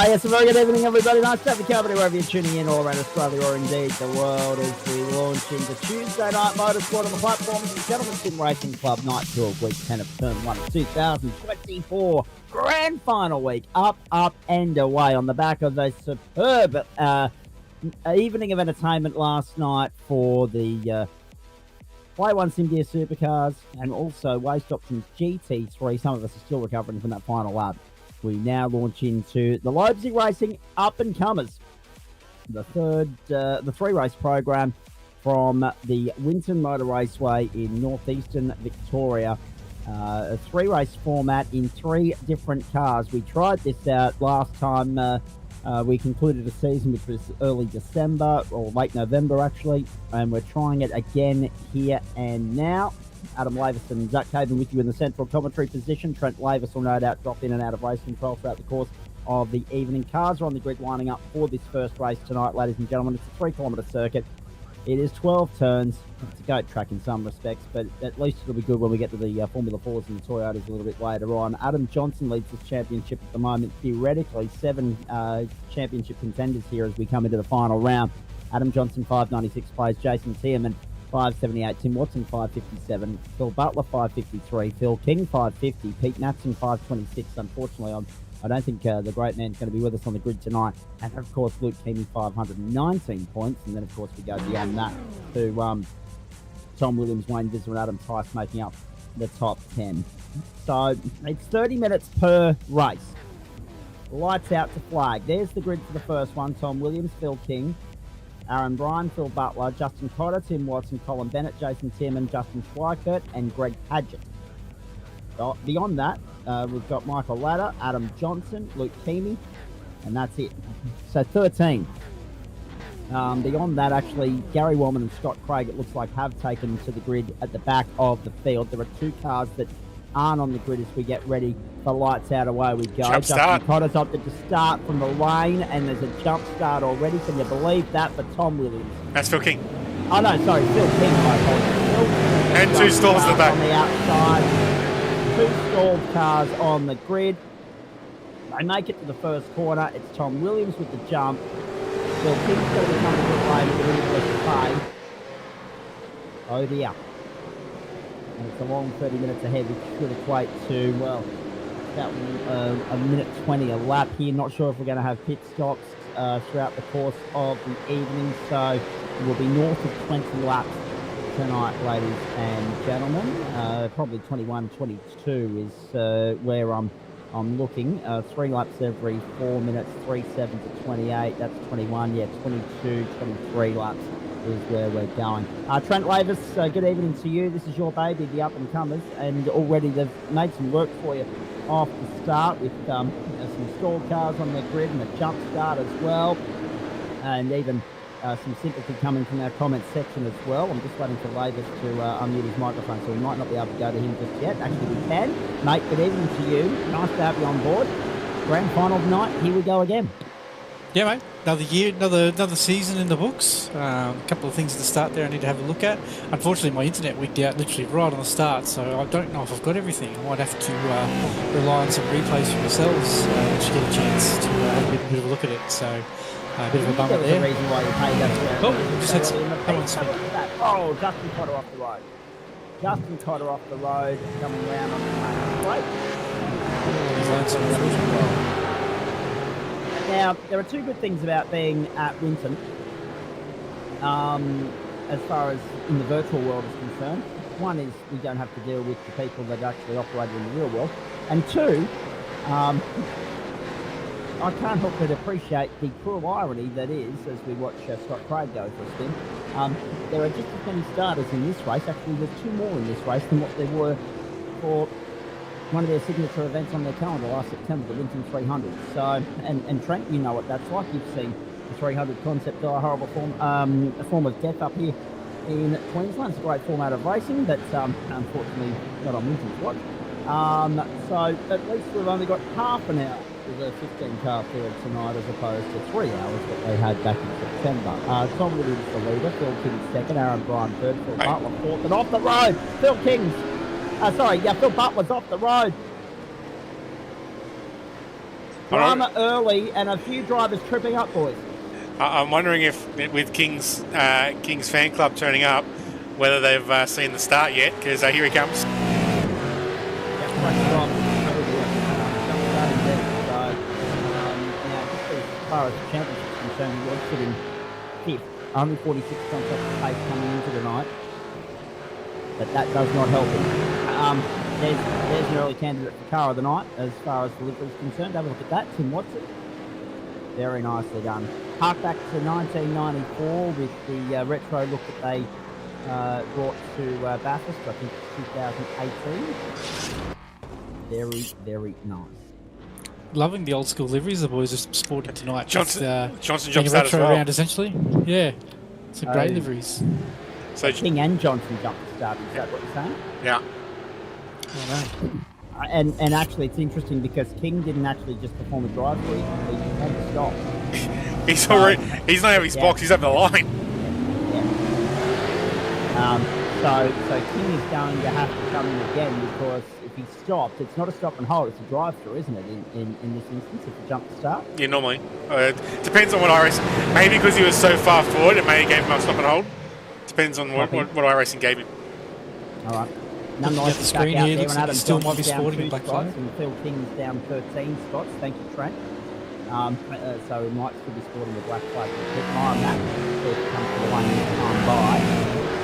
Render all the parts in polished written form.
Yes, a very good evening, everybody. Nice to have you company wherever you're tuning in all around Australia or indeed the world as we launch into Tuesday night motorsport on the platform of the Gentlemen's Sim Racing Club Night 12 Week 10 of Term 1 of 2024 Grand Final Week. Up and away on the back of a superb evening of entertainment last night for the Play One Sim Gear Supercars and also Waste Options GT3. Some of us are still recovering from that final lap. We now launch into the Lobezy Racing up-and-comers. The three-race program from the Winton Motor Raceway in northeastern Victoria. A three-race format in three different cars. We tried this out last time we concluded a season, which was early December, or late November, actually. And we're trying it again here and now. Adam Lavis and Zach Caven with you in the central commentary position. Trent Lavis will no doubt drop in and out of race control throughout the course of the evening. Cars are on the grid lining up for this first race tonight, ladies and gentlemen. It's a 3-kilometre circuit. It is 12 turns. It's a goat track in some respects, but at least it'll be good when we get to the Formula 4s and the Toyotas a little bit later on. Adam Johnson leads this championship at the moment. Theoretically, 7 championship contenders here as we come into the final round. Adam Johnson, 596 plays. Jason Tierman, 578. Tim Watson, 557. Phil Butler, 553. Phil King, 550. Pete Natson, 526. Unfortunately, I don't think the great man's going to be with us on the grid tonight. And, of course, Luke Keamy, 519 points. And then, of course, we go beyond that to Tom Williams, Wayne Visser, and Adam Tice making up the top 10. So it's 30 minutes per race. Lights out to flag. There's the grid for the first one. Tom Williams, Phil King, Aaron Bryan, Phil Butler, Justin Cotter, Tim Watson, Colin Bennett, Jason Tierman, Justin Schweikert, and Greg Padgett. Beyond that, we've got Michael Ladder, Adam Johnson, Luke Keamy, and that's it. So 13. Beyond that, actually, Gary Wellman and Scott Craig, it looks like, have taken to the grid at the back of the field. There are 2 cars that aren't on the grid as we get ready for lights out. Away we go. Justin Cotter's opted to start from the lane, and there's a jump start already. Can you believe that for Tom Williams? That's Phil King. Oh, no, sorry, Phil King. And 2 stalls at the back. On the outside. 2 stalled cars on the grid. They make it to the first corner. It's Tom Williams with the jump. Phil King's going to be coming to the lane with the English pay. Oh dear. And it's a long 30 minutes ahead, which should equate to, well, about a minute 20 a lap here. Not sure if we're going to have pit stops throughout the course of the evening. So we'll be north of 20 laps tonight, ladies and gentlemen. Probably 21, 22 is where I'm looking. 3 laps every 4 minutes, 3.7 to 28. That's 21. Yeah, 22, 23 laps is where we're going. Trent Lavis, good evening to you. This is your baby, the up-and-comers, and already they've made some work for you off the start with some stall cars on their grid and a jump start as well, and even some sympathy coming from our comments section as well. I'm just waiting for Lavis to unmute his microphone, so we might not be able to go to him just yet. Actually, we can. Mate, good evening to you. Nice to have you on board. Grand final tonight. Here we go again. Yeah, mate. Another year, another season in the books. A couple of things at the start there I need to have a look at. Unfortunately, my internet wigged out literally right on the start, so I don't know if I've got everything. I might have to rely on some replays for yourselves once you get a chance to have a bit of a look at it. So a bit of a bummer there. The reason why you paid that. Oh, just had some. Oh, Justin Cotter off the road. Justin Cotter off the road, coming round on the main straight. He's learned some. Now, there are 2 good things about being at Winton, as far as in the virtual world is concerned. One is we don't have to deal with the people that actually operate in the real world. And 2, I can't help but appreciate the cruel irony that is, as we watch Scott Craig go for a spin, there are just as many starters in this race. Actually, there's 2 more in this race than what there were for one of their signature events on their calendar last September, the Winton 300. So, and Trent, you know what that's like. You've seen the 300 concept die a horrible form of death up here in Queensland. It's a great format of racing, but unfortunately not on Winton's watch. So at least we've only got half an hour with a 15-car field tonight as opposed to 3 hours that they had back in September. Tom Williams the leader, Phil King second, Aaron Bryan third, Phil Butler fourth, and off the road, Phil King's Phil Butler's off the road. Drama early and a few drivers tripping up, boys. I'm wondering if, with King's fan club turning up, whether they've seen the start yet, because here he comes. As far as the championship is concerned, he was sitting 5th. Only 46 points off the pace coming into tonight. But that does not help him. There's an early candidate for car of the night as far as delivery is concerned. Have a look at that. Tim Watson. Very nicely done. Hark back to 1994 with the retro look that they brought to Bathurst, I think 2018. Very, very nice. Loving the old school liveries the boys are sporting tonight. Johnson jumps out as well. Around essentially. Yeah. Some great liveries. So King and Johnson jumped to start. Is that what you're saying? Yeah. Oh, no. And actually, it's interesting because King didn't actually just perform a drive-through; he performed a stop. He's not over his box. He's over the line. So King is going to have to come in again because if he stopped, it's not a stop and hold; it's a drive-through, isn't it? In this instance, if you jump to start. Yeah, normally. Depends on what iRacing. Maybe because he was so far forward, it may have gave him a stop and hold. Depends on what iRacing gave him. All right. Nonetheless, the screen here looks like he still might be sporting a black flag. And Phil King's down 13 spots. Thank you, Trent. So he might still be sporting a black flag. Keep an eye on that. If it comes to the 1 minute time by.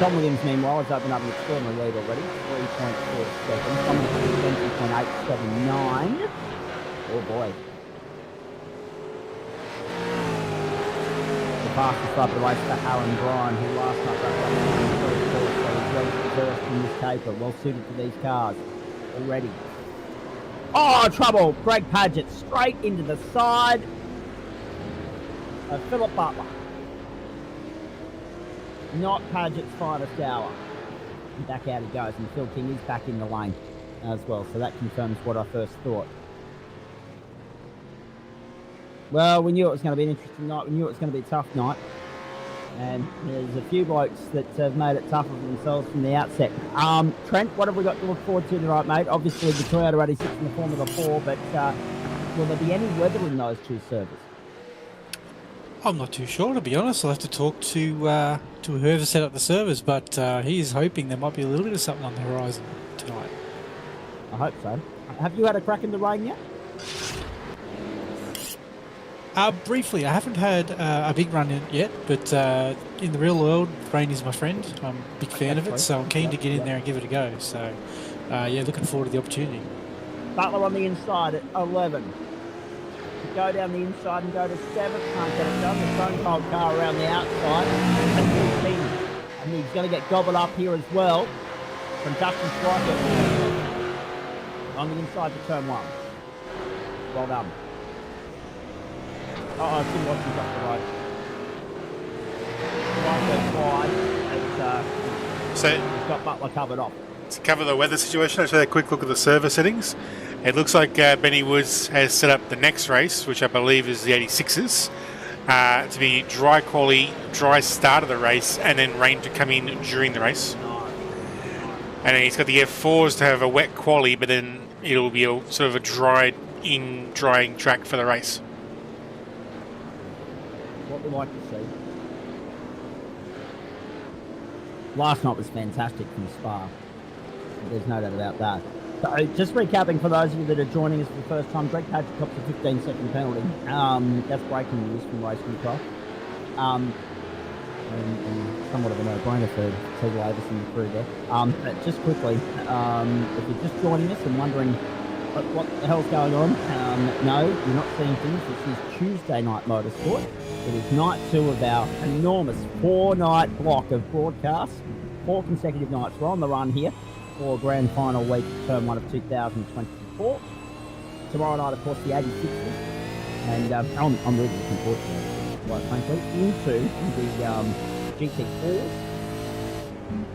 Tom Williams, meanwhile, has opened up an extraordinary lead already. 3.4 seconds. Tom Williams 20.879. Oh boy. The fastest lap of the race for Aaron Bryan, who last night ran first in this taper. Well suited to these cars already. Oh, trouble! Greg Padgett straight into the side of Philip Butler. Not Padgett's finest hour. Back out he goes, and Phil King is back in the lane as well, so that confirms what I first thought. Well, we knew it was going to be an interesting night. We knew it was going to be a tough night. And there's a few blokes that have made it tougher for themselves from the outset. Trent, what have we got to look forward to tonight, mate? Obviously, the Toyota 86 in the Formula 4, but will there be any weather in those 2 servers? I'm not too sure, to be honest. I'll have to talk to whoever set up the servers, but he is hoping there might be a little bit of something on the horizon tonight. I hope so. Have you had a crack in the rain yet? Briefly, I haven't had a big run in yet, but in the real world, rain is my friend. I'm a big fan of it, so I'm keen to get in there and give it a go. So, yeah, looking forward to the opportunity. Butler on the inside at 11. To go down the inside and go to 7. Can't get it done. The Stone Cold car around the outside. And he's going to get gobbled up here as well from Justin Striker on the inside to turn 1. Well done. Tim Watson's up the road. So he's got Butler covered off. To cover the weather situation, I'll show you a quick look at the server settings. It looks like Benny Woods has set up the next race, which I believe is the 86s, to be dry quali, dry start of the race, and then rain to come in during the race. And then he's got the F4s to have a wet quali, but then it'll be a sort of a drying track for the race. What we like to see. Last night was fantastic from Spa. There's no doubt about that. So just recapping for those of you that are joining us for the first time, Greg Padgett copped a 15-second penalty. That's breaking news from Racing Club. And somewhat of a no-brainer for T. Davis and the crew there. But just quickly, if you're just joining us and wondering what the hell's going on, no, you're not seeing things. This is Tuesday Night Motorsport. It is night 2 of our enormous 4-night block of broadcasts. 4 consecutive nights. We're on the run here for grand final week, term 1 of 2024. Tomorrow night, of course, the 86ers. And I'm really looking forward to it, quite frankly, into the GT4s.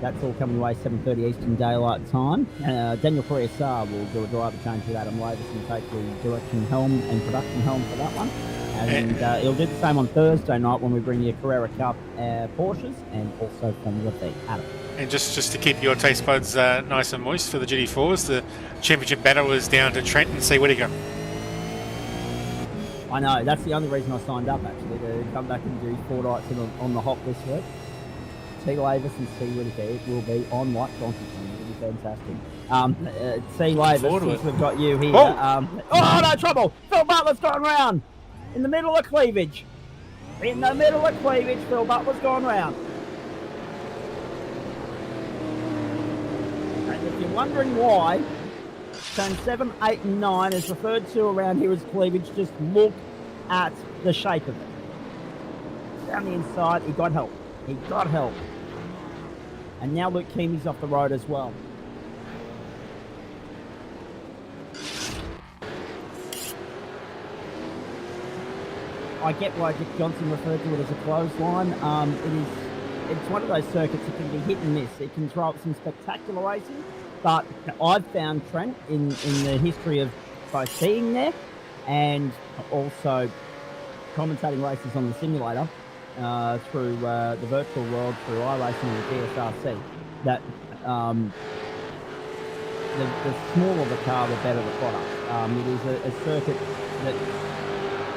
That's all coming away 7:30 Eastern Daylight Time. Daniel Correa will do a driver change with Adam Lavis and take the direction helm and production helm for that one. And he'll do the same on Thursday night when we bring you Carrera Cup Porsches and also Formula V. Adam. And just to keep your taste buds nice and moist for the GT4s, the championship battle is down to Trent and see where to go. I know, that's the only reason I signed up, actually, to come back and do 4 nights on the hop this week. T. Lavis and see where to go. It will be on like donkey. It'll be fantastic. T. Lavis, since we've got you here. Oh, no trouble! Phil Butler's gone round in the middle of cleavage. In the middle of cleavage, Phil Butler's gone round. And if you're wondering why, turn 7, 8, and 9 is referred to around here as cleavage, just look at the shape of it. Down the inside, he got help. He got help. And now Luke Keamy's off the road as well. I get why Dick Johnson referred to it as a clothesline. It's one of those circuits that can be hit and miss. It can throw up some spectacular racing, but I've found, Trent, in the history of both being there and also commentating races on the simulator, through the virtual world, through iRacing and the GSRC, that the smaller the car, the better the product. It is a circuit that,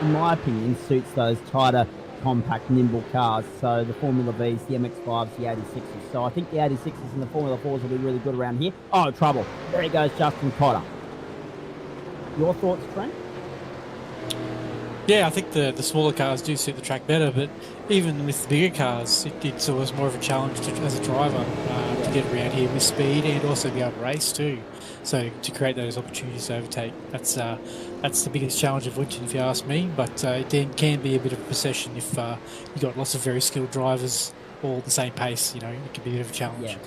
in my opinion, suits those tighter, compact, nimble cars. So the Formula Vs, the MX-5s, the 86s. So I think the 86s and the Formula 4s will be really good around here. Oh, trouble. There he goes, Justin Cotter. Your thoughts, Trent? Yeah, I think the smaller cars do suit the track better, but even with the bigger cars, it's always more of a challenge as a driver to get around here with speed and also be able to race too. So to create those opportunities to overtake, that's the biggest challenge of Winton, if you ask me. But it then can be a bit of a procession if you've got lots of very skilled drivers all at the same pace. You know, it can be a bit of a challenge. Yeah.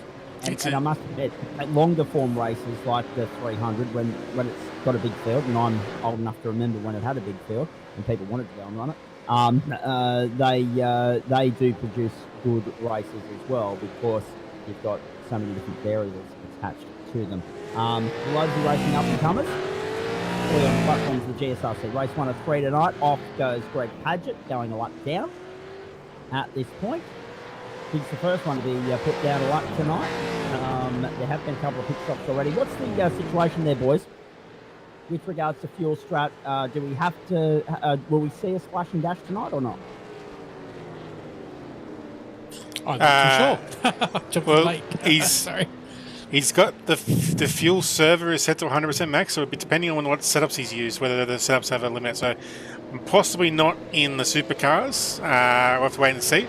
And I must admit, at longer form races like the 300, when it's got a big field, and I'm old enough to remember when it had a big field and people wanted to go and run it, they do produce good races as well because you've got so many different variables attached to them. Lobezy racing up and comers. Fully on the platforms of the GSRC. Race 1 of 3 tonight. Off goes Greg Padgett, going a lap down at this point. He's the first one to be put down a lap tonight. There have been a couple of pit stops already. What's the situation there, boys? With regards to fuel strat, do we have to? Will we see a splash and dash tonight or not? I'm not too sure. Jumped in well, late. Sorry. He's got the fuel server is set to 100% max, so it'd be depending on what setups he's used, whether the setups have a limit. So possibly not in the supercars. We'll have to wait and see.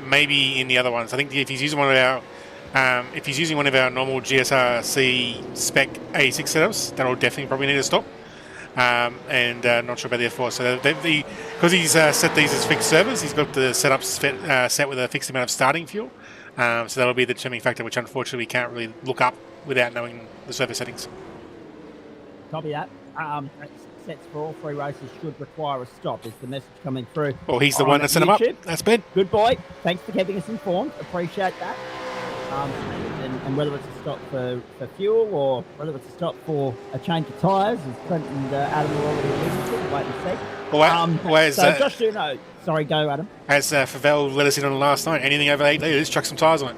Maybe in the other ones. I think if he's using one of our normal GSRC spec 86 setups, that'll definitely probably need to stop. And not sure about the F4. So because he's set these as fixed servers, he's got the setups set with a fixed amount of starting fuel. So that'll be the determining factor, which unfortunately we can't really look up without knowing the server settings. Copy that. Sets for all 3 races should require a stop. Is the message coming through? Well, he's the one that set them up. That's Ben. Good boy. Thanks for keeping us informed. Appreciate that. And whether it's a stop for fuel or whether it's a stop for a change of tyres, as Trent and Adam are already alluding to, wait and see. So Josh Duno, sorry, go Adam. As Favell let us in on last night, anything over 8 litres, chuck some tyres on it.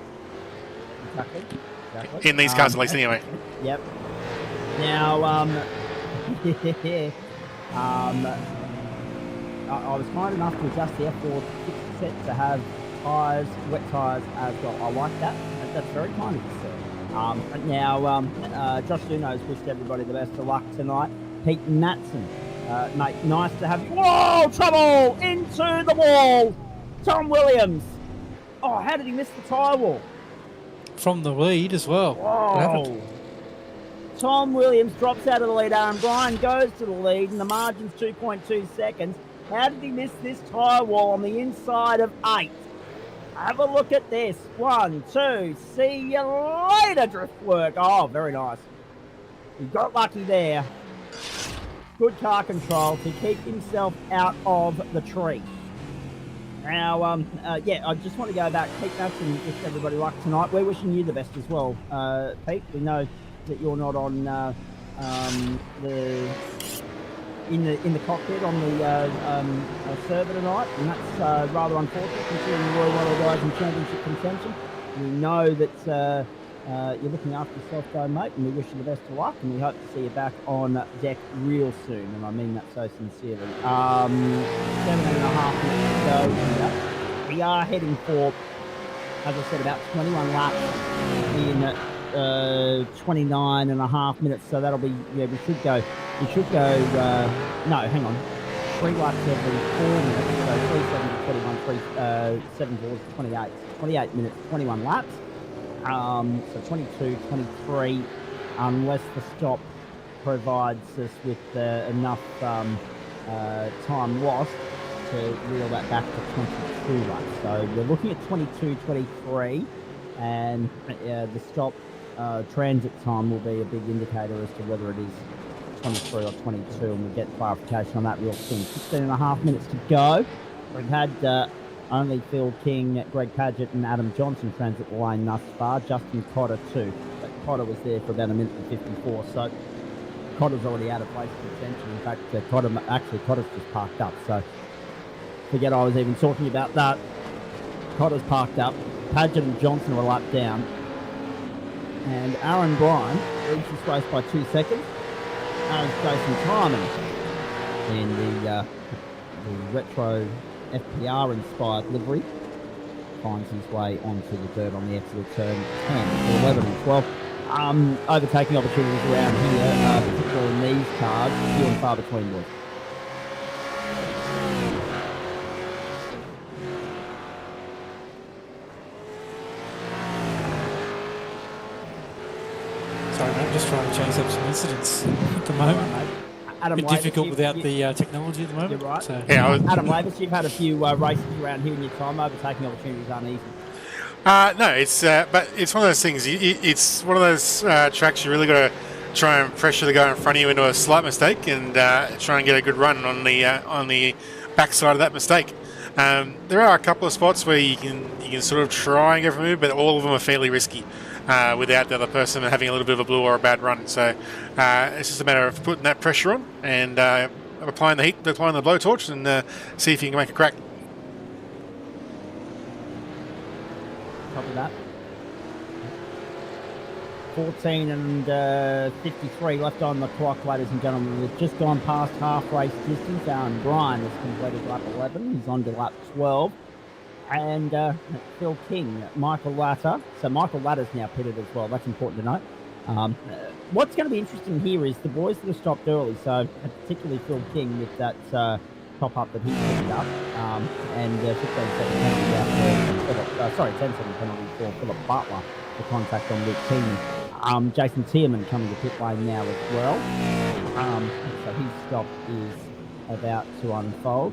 Exactly. In these cars at least anyway. Yep. Now, I was kind enough to adjust the F4 set to have tyres, wet tyres as well. I like that. That's very kind of you, sir. Now, Josh Duno's wished everybody the best of luck tonight. Pete Matson, mate, nice to have you. Whoa, trouble! Into the wall! Tom Williams. Oh, how did he miss the tyre wall? From the lead as well. Whoa. Tom Williams drops out of the lead. Aaron Bryan goes to the lead, and the margin's 2.2 seconds. How did he miss this tyre wall on the inside of 8? Have a look at this. 1, 2. See you later, drift work. Oh, very nice. He got lucky there. Good car control to keep himself out of the tree. Now, I just want to go back. Pete Matson, wish everybody luck tonight. We're wishing you the best as well, Pete. We know that you're not on in the cockpit on the server tonight, and that's rather unfortunate considering you were one of the guys in championship contention. We know that you're looking after yourself, though, mate, and we wish you the best of luck, and we hope to see you back on deck real soon, and I mean that so sincerely. 7.5 minutes to go here. We are heading for, as I said, about 21 laps in 29 and a half minutes, so that'll be, we should go, no, hang on, 3 laps every 4 minutes, so 3, 7 to 21, 3, 7 towards 28 minutes, 21 laps, so 22, 23, unless the stop provides us with enough time lost to reel that back to 22 laps, so we're looking at 22, 23, and the stop transit time will be a big indicator as to whether it is 23 or 22, and we'll get clarification on that real soon. 16 and a half minutes to go. We've had only Phil King, Greg Padgett and Adam Johnson transit the lane thus far. Justin Cotter too. But Cotter was there for about 1:54, so Cotter's already out of place for attention. In fact, Cotter's just parked up, so forget I was even talking about that. Cotter's parked up. Padgett and Johnson are a lap down. And Aaron Bryan leads this race by 2 seconds. Aaron's Jason Timon in the retro FPR inspired livery finds his way onto the dirt on the exit of turn 10, 11 and 12. Overtaking opportunities around here, particularly in these cars, few and far between, boys. Sorry, mate, I'm just trying to chase up some incidents at the moment. A bit difficult without the technology at the moment. You're right. So. Yeah, Adam Lavis, you've had a few races around here in your time. Overtaking opportunities aren't easy. No, it's but it's one of those things. It's one of those tracks you really got to try and pressure the guy in front of you into a slight mistake and try and get a good run on the backside of that mistake. There are a couple of spots where you can sort of try and go for a move, but all of them are fairly risky without the other person having a little bit of a blue or a bad run. So it's just a matter of putting that pressure on and applying the heat, applying the blowtorch, and see if you can make a crack. Copy that. 14 and 53 left on the clock, ladies and gentlemen. We've just gone past half race distance. Aaron Bryan has completed lap 11. He's on to lap 12. And Phil King, Michael Latter. So Michael Latter's now pitted as well. That's important to note. What's going to be interesting here is the boys that have stopped early. So particularly Phil King with that top up that he picked up, and 15-second penalty out for 10-second penalty for Philip Butler for contact on Luke King. Jason Tierman coming to pit lane now as well. So his stop is about to unfold.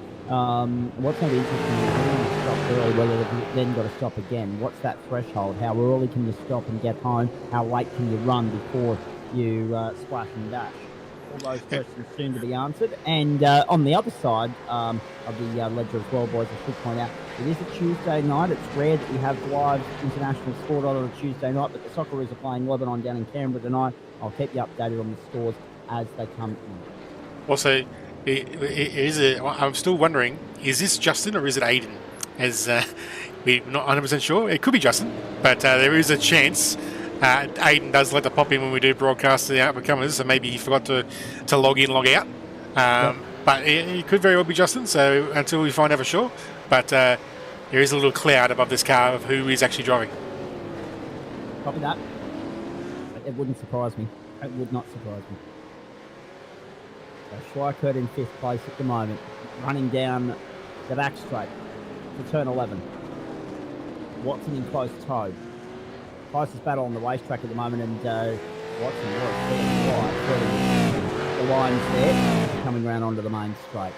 What's going to be interesting is when you stop early, whether they've then got to stop again. What's that threshold? How early can you stop and get home? How late can you run before you splash and dash? All those questions soon to be answered. And on the other side of the ledger as well, boys, I should point out, it is a Tuesday night. It's rare that we have live international sport on a Tuesday night, but the Socceroos are playing Lebanon down in Canberra tonight. I'll keep you updated on the scores as they come in. Also, I'm still wondering, is this Justin or is it Aiden? As we're not 100% sure. It could be Justin, but there is a chance. Aiden does let the pop in when we do broadcast the up-and-comers, so maybe he forgot to log in, log out. But it could very well be Justin, so until we find out for sure. But there is a little cloud above this car of who is actually driving. Copy that. It wouldn't surprise me. It would not surprise me. So Schweikert in 5th place at the moment, running down the back straight to turn 11. Watson in close tow. Closest battle on the racetrack at the moment, and Watson the lines there, coming round onto the main straight.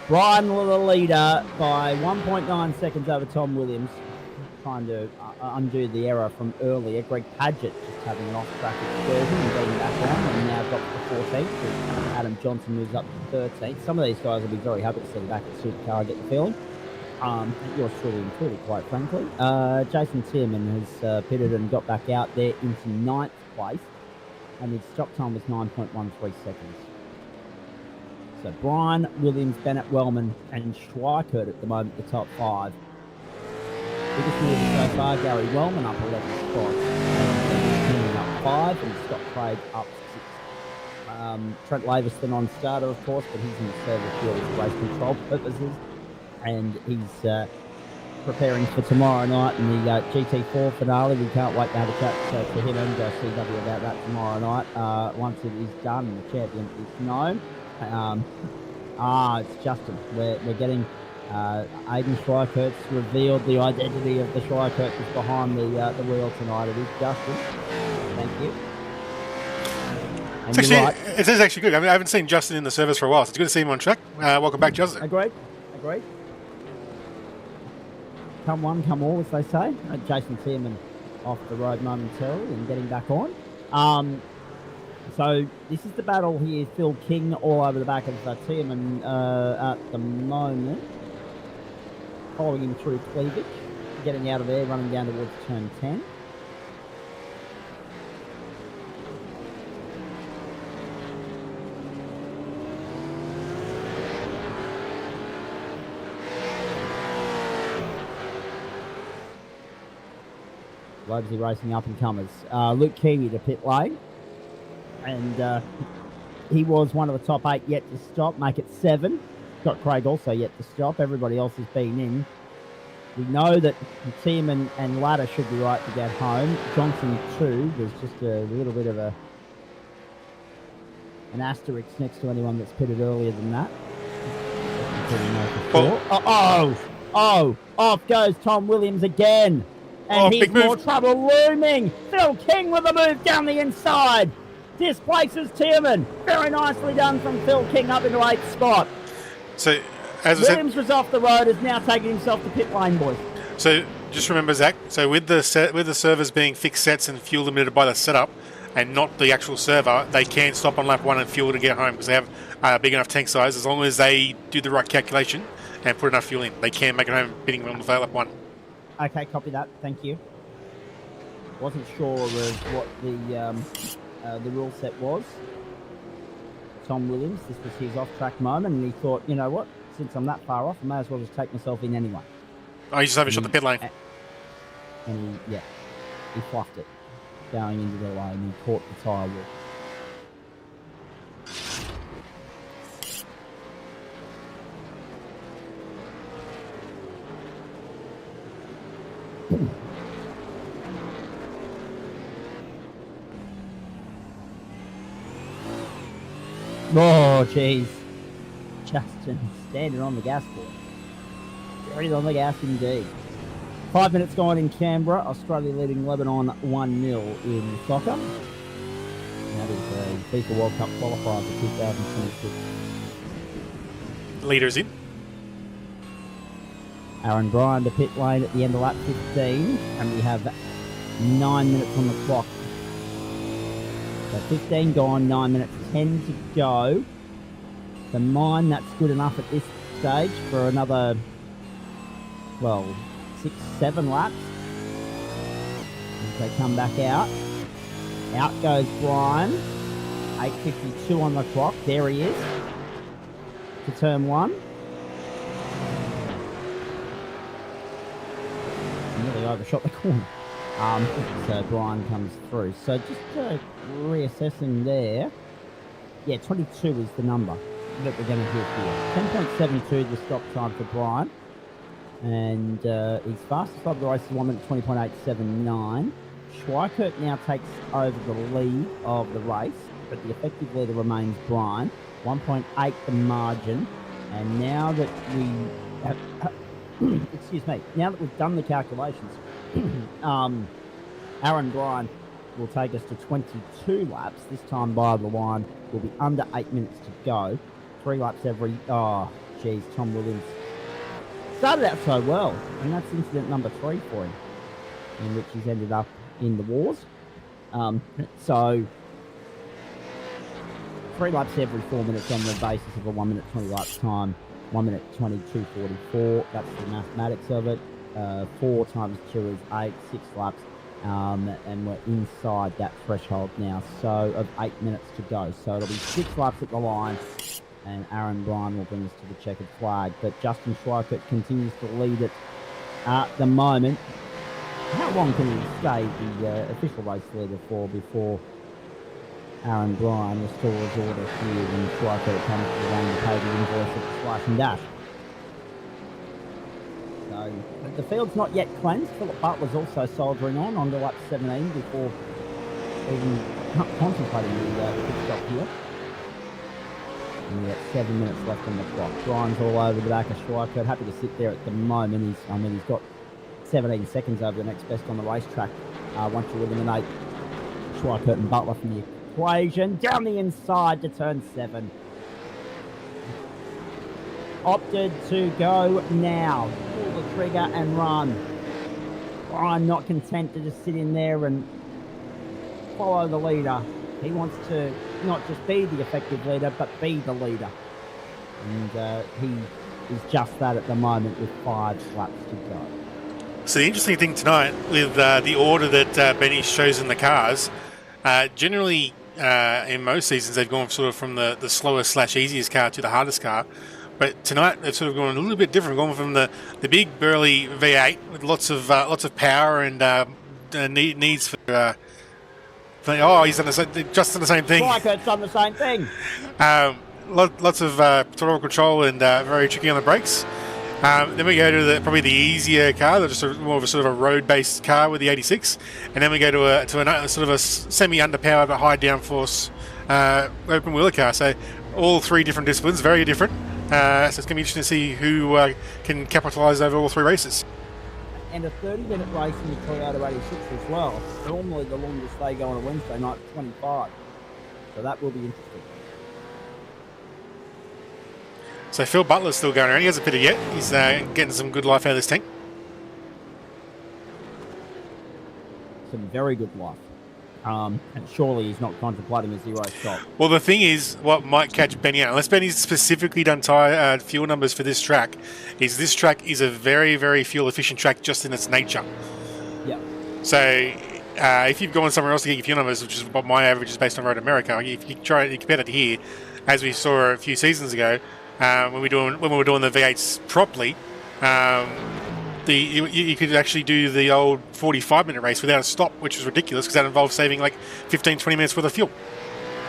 Brian the leader by 1.9 seconds over Tom Williams, trying to undo the error from earlier. Greg Padgett just having an off-track excursion and getting back on, and now got to 14th. Adam Johnson moves up to 13th. Some of these guys will be very happy to see the back of the Supercar, I get the feeling. Yours truly included, quite frankly. Jason Tierman has pitted and got back out there into 9th place, and his stop time was 9.13 seconds. So Brian, Williams, Bennett, Wellman, and Schweikert at the moment, the top 5. Biggest move so far, Gary Wellman up 11 spots, and up 5, and Scott Craig up 6. Trent Lavis, the non-starter, of course, but he's in the service field for race control purposes, and he's preparing for tomorrow night in the GT4 finale. We can't wait to have a chat to him and CW about that tomorrow night. Once it is done and the champion is known. It's Justin. We're getting Aiden Schweikert's revealed the identity of the Schweikert that's behind the wheel tonight. It is Justin. Thank you. It is actually good. I mean, I haven't seen Justin in the service for a while, so it's good to see him on track. Welcome back, Justin. Agreed. Come one, come all, as they say. Jason Tierman off the road momentarily and getting back on. So this is the battle here. Phil King all over the back of Tierman at the moment. Following him through cleavage. Getting out of there, running down towards turn 10. Lobezy racing up and comers. Luke Keeney to pit lane. And he was one of the top 8 yet to stop, make it 7. Scott Craig also yet to stop. Everybody else has been in. We know that Tierman and Ladder should be right to get home. Johnson 2, there's just a little bit of an asterisk next to anyone that's pitted earlier than that. Off goes Tom Williams again. And he's more trouble looming. Phil King with a move down the inside. Displaces Tierman. Very nicely done from Phil King up into 8th spot. So, as Williams was off the road, is now taking himself to pit lane, boys. So, just remember, Zach, so with the servers being fixed sets and fuel limited by the setup and not the actual server, they can stop on lap 1 and fuel to get home because they have a big enough tank size. As long as they do the right calculation and put enough fuel in, they can make it home pitting on the lap 1. Okay, copy that. Thank you. Wasn't sure of what the rule set was. Tom Williams, this was his off-track moment, and he thought, you know what? Since I'm that far off, I may as well just take myself in anyway. Oh, he just overshot the pit lane. And he fluffed it going into the lane. He caught the tyre wheel. Oh, jeez. Justin standing on the gas board. Very on the gas indeed. 5 minutes gone in Canberra. Australia leading Lebanon 1-0 in soccer. That is a FIFA World Cup qualifier for 2026. Leaders in. Aaron Bryan to pit lane at the end of lap 15, and we have 9 minutes on the clock. So 15 gone, 9 minutes, 10 to go. For mine, that's good enough at this stage for another, 6, 7 laps. As they come back out. Out goes Bryan. 8:52 on the clock. There he is. To turn 1. Nearly overshot the corner. So Bryan comes through. So just reassessing there. Yeah, 22 is the number that we're going to hit here. 10.72 the stop time for Bryan. And his fastest of the race is 1 minute 20.879. Schweikert now takes over the lead of the race, but the effective leader remains Bryan. 1.8 the margin. And now that we have... excuse me. Now that we've done the calculations, Aaron Bryan will take us to 22 laps. This time by the line will be under 8 minutes to go. 3 laps every... Oh, geez, Tom Williams started out so well, and that's incident number 3 for him, in which he's ended up in the wars. So 3 laps every 4 minutes on the basis of a 1 minute 20 lap time. 1 minute 22.44. That's the mathematics of it. 4 times 2 is 8. 6 laps, and we're inside that threshold now. So of 8 minutes to go. So it'll be 6 laps at the line, and Aaron Bryan will bring us to the checkered flag. But Justin Schweikert continues to lead it at the moment. How long can he stay the official race leader for before Aaron Bryan restores order here when Schweikert comes to the lane to pay the invoice of the splash and dash? So the field's not yet cleansed. Philip Butler's also soldiering on to lap 17 before even contemplating the pit stop here. And we've got 7 minutes left on the clock. Bryan's all over the back of Schweikert. Happy to sit there at the moment. He's got 17 seconds over the next best on the racetrack. Once you eliminate Schweikert and Butler from the equation. Down the inside to turn 7. Opted to go now. Pull the trigger and run. Bryan not content to just sit in there and follow the leader. He wants to not just be the effective leader, but be the leader. And he is just that at the moment with 5 laps to go. So the interesting thing tonight with the order that Benny's chosen the cars, generally in most seasons they've gone sort of from the slowest / easiest car to the hardest car. But tonight they've sort of gone a little bit different, gone from the big burly V8 with lots of power and needs for he's done the same thing. Schweikert's done the same thing. Lots of throttle control and very tricky on the brakes. Then we go to probably the easier car, just more of a sort of a road-based car with the 86, and then we go to a sort of a semi-underpowered but high downforce open wheeler car. So all 3 different disciplines, very different. So it's going to be interesting to see who can capitalise over all 3 races. And a 30-minute race in the Toyota 86 as well. Normally the longest they go on a Wednesday night is 25. So that will be interesting. So Phil Butler's still going around. He hasn't pitted yet. He's getting some good life out of this tank. Some very good life. And surely he's not contemplating a 0 stop. Well, the thing is, what might catch Benny out, unless Benny's specifically done tyre fuel numbers for this track, is this track is a very, very fuel efficient track just in its nature. Yeah. So if you've gone somewhere else to get your fuel numbers, which is what my average is based on Road America, if you compare that to here, as we saw a few seasons ago, when we were doing the V8s properly, you could actually do the old 45-minute race without a stop, which was ridiculous because that involved saving like 15-20 minutes worth of fuel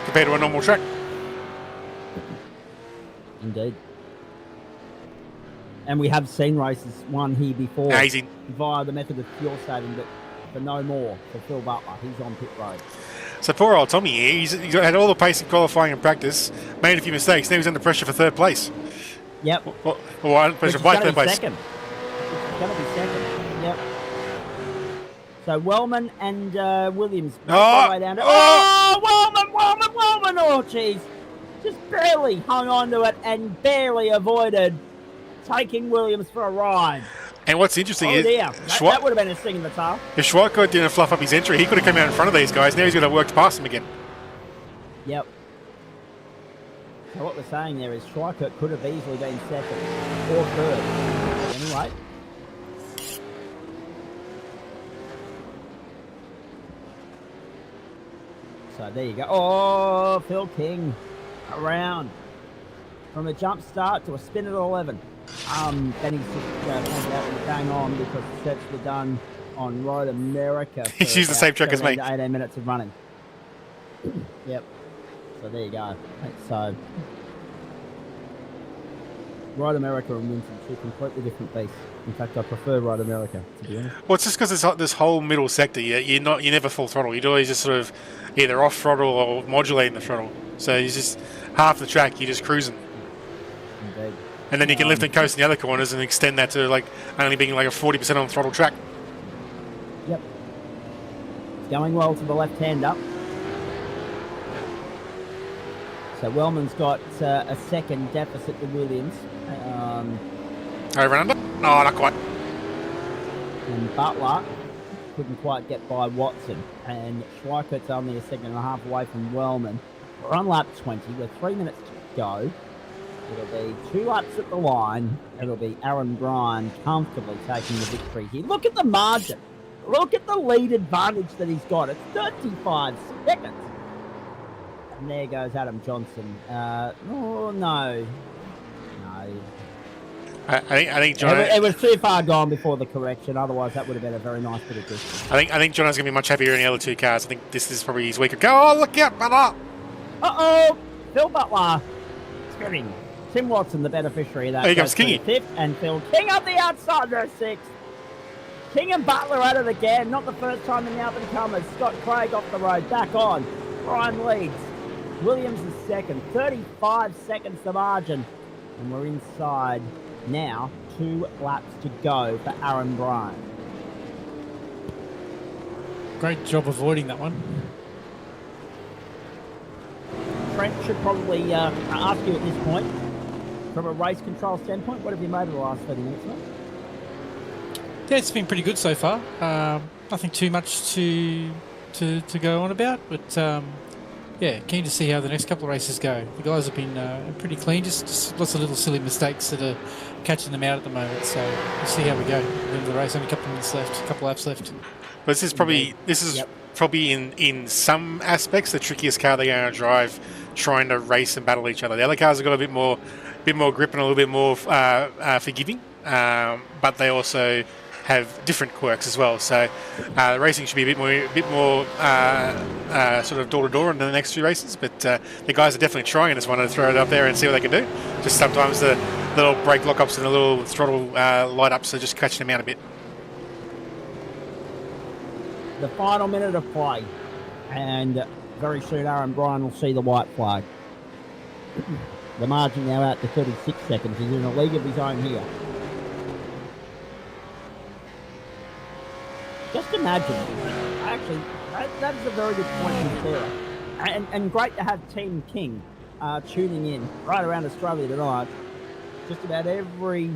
compared to a normal track. Indeed. And we have seen races won here before via the method of fuel saving, but for no more for Phil Butler. He's on pit road. So poor old Tommy here, he's had all the pace in qualifying and practice, made a few mistakes, now he's under pressure for third place. Yep. Well, under pressure for third place. Second. It's going to be second. Yep. So Wellman and Williams make their way down to... Wellman! Oh, jeez. Just barely hung on to it and barely avoided taking Williams for a ride. And what's interesting is... That would have been a sting in the tail. If Schweikart didn't fluff up his entry, he could have come out in front of these guys. Now he's going to have worked past them again. Yep. So what we're saying there is Schweikart could have easily been second or third. Anyway. So there you go. Oh, Phil King around from a jump start to a spin at 11. Benny's just pointed out to bang on because the sets were done on Road America. He's used the same track as me. 18 minutes of running. Yep. So there you go. So Road America and Winton, two completely different beasts. In fact, I prefer Road America, to be honest. Well, it's just because this whole middle sector, you never full throttle. You're always just sort of either off throttle or modulating the throttle. So you just half the track, you're just cruising. Indeed. And then you can lift and coast in the other corners and extend that to like only being like a 40% on throttle track. Yep. It's going well to the left-hander. So Wellman's got a second deficit to Williams. Over and under? No, not quite. And Butler couldn't quite get by Watson. And Schweikart's only a second and a half away from Wellman. We're on lap 20 with 3 minutes to go. It'll be 2 laps at the line. It'll be Aaron Bryan comfortably taking the victory here. Look at the margin. Look at the lead advantage that he's got. It's 35 seconds. And there goes Adam Johnson. Oh, no. No. I think John. It was too far gone before the correction. Otherwise, that would have been a very nice bit of distance. I think John's going to be much happier in the other two cars. I think this is probably his weaker car. Oh, look out, Butler! Uh-oh! Phil Butler spinning. Tim Watson, the beneficiary of that. Here comes Kingy. Fifth, and Phil King up the outside for a sixth. King and Butler at it again. Not the first time in the up-and-comers. Scott Craig off the road. Back on. Brian leads. Williams is second. 35 seconds the margin. And we're inside now. 2 laps to go for Aaron Bryan. Great job avoiding that one. Trent should probably ask you at this point, from a race control standpoint, what have you made of the last 30 minutes, mate? Yeah, it's been pretty good so far. Nothing too much to go on about, but yeah, keen to see how the next couple of races go. The guys have been pretty clean, just lots of little silly mistakes that are catching them out at the moment. So we'll see how we go. End of the race, only a couple of minutes left, a couple laps left. But this is probably probably in some aspects the trickiest car they're going to drive, trying to race and battle each other. The other cars have got a bit more grip and a little bit more forgiving, but they also have different quirks as well. So the racing should be a bit more sort of door to door in the next few races. But the guys are definitely trying. I just wanted to throw it up there and see what they can do. Just sometimes the little brake lock-ups and the little throttle light-ups are just catching them out a bit. The final minute of play, and very soon Aaron Bryan will see the white flag. The margin now out to 36 seconds. He's in a league of his own here. Just imagine, actually, that is a very good point from Sarah. And great to have Team King tuning in right around Australia tonight. Just about every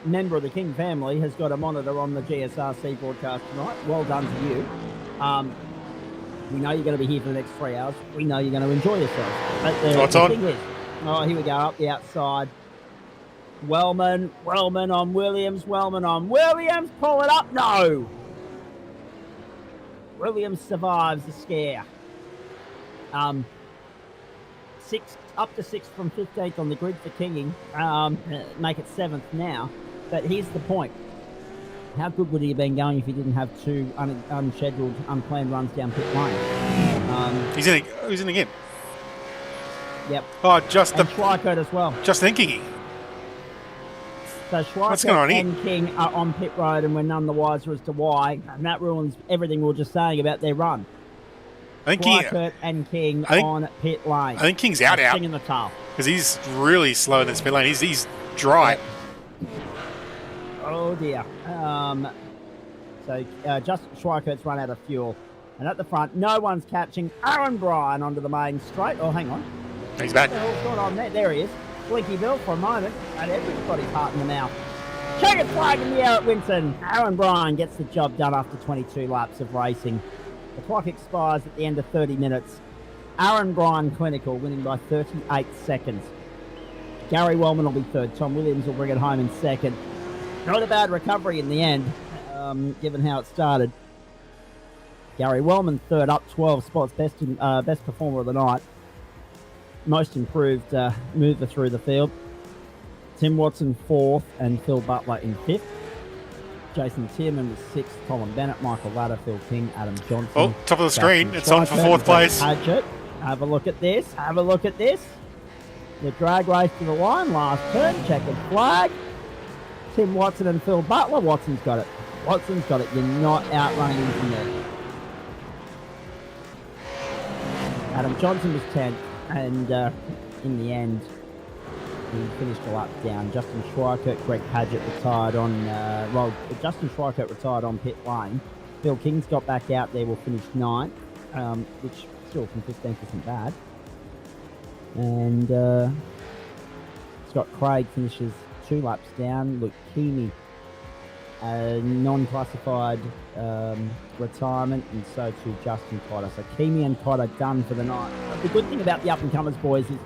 member of the King family has got a monitor on the GSRC broadcast tonight. Well done to you. We know you're going to be here for the next 3 hours. We know you're going to enjoy yourself. What's on? Oh, here we go, up the outside. Wellman on Williams, pull it up, no! Williams survives the scare. Up to 6 from 15th on the grid for Kinging, make it 7th now. But here's the point. How good would he have been going if he didn't have 2 unscheduled, unplanned runs down pit lane? He's in again. Yep. Oh, just and Schweikart as well. Just thinking. So Schweikart and King are on pit road, and we're none the wiser as to why. And that ruins everything we were just saying about their run. I think Schweikert and King on pit lane. I think King's out King in the tail. because he's really slow in this pit lane. He's dry. Oh dear. So Justin Schweikert's run out of fuel. And at the front, no one's catching Aaron Bryan onto the main straight. Oh, hang on. He's back. What the hell's going on there? There he is. Blinky Bill for a moment. And everybody's heart in the mouth. Checkered flag in the air at Winton. Aaron Bryan gets the job done after 22 laps of racing. The clock expires at the end of 30 minutes. Aaron Bryan clinical, winning by 38 seconds. Gary Wellman will be third. Tom Williams will bring it home in second. Not a bad recovery in the end, given how it started. Gary Wellman third, up 12 spots, best performer of the night. Most improved mover through the field. Tim Watson fourth and Phil Butler in fifth. Jason Tierman was sixth. Colin Bennett, Michael Ladder, Phil King, Adam Johnson. Oh, top of the screen. It's on for fourth place. Padgett. Have a look at this. Have a look at this. The drag race to the line. Last turn. Checkered flag. Tim Watson and Phil Butler. Watson's got it. Watson's got it. You're not outrunning him there. Adam Johnson was 10th. And in the end, he finished a lap down. Justin Schweikert, Greg Padgett retired on... Justin Schweikert retired on pit lane. Phil King's got back out there. Will finish 9th, which still from 15th isn't bad. And Scott Craig finishes 2 laps down. Luke Keamy, non-classified retirement, and so too Justin Cotter. So Keamy and Cotter done for the night. But the good thing about the up-and-comers, boys, is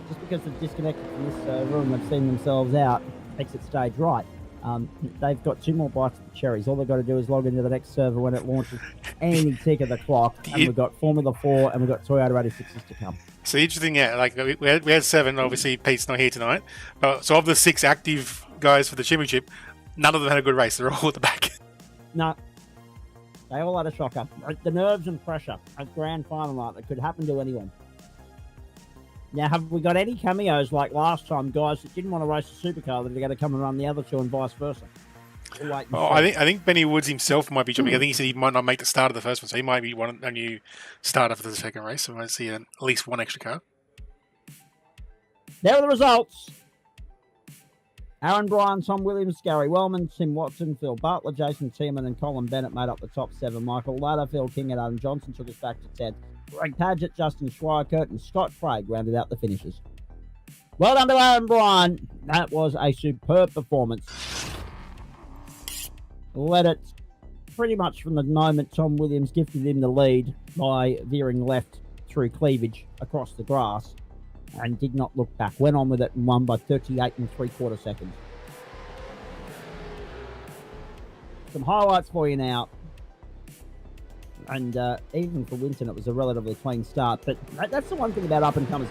just because they've disconnected from this room, they've seen themselves out, exit stage right. They've got 2 more bites of the cherries. All they've got to do is log into the next server when it launches any tick of the clock. And we've got Formula 4 and we've got Toyota 86s to come. So the interesting, like we had 7. Obviously, Pete's not here tonight. But so of the 6 active guys for the championship, none of them had a good race. They're all at the back. No, they all had a shocker. The nerves and pressure at grand final night that could happen to anyone. Now, have we got any cameos like last time, guys that didn't want to race the supercar that are going to come and run the other 2 and vice versa? I think Benny Woods himself might be jumping. I think he said he might not make the start of the first one, so he might be a new starter for the second race. So I might see at least 1 extra car. There are the results. Aaron Bryan, Tom Williams, Gary Wellman, Tim Watson, Phil Butler, Jason Tierman and Colin Bennett made up the top 7. Michael Ladder, Phil King and Adam Johnson took us back to 10th. Greg Padgett, Justin Schweikert and Scott Craig rounded out the finishes. Well done to Aaron Bryan. That was a superb performance. Led it pretty much from the moment Tom Williams gifted him the lead by veering left through cleavage across the grass and did not look back. Went on with it and won by 38 3/4 seconds. Some highlights for you now. And even for Winton, it was a relatively clean start. But that's the one thing about up-and-comers.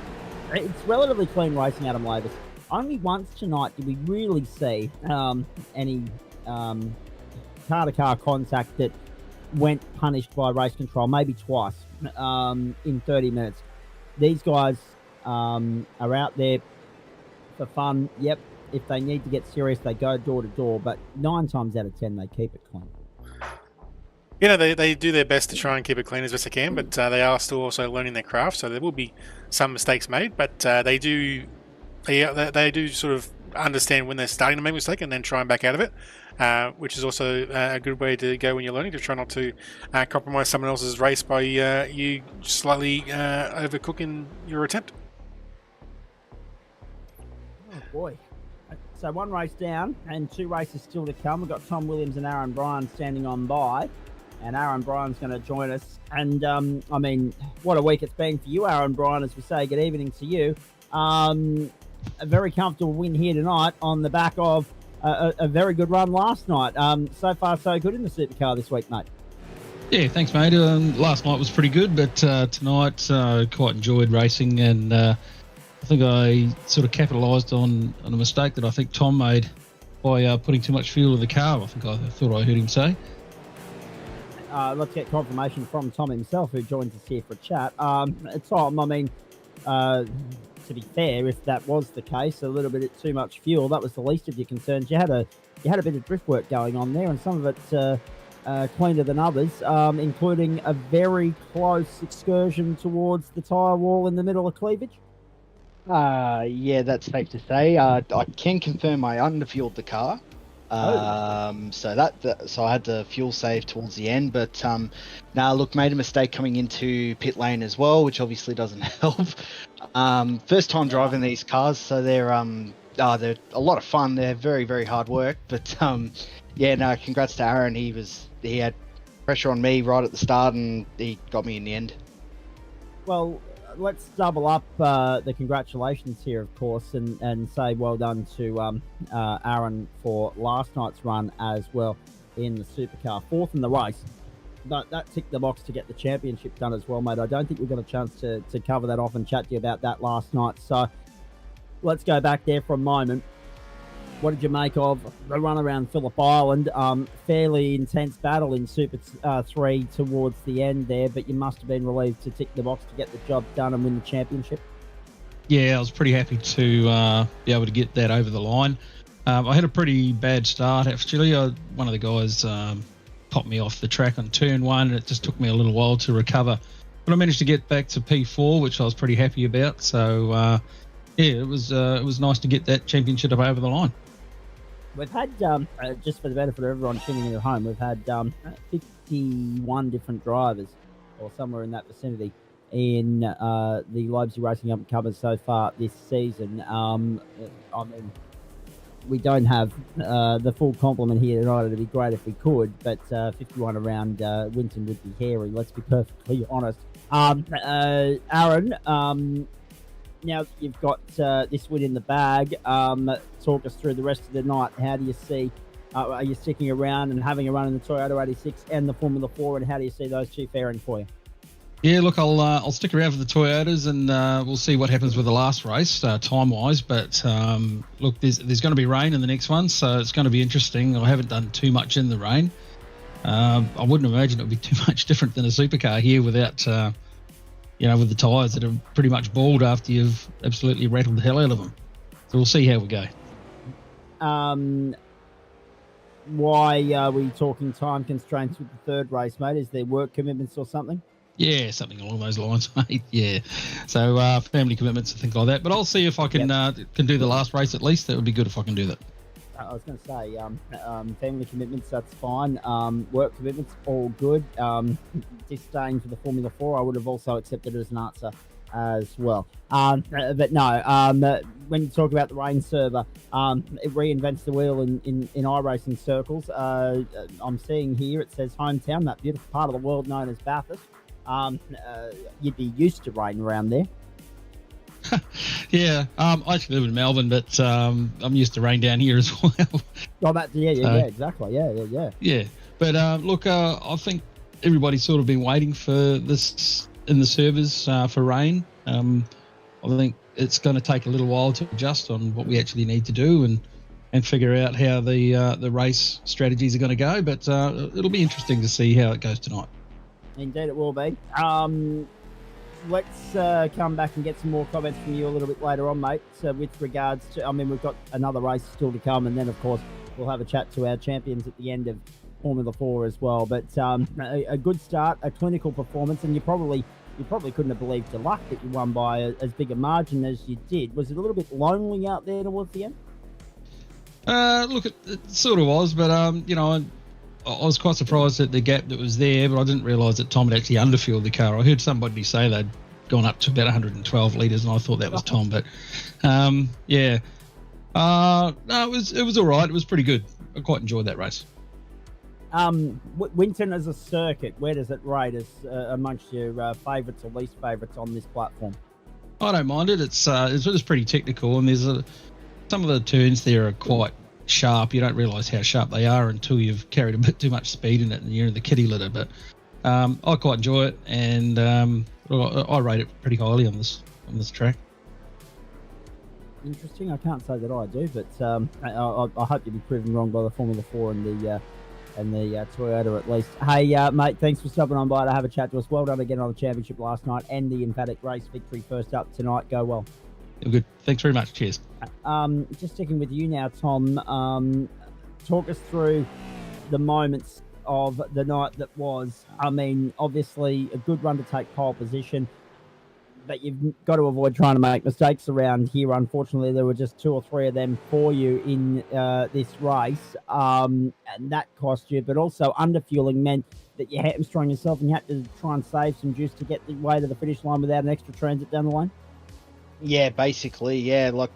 It's relatively clean racing, Adam Lobezy. Only once tonight did we really see any car-to-car contact that went punished by race control, maybe twice in 30 minutes. These guys are out there for fun. Yep, if they need to get serious, they go door to door. But 9 times out of 10, they keep it clean. You know, they do their best to try and keep it clean as best they can, but they are still also learning their craft, so there will be some mistakes made, but they do sort of understand when they're starting to make a mistake and then try and back out of it, which is also a good way to go when you're learning, to try not to compromise someone else's race by you slightly overcooking your attempt. Oh, boy. So 1 race down and 2 races still to come. We've got Tom Williams and Aaron Bryan standing on by. And Aaron Bryan's going to join us. And, I mean, what a week it's been for you, Aaron Bryan, as we say good evening to you. A very comfortable win here tonight on the back of a very good run last night. So far, so good in the supercar this week, mate. Yeah, thanks, mate. Last night was pretty good, but tonight quite enjoyed racing. And I think I sort of capitalised on a mistake that I think Tom made by putting too much fuel in the car. I thought I heard him say. Let's get confirmation from Tom himself, who joins us here for a chat. Tom, I mean, to be fair, if that was the case, a little bit too much fuel, that was the least of your concerns. You had a bit of drift work going on there, and some of it cleaner than others, including a very close excursion towards the tyre wall in the middle of cleavage? Yeah, that's safe to say. I can confirm I underfueled the car. So I had the fuel save towards the end, but look, made a mistake coming into pit lane as well, which obviously doesn't help. First time driving these cars, so they're a lot of fun. They're very, very hard work, but congrats to Aaron. He had pressure on me right at the start, and he got me in the end. Well, let's double up the congratulations here, of course, and say well done to Aaron for last night's run as well in the supercar, fourth in the race. But that ticked the box to get the championship done as well, mate. I don't think we got a chance to cover that off and chat to you about that last night. So let's go back there for a moment. What did you make of the run around Phillip Island? Fairly intense battle in Super 3 towards the end there, but you must have been relieved to tick the box to get the job done and win the championship. Yeah, I was pretty happy to be able to get that over the line. I had a pretty bad start, actually. One of the guys popped me off the track on turn 1, and it just took me a little while to recover. But I managed to get back to P4, which I was pretty happy about. So, it was nice to get that championship over the line. We've had, just for the benefit of everyone tuning in at home, we've had 51 different drivers, or somewhere in that vicinity, in the Lobezy Racing Up and Covers so far this season. I mean, we don't have the full complement here tonight. It'd be great if we could, but 51 around Winton would be hairy, let's be perfectly honest. Aaron, now that you've got this win in the bag, talk us through the rest of the night. How do you see, are you sticking around and having a run in the Toyota 86 and the Formula 4, and how do you see those two faring for you? Yeah, look, I'll stick around for the Toyotas, and we'll see what happens with the last race, time-wise. But look, there's going to be rain in the next one, so it's going to be interesting. I haven't done too much in the rain. I wouldn't imagine it would be too much different than a supercar here without... with the tyres that are pretty much bald after you've absolutely rattled the hell out of them. So we'll see how we go. Why are we talking time constraints with the third race, mate? Is there work commitments or something? Yeah, something along those lines, mate. Yeah. So family commitments and things like that. But I'll see if I can do the last race at least. That would be good if I can do that. I was going to say, family commitments, that's fine. Work commitments, all good. Disdain for the Formula 4, I would have also accepted it as an answer as well. But no, when you talk about the rain server, it reinvents the wheel in iRacing circles. I'm seeing here, it says hometown, that beautiful part of the world known as Bathurst. You'd be used to rain around there. Yeah, I actually live in Melbourne, but I'm used to rain down here as well. Yeah, exactly. Yeah. Yeah, but look, I think everybody's sort of been waiting for this in the servers for rain. I think it's going to take a little while to adjust on what we actually need to do and figure out how the race strategies are going to go. But it'll be interesting to see how it goes tonight. Indeed, it will be. Let's come back and get some more comments from you a little bit later on, mate. So with regards to, I mean, we've got another race still to come, and then, of course, we'll have a chat to our champions at the end of Formula 4 as well. But a good start, a clinical performance, and you probably couldn't have believed your luck that you won by as big a margin as you did. Was it a little bit lonely out there towards the end? Look, it sort of was, but, I was quite surprised at the gap that was there, but I didn't realise that Tom had actually underfueled the car. I heard somebody say they'd gone up to about 112 litres, and I thought that was Tom. But yeah, no, it was all right. It was pretty good. I quite enjoyed that race. Winton as a circuit, where does it rate as amongst your favourites or least favourites on this platform? I don't mind it. It's pretty technical, and there's some of the turns there are quite sharp. You don't realise how sharp they are until you've carried a bit too much speed in it and you're in the kiddie litter. But I quite enjoy it, and I rate it pretty highly on this track. Interesting. I can't say that I do, but I hope you'll be proven wrong by the Formula 4 and the Toyota at least. Hey, mate, thanks for stopping on by to have a chat to us. Well done again on the championship last night and the emphatic race victory first up tonight. Go well. Good. Thanks very much. Cheers. Just sticking with you now, Tom. Talk us through the moments of the night that was. I mean, obviously a good run to take pole position, but you've got to avoid trying to make mistakes around here. Unfortunately, there were just 2 or 3 of them for you in this race, and that cost you. But also, underfueling meant that you hamstrung yourself and you had to try and save some juice to get the way to the finish line without an extra transit down the line. Yeah, basically, yeah. Like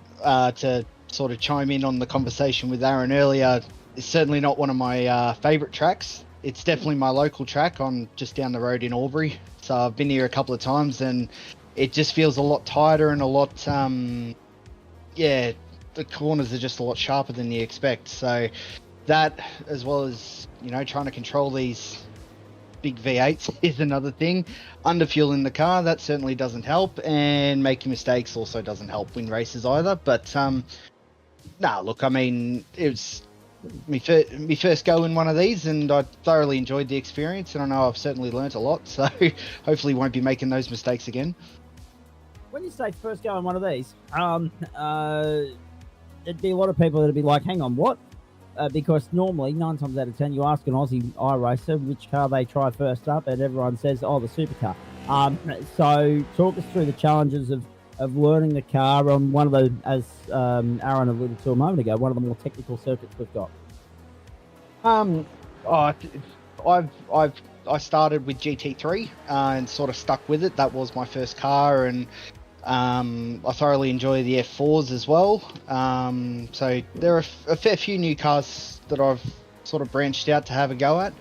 to sort of chime in on the conversation with Aaron earlier, it's certainly not one of my favourite tracks. It's definitely my local track on just down the road in Albury. So I've been here a couple of times and it just feels a lot tighter and a lot, the corners are just a lot sharper than you expect. So that, as well as, trying to control these big V8s is another thing. Underfueling the car, that certainly doesn't help, and making mistakes also doesn't help win races either. But, look, I mean, it was me first go in one of these, and I thoroughly enjoyed the experience, and I know I've certainly learnt a lot, so hopefully won't be making those mistakes again. When you say first go in one of these, there'd be a lot of people that'd be like, hang on, what? Because normally, 9 times out of 10, you ask an Aussie iRacer which car they try first up, and everyone says, oh, the supercar. So talk us through the challenges of learning the car on one of the, as Aaron alluded to a moment ago, one of the more technical circuits we've got. I started with GT3 and sort of stuck with it. That was my first car, and I thoroughly enjoy the F4s as well. So there are a fair few new cars that I've sort of branched out to have a go at.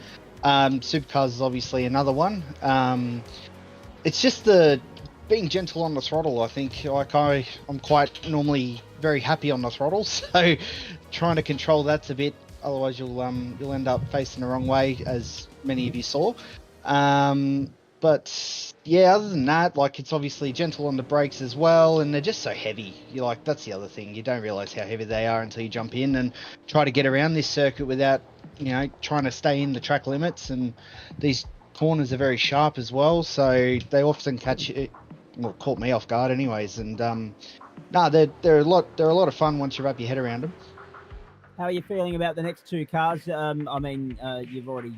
Supercars is obviously another one. It's just the being gentle on the throttle. I think I'm quite normally very happy on the throttle, so trying to control that's a bit. Otherwise, you'll end up facing the wrong way, as many of you saw. But yeah, other than that, like, it's obviously gentle on the brakes as well, and they're just so heavy. You're like, that's the other thing. You don't realise how heavy they are until you jump in and try to get around this circuit without, trying to stay in the track limits. And these corners are very sharp as well, so they often caught me off guard, anyways. And they're a lot of fun once you wrap your head around them. How are you feeling about the next 2 cars? I mean, you've already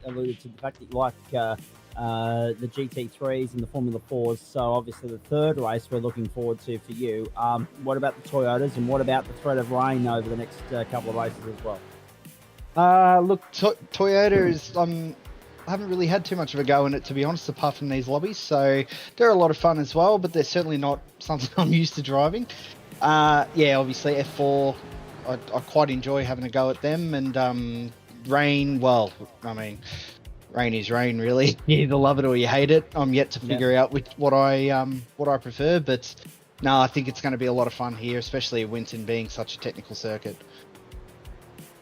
alluded to the fact that you like the GT3s and the Formula 4s, so obviously the third race we're looking forward to for you. What about the Toyotas, and what about the threat of rain over the next couple of races as well? Look, Toyota is... I haven't really had too much of a go in it, to be honest, apart from these lobbies, so they're a lot of fun as well, but they're certainly not something I'm used to driving. Obviously F4... I quite enjoy having a go at them, and rain, well, I mean, rain is rain, really. You either love it or you hate it. I'm yet to figure out what I prefer, but no, I think it's going to be a lot of fun here, especially Winton being such a technical circuit.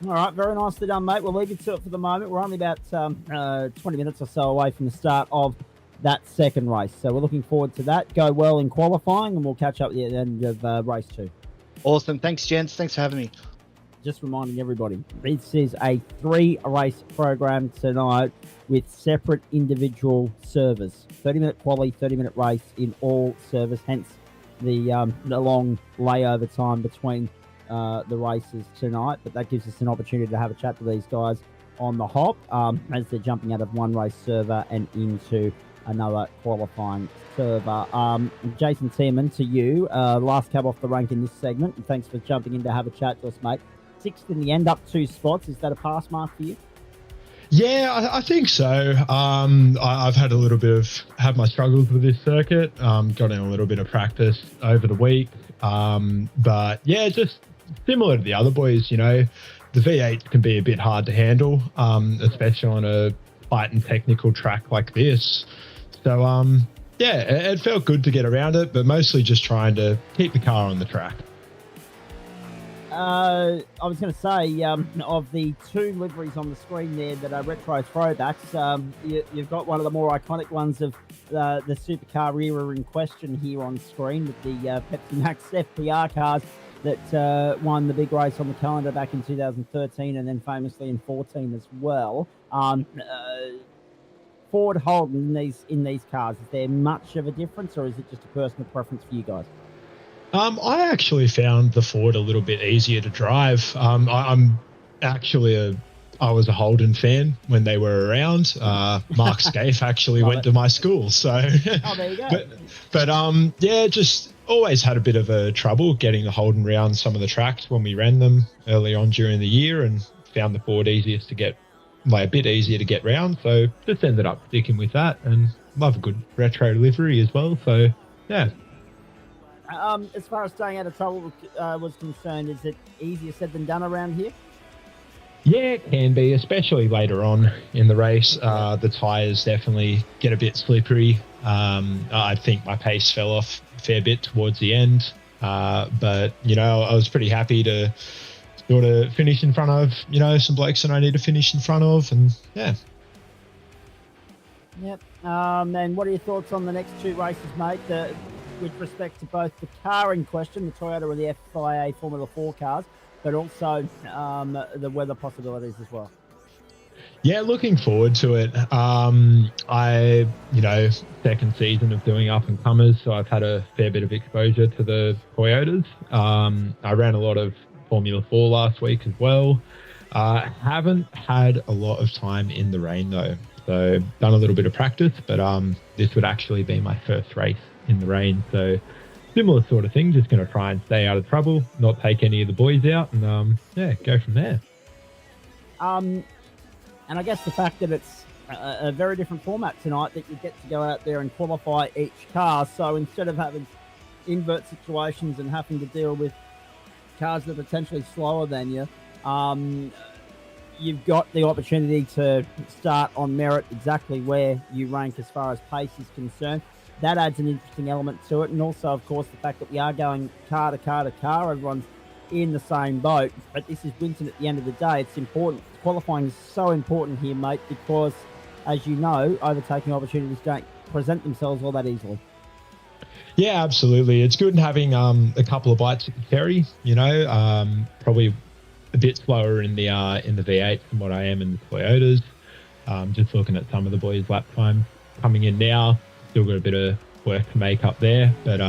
All right, very nicely done, mate. We'll leave you to it for the moment. We're only about 20 minutes or so away from the start of that second race, so we're looking forward to that. Go well in qualifying, and we'll catch up at the end of race 2. Awesome. Thanks, gents. Thanks for having me. Just reminding everybody, this is a 3-race program tonight with separate individual servers. 30-minute quali, 30-minute race in all servers, hence the long layover time between the races tonight. But that gives us an opportunity to have a chat to these guys on the hop as they're jumping out of one race server and into another qualifying server. Jason Tierman, to you, last cab off the rank in this segment, and thanks for jumping in to have a chat to us, mate. 6th in the end, up 2 spots. Is that a pass mark for you? Yeah, I think so. I've had had my struggles with this circuit. Got in a little bit of practice over the week. But yeah, just similar to the other boys, the V8 can be a bit hard to handle, especially on a light and technical track like this. So, it felt good to get around it, but mostly just trying to keep the car on the track. I was going to say, of the 2 liveries on the screen there that are retro throwbacks, you've got one of the more iconic ones of the supercar era in question here on screen with the Pepsi Max FPR cars that won the big race on the calendar back in 2013 and then famously in 14 as well. Ford Holden in these cars, is there much of a difference, or is it just a personal preference for you guys? I actually found the Ford a little bit easier to drive. I'm actually I was a Holden fan when they were around. Mark Scaife actually went to my school, so. Oh, there you go. But yeah, just always had a bit of a trouble getting the Holden round some of the tracks when we ran them early on during the year, and found the Ford a bit easier to get round. So just ended up sticking with that, and love a good retro livery as well. So yeah. As far as staying out of trouble was concerned, is it easier said than done around here? Yeah, it can be, especially later on in the race. The tyres definitely get a bit slippery. I think my pace fell off a fair bit towards the end. But, I was pretty happy to sort of finish in front of, some blokes that I need to finish in front of. And, yeah. Yep. And what are your thoughts on the next two races, mate, with respect to both the car in question, the Toyota or the FIA Formula 4 cars, but also the weather possibilities as well? Yeah, looking forward to it. Second season of doing up and comers, so I've had a fair bit of exposure to the Toyotas. I ran a lot of Formula 4 last week as well. Haven't had a lot of time in the rain though, so done a little bit of practice, but this would actually be my first race in the rain, so similar sort of thing, just going to try and stay out of trouble, not take any of the boys out, and go from there. And I guess the fact that it's a very different format tonight, that you get to go out there and qualify each car, so instead of having invert situations and having to deal with cars that are potentially slower than you, you've got the opportunity to start on merit exactly where you rank as far as pace is concerned. That adds an interesting element to it. And also, of course, the fact that we are going car to car to car. Everyone's in the same boat. But this is Winton at the end of the day. It's important. Qualifying is so important here, mate, because, as you know, overtaking opportunities don't present themselves all that easily. Yeah, absolutely. It's good having a couple of bites at the cherry, probably a bit slower in the V8 than what I am in the Toyotas. Just looking at some of the boys' lap time coming in now. Still got a bit of work to make up there, but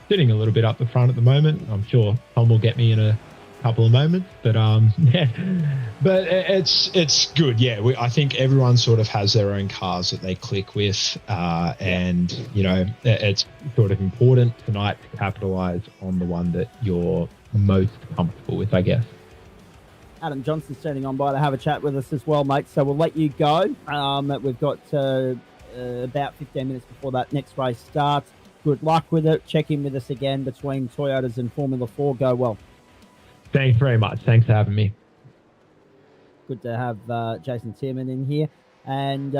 sitting a little bit up the front at the moment. I'm sure Tom will get me in a couple of moments, but yeah, but it's good. Yeah, I think everyone sort of has their own cars that they click with, and it's sort of important tonight to capitalize on the one that you're most comfortable with, I guess. Adam Johnson's standing on by to have a chat with us as well, mate. So we'll let you go. We've got about 15 minutes before that next race starts. Good luck with it. Check in with us again between Toyotas and Formula 4. Go well. Thanks very much. Thanks for having me. Good to have Jason Tierman in here. And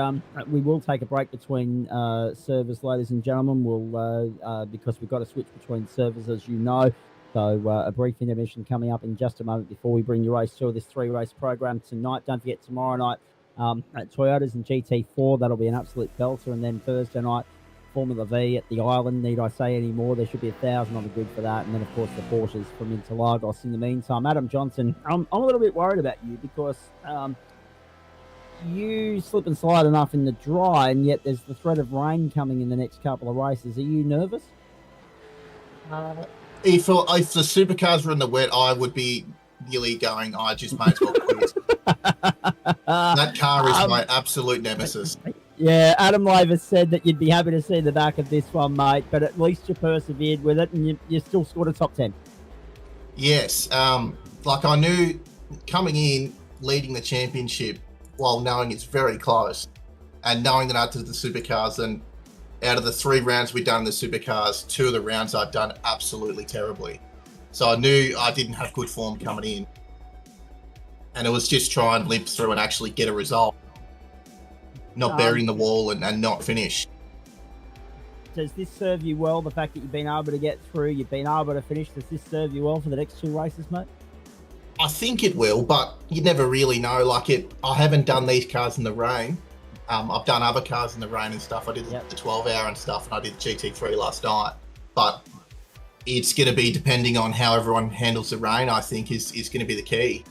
we will take a break between servers, ladies and gentlemen. We'll because we've got to switch between servers, as you know. So a brief intermission coming up in just a moment before we bring you race 2 of this 3-race program tonight. Don't forget, tomorrow night, at Toyotas and GT4, that'll be an absolute belter. And then Thursday night, Formula V at the Island. Need I say any more? There should be 1,000 on the grid for that. And then, of course, the Porsches from Interlagos. In the meantime, Adam Johnson, I'm a little bit worried about you because you slip and slide enough in the dry, and yet there's the threat of rain coming in the next couple of races. Are you nervous? If the supercars were in the wet, I would be nearly going, I just may as well quit. That car is my absolute nemesis. Yeah, Adam Laver said that you'd be happy to see the back of this one, mate, but at least you persevered with it and you still scored a top 10. Yes. I knew coming in, leading the championship, while knowing it's very close, and knowing that after the supercars, and out of the 3 rounds we've done in the supercars, 2 of the rounds I've done absolutely terribly. So I knew I didn't have good form coming in. And it was just try and limp through and actually get a result. Not burying the wall and not finish. Does this serve you well, the fact that you've been able to get through, you've been able to finish? Does this serve you well for the next 2 races, mate? I think it will, but you never really know. I haven't done these cars in the rain. I've done other cars in the rain and stuff. I did the 12-hour and stuff, and I did GT3 last night. But it's going to be depending on how everyone handles the rain, I think, is going to be the key.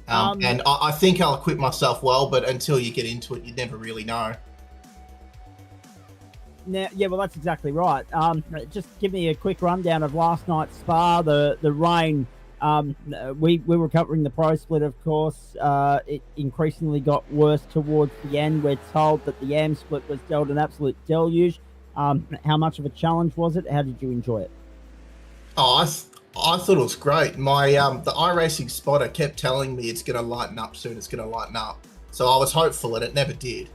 And I think I'll equip myself well, but until you get into it, you never really know. Now, yeah, well, that's exactly right. Just give me a quick rundown of last night's Spa. The rain We were covering the pro split, of course. It increasingly got worse towards the end. We're told that the AM split was dealt an absolute deluge. How much of a challenge was it? How did you enjoy it? Oh, I thought it was great. My the iRacing spotter kept telling me it's going to lighten up soon. It's going to lighten up. So I was hopeful, and it never did.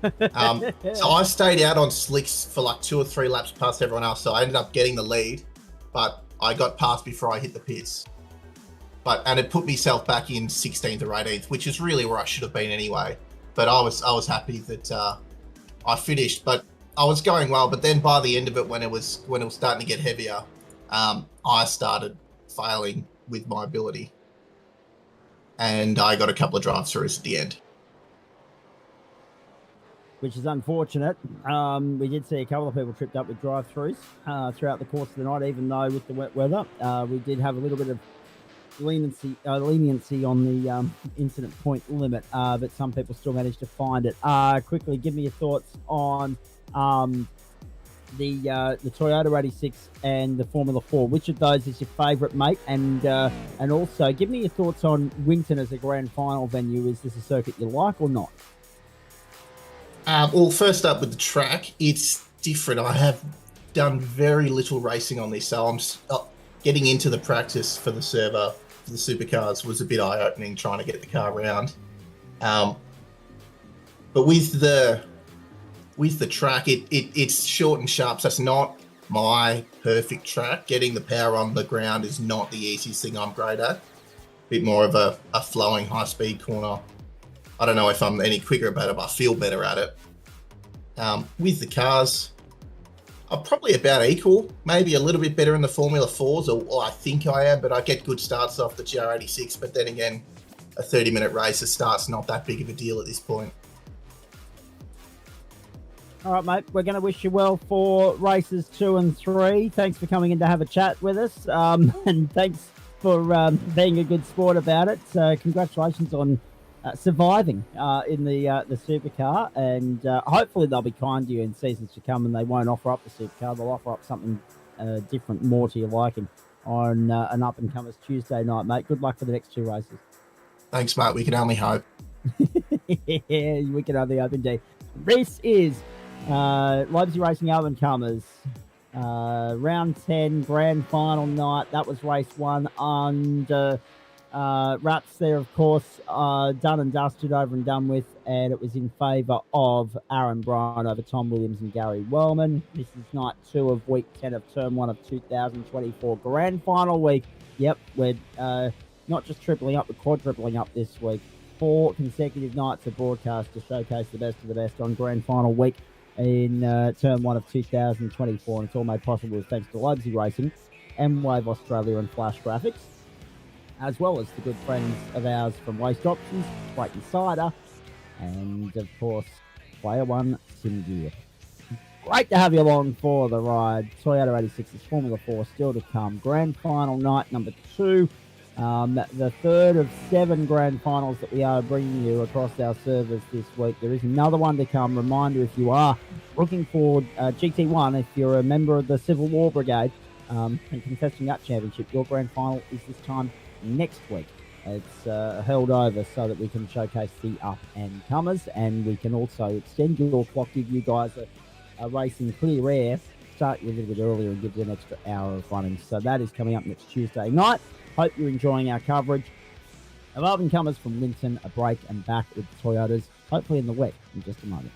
So I stayed out on slicks for like 2 or 3 laps past everyone else. So I ended up getting the lead, but I got past before I hit the pits. And it put myself back in 16th or 18th, which is really where I should have been anyway. But I was happy that I finished. But I was going well. But then by the end of it, when it was starting to get heavier, I started failing with my ability, and I got a couple of drive-throughs at the end, which is unfortunate. We did see a couple of people tripped up with drive-throughs throughout the course of the night, even though with the wet weather, we did have a little bit of leniency on the incident point limit, but some people still managed to find it. Quickly, give me your thoughts on the Toyota 86 and the Formula 4. Which of those is your favourite, mate? And also, give me your thoughts on Winton as a grand final venue. Is this a circuit you like or not? Well, first up with the track, it's different. I have done very little racing on this, so I'm getting into the practice for the server for the supercars was a bit eye-opening trying to get the car around. But with the track, it's short and sharp, so it's not my perfect track. Getting the power on the ground is not the easiest thing I'm great at. A bit more of a flowing high-speed corner. I don't know if I'm any quicker about it, but I feel better at it. With the cars, I'm probably about equal, maybe a little bit better in the Formula 4s, or I think I am, but I get good starts off the GR86. But then again, a 30-minute race, a start's not that big of a deal at this point. All right, mate, we're going to wish you well for races 2 and 3. Thanks for coming in to have a chat with us, and thanks for being a good sport about it. Congratulations on surviving in the supercar, and hopefully they'll be kind to you in seasons to come, and they won't offer up the supercar. They'll offer up something different, more to your liking, on an up-and-comers Tuesday night, mate. Good luck for the next 2 races. Thanks, mate. We can only hope. Yeah, we can only hope indeed. This is Lobezy Racing up-and-comers. Round 10, grand final night. That was race 1 under wraps there, of course, done and dusted, over and done with, and it was in favour of Aaron Bryan over Tom Williams and Gary Wellman. This is night 2 of week 10 of term 1 of 2024 grand final week. Yep, we're not just tripling up, but quadrupling up this week. 4 consecutive nights of broadcast to showcase the best of the best on grand final week in term 1 of 2024, and it's all made possible thanks to Lobezy Racing, M-Wave Australia and Flash Graphics, as well as the good friends of ours from Waste Options, Clayton Cider, and of course, Player One Sim Gear. Great to have you along for the ride. Toyota 86's Formula 4 still to come. Grand final night number 2. The third of 7 grand finals that we are bringing you across our servers this week. There is another one to come. Reminder, if you are looking for GT1, if you're a member of the Civil War Brigade and contesting that championship, your grand final is this time next week. It's held over so that we can showcase the up-and-comers, and we can also extend your clock, give you guys a race in clear air, start you a little bit earlier and give you an extra hour of running. So that is coming up next Tuesday night. Hope you're enjoying our coverage of up-and-comers from Winton, a break and back with the Toyotas, hopefully in the wet in just a moment.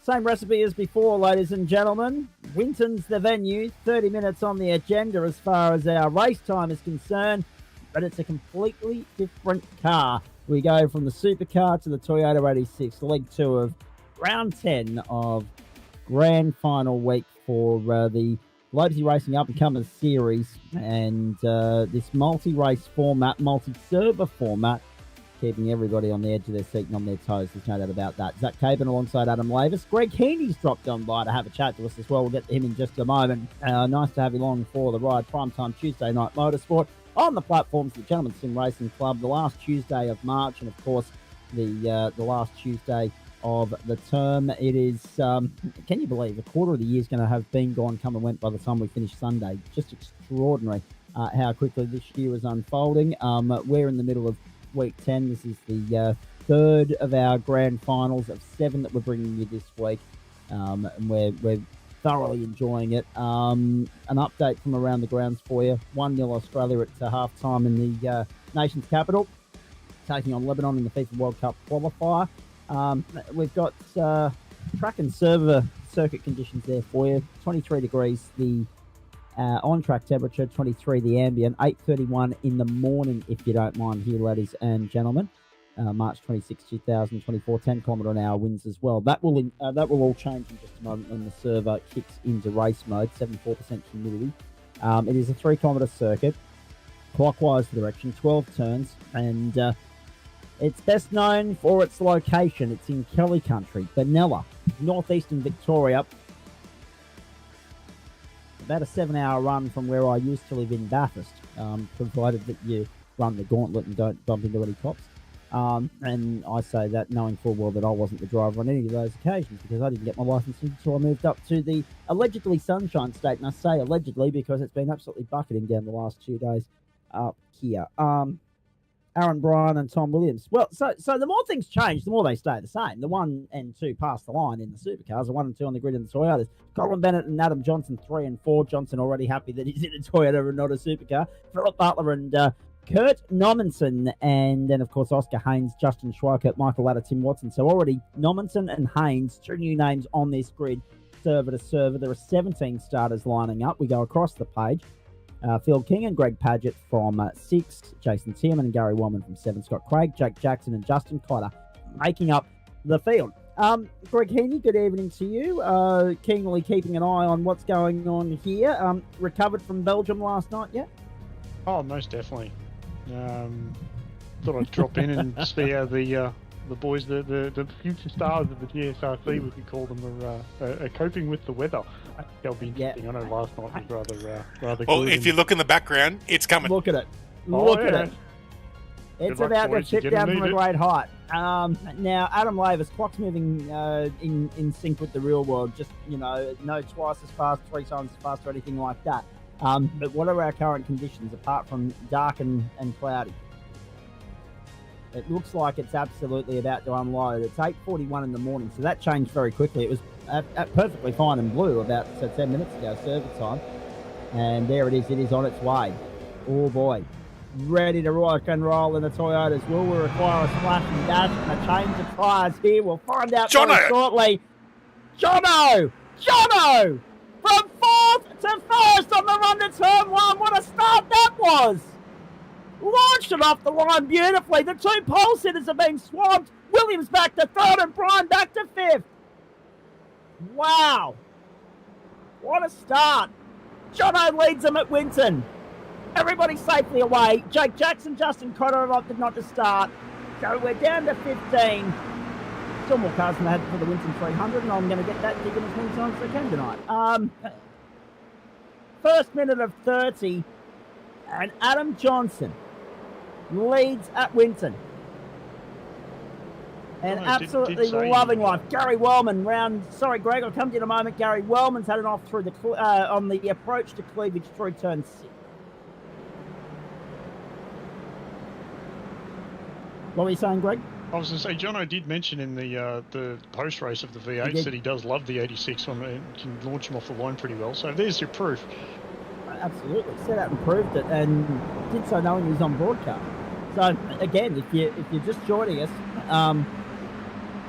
Same recipe as before, ladies and gentlemen. Winton's the venue, 30 minutes on the agenda as far as our race time is concerned, but it's a completely different car. We go from the Supercar to the Toyota 86, leg 2 of round 10 of grand final week for the Lobezy Racing Up-and-Comers Series, and this multi-race format, multi-server format, keeping everybody on the edge of their seat and on their toes. There's no doubt about that. Zach Caban alongside Adam Lavis. Greg Heaney's dropped on by to have a chat to us as well. We'll get to him in just a moment. Nice to have you along for the ride. Primetime Tuesday Night Motorsport on the platforms of the Gentlemen's Sim Racing Club, the last Tuesday of March, and of course the last Tuesday of the term. It is, can you believe, a quarter of the year is going to have been gone, come and went by the time we finish Sunday. Just extraordinary how quickly this year is unfolding. We're in the middle of week 10. This is the third of our grand finals of 7 that we're bringing you this week, and we're thoroughly enjoying it. An update from around the grounds for you. 1-0 Australia at half-time in the nation's capital, taking on Lebanon in the FIFA World Cup qualifier. We've got track and server circuit conditions there for you. 23 degrees the on-track temperature, 23 the ambient, 8:31 in the morning, if you don't mind here, ladies and gentlemen. March 26, 2024, 10km/h winds as well. That will all change in just a moment when the server kicks into race mode. 74% humidity. It is a 3-kilometre circuit, clockwise direction, 12 turns, and it's best known for its location. It's in Kelly Country, Benalla, northeastern Victoria. About a 7-hour run from where I used to live in Bathurst, provided that you run the gauntlet and don't bump into any cops. And I say that knowing full well that I wasn't the driver on any of those occasions, because I didn't get my licence until I moved up to the allegedly Sunshine State. And I say allegedly because it's been absolutely bucketing down the last 2 days up here. Aaron Bryan and Tom Williams. Well, so the more things change, the more they stay the same. The 1 and 2 pass the line in the Supercars, the 1 and 2 on the grid in the Toyotas. Colin Bennett and Adam Johnson, 3 and 4. Johnson already happy that he's in a Toyota and not a Supercar. Philip Butler and Kurt Nommensen, and then, of course, Oscar Haynes, Justin Schweikert, Michael Latta, Tim Watson. So already Nommensen and Haynes, 2 new names on this grid, server to server. There are 17 starters lining up. We go across the page. Phil King and Greg Padgett from 6, Jason Tierman and Gary Wellman from 7, Scott Craig, Jake Jackson and Justin Cotter making up the field. Greg Heaney, good evening to you. Keenly keeping an eye on what's going on here. Recovered from Belgium last night yet? Oh, most definitely. Thought I'd drop in and see how the boys, the future stars of the GSRC, we could call them, are coping with the weather. That'll be interesting. I know last night was rather Well, good. if you look in the background, it's coming. Look at it. Oh, Look yeah. at it. It's Good luck, about to boys. You're tip gonna down from a need it. great height. Now, Adam Lavis, clock's moving in sync with the real world. Just, no twice as fast, 3 times as fast or anything like that. But what are our current conditions apart from dark and cloudy? It looks like it's absolutely about to unload. It's 8:41 in the morning, so that changed very quickly. It was perfectly fine and blue about 10 minutes ago, server time. And there it is. It is on its way. Oh, boy. Ready to rock and roll in the Toyotas. Will we require a splash and dash and a change of tyres here? We'll find out very shortly. Jono! From 4th to 1st on the run to turn 1. What a start that was! Launched it off the line beautifully. The 2 pole sitters have been swamped. Williams back to 3rd and Bryan back to 5th. Wow. What a start. Jono leads them at Winton. Everybody safely away. Jake Jackson, Justin Cotter have opted not to start. So we're down to 15. Still more cars than I had for the Winton 300, and I'm going to get that ticket as many times as I can tonight. First minute of 30, and Adam Johnson leads at Winton. And absolutely loving life. Gary Wellman Greg, I'll come to you in a moment. Gary Wellman's had it off through on the approach to cleavage through turn 6. What were you saying, Greg? I was going to say, Jono did mention in the post race of the V8 that he does love the 86 one and can launch him off the line pretty well. So there's your proof. Absolutely, set out and proved it, and did so knowing he was on broadcast. So again, if you're just joining us,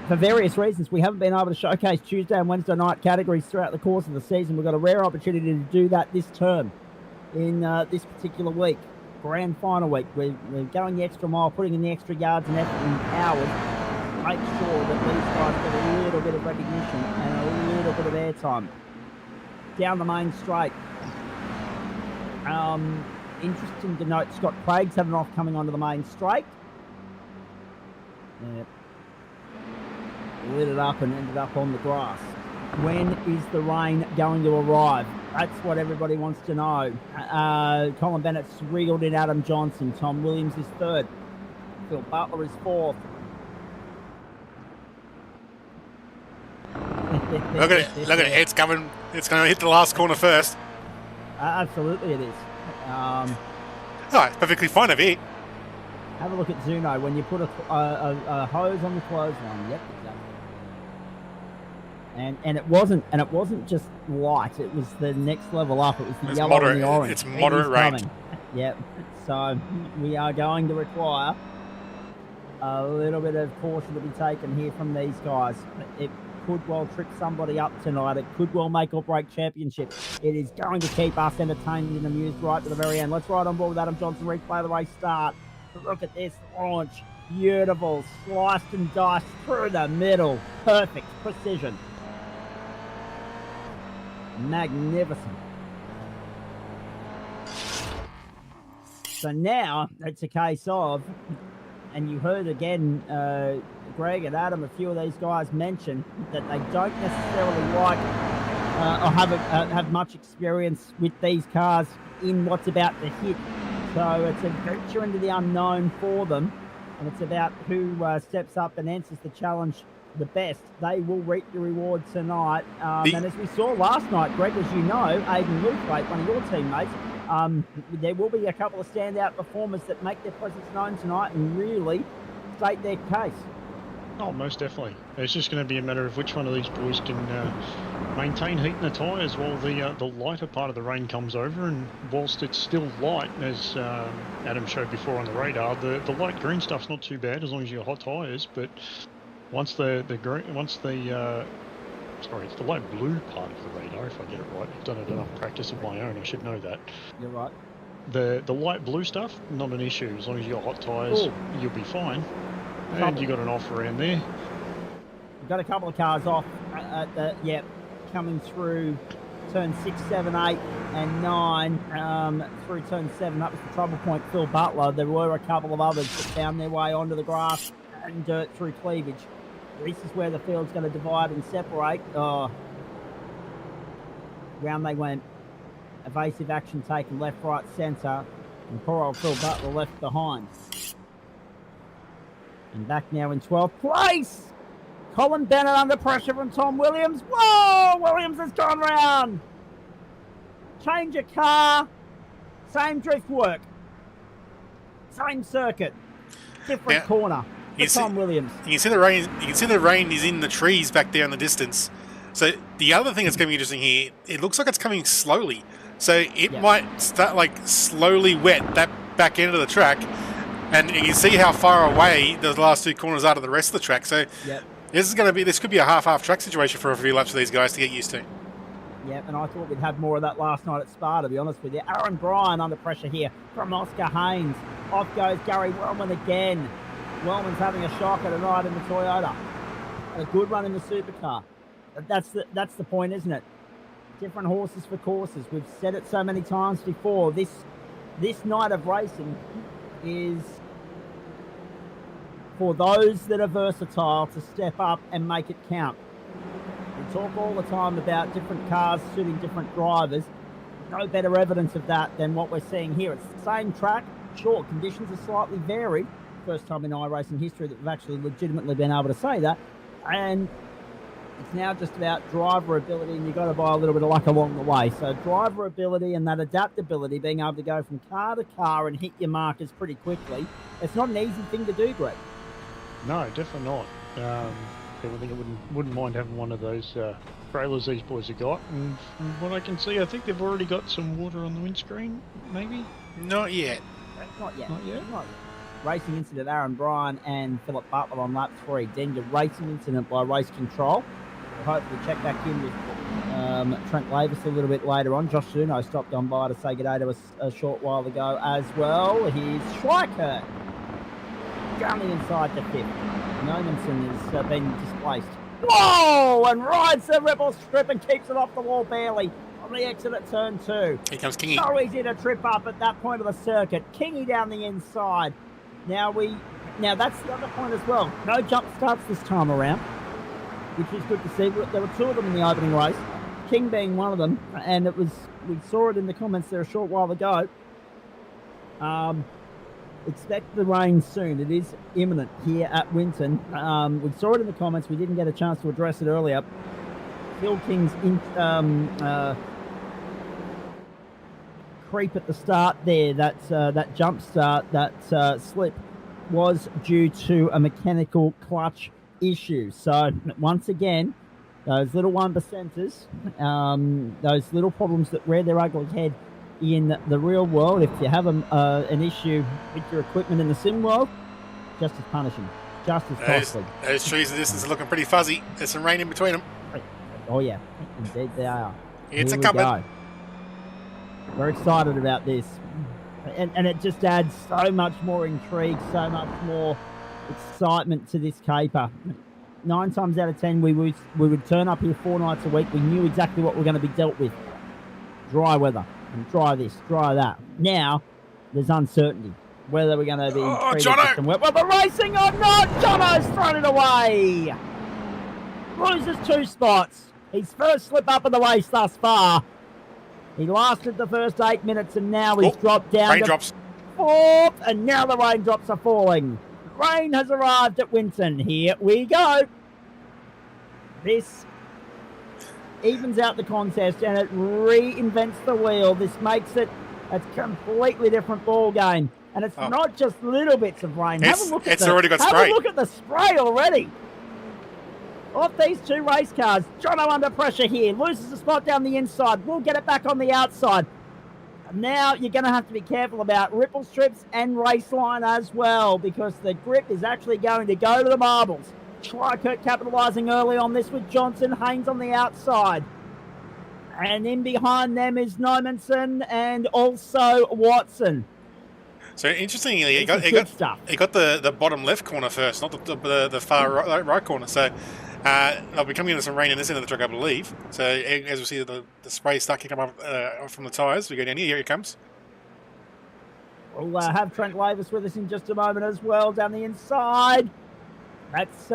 for various reasons, we haven't been able to showcase Tuesday and Wednesday night categories throughout the course of the season. We've got a rare opportunity to do that this term in this particular week, grand final week. We're going the extra mile, putting in the extra yards and effort and hours to make sure that these guys get a little bit of recognition and a little bit of airtime. Down the main straight. Interesting to note, Scott Craig's had an off coming onto the main straight. Yeah. Lit it up and ended up on the grass. When is the rain going to arrive? That's what everybody wants to know. Colin Bennett's wriggled in Adam Johnson. Tom Williams is third. Phil Butler is fourth. Look at it. Look at it. It's coming. It's going to hit the last corner first. Absolutely it is. Oh, it's perfectly fine over here. Have a look at Zuno when you put a hose on the clothesline. Yep, exactly. And it wasn't just light. It was the next level up. It was the yellow and the orange. It's moderate range. Yep. So we are going to require a little bit of caution to be taken here from these guys. It could well trip somebody up tonight. It could well make or break championship. It is going to keep us entertained and amused right to the very end. Let's ride on board with Adam Johnson. Replay the race start. Look at this launch. Beautiful. Sliced and diced through the middle. Perfect precision. Magnificent. So now it's a case of, and you heard again, Greg and Adam, a few of these guys mention that they don't necessarily like or have much experience with these cars in what's about to hit. So it's a venture into the unknown for them, and it's about who steps up and answers the challenge the best. They will reap the reward tonight. And as we saw last night, Greg, as you know, Aidan Luthwaite, one of your teammates, there will be a couple of standout performers that make their presence known tonight and really state their case. Oh, most definitely. It's just going to be a matter of which one of these boys can maintain heat in the tyres while the lighter part of the rain comes over. And whilst it's still light, as Adam showed before on the radar, the light green stuff's not too bad as long as you've got hot tyres. But once it's the light blue part of the radar, if I get it right. I've done enough practice of my own, I should know that. You're right. The light blue stuff, not an issue. As long as you've got hot tyres, you'll be fine. And you got an off around there. We've got a couple of cars off coming through turn 6, 7, 8 and 9 through turn 7. That was the trouble point, Phil Butler. There were a couple of others that found their way onto the grass and dirt through cleavage. This is where the field's going to divide and separate. Round they went. Evasive action taken left, right, centre. And poor old Phil Butler left behind. And back now in 12th place. Colin Bennett under pressure from Tom Williams. Whoa! Williams has gone round. Change of car. Same drift work. Same circuit. Different corner. Tom Williams. You can see the rain. You can see the rain is in the trees back there in the distance. So the other thing that's going to be interesting here, it looks like it's coming slowly. So it might start like slowly wet that back end of the track. And you can see how far away those last two corners are to the rest of the track. So this could be a half-half track situation for a few laps for these guys to get used to. Yep, and I thought we'd have more of that last night at Spa, to be honest with you. Aaron Bryan under pressure here from Oscar Haynes. Off goes Gary Wellman again. Wellman's having a shocker tonight in the Toyota. A good run in the supercar. That's the point, isn't it? Different horses for courses. We've said it so many times before. This night of racing is for those that are versatile to step up and make it count. We talk all the time about different cars suiting different drivers. No better evidence of that than what we're seeing here. It's the same track. Sure, conditions are slightly varied. First time in iRacing history that we've actually legitimately been able to say that. And it's now just about driver ability, and you've got to buy a little bit of luck along the way. So driver ability and that adaptability, being able to go from car to car and hit your markers pretty quickly, it's not an easy thing to do, Greg. No, definitely not. I think I wouldn't mind having one of those trailers these boys have got. And from what I can see, I think they've already got some water on the windscreen, maybe? Not yet. Not yet. Not yet? Not racing incident, Aaron Bryan and Philip Butler on lap 3. Danger racing incident by Race Control. We'll hopefully check back in with Trent Lavis a little bit later on. Josh Zuno stopped on by to say good day to us a short while ago as well. Here's Schweikert down the inside to 5th. Nomenson has been displaced. Whoa! And rides the ripple strip and keeps it off the wall barely on the exit at turn 2. Here comes Kingy. So easy to trip up at that point of the circuit. Kingy down the inside. Now that's the other point as well. No jump starts this time around, which is good to see. There were 2 of them in the opening race, King being one of them, and we saw it in the comments there a short while ago. Expect the rain soon. It is imminent here at Winton. We saw it in the comments. We didn't get a chance to address it earlier. Phil King's creep at the start there, that jump start, that slip was due to a mechanical clutch issue. So once again, those little 1%ers, those little problems that rear their ugly head in the real world, if you have an issue with your equipment in the sim world, just as punishing, just as costly. Those trees in the distance are looking pretty fuzzy. There's some rain in between them. Oh yeah, indeed they are. It's Here a coming. go. We're excited about this, and it just adds so much more intrigue, so much more excitement to this caper. 9 times out of 10, we would turn up here 4 nights a week. We knew exactly what we're going to be dealt with. Dry weather, and dry this, dry that. Now, there's uncertainty whether we're going to be treated with some wet weather racing or not. Jono's thrown it away. Loses 2 spots. His first slip up of the race thus far. He lasted the first 8 minutes, and now he's dropped down to 4th, and now the raindrops are falling. Rain has arrived at Winton. Here we go. This evens out the contest, and it reinvents the wheel. This makes it a completely different ball game, and it's not just little bits of rain. Have a look at already got spray. Have a look at the spray already. Off these 2 race cars. Jono under pressure here. Loses a spot down the inside. We'll get it back on the outside. Now you're going to have to be careful about ripple strips and race line as well, because the grip is actually going to go to the marbles. Schweikert capitalising early on this with Johnson. Haynes on the outside. And in behind them is Nomenson and also Watson. So interestingly, he got the bottom left corner first, not the far right corner. So they'll be coming into some rain in this end of the track, I believe. So as we see the spray start kicking up from the tyres, we go down here. Here it comes. We'll have Trent Lavis with us in just a moment as well down the inside. That's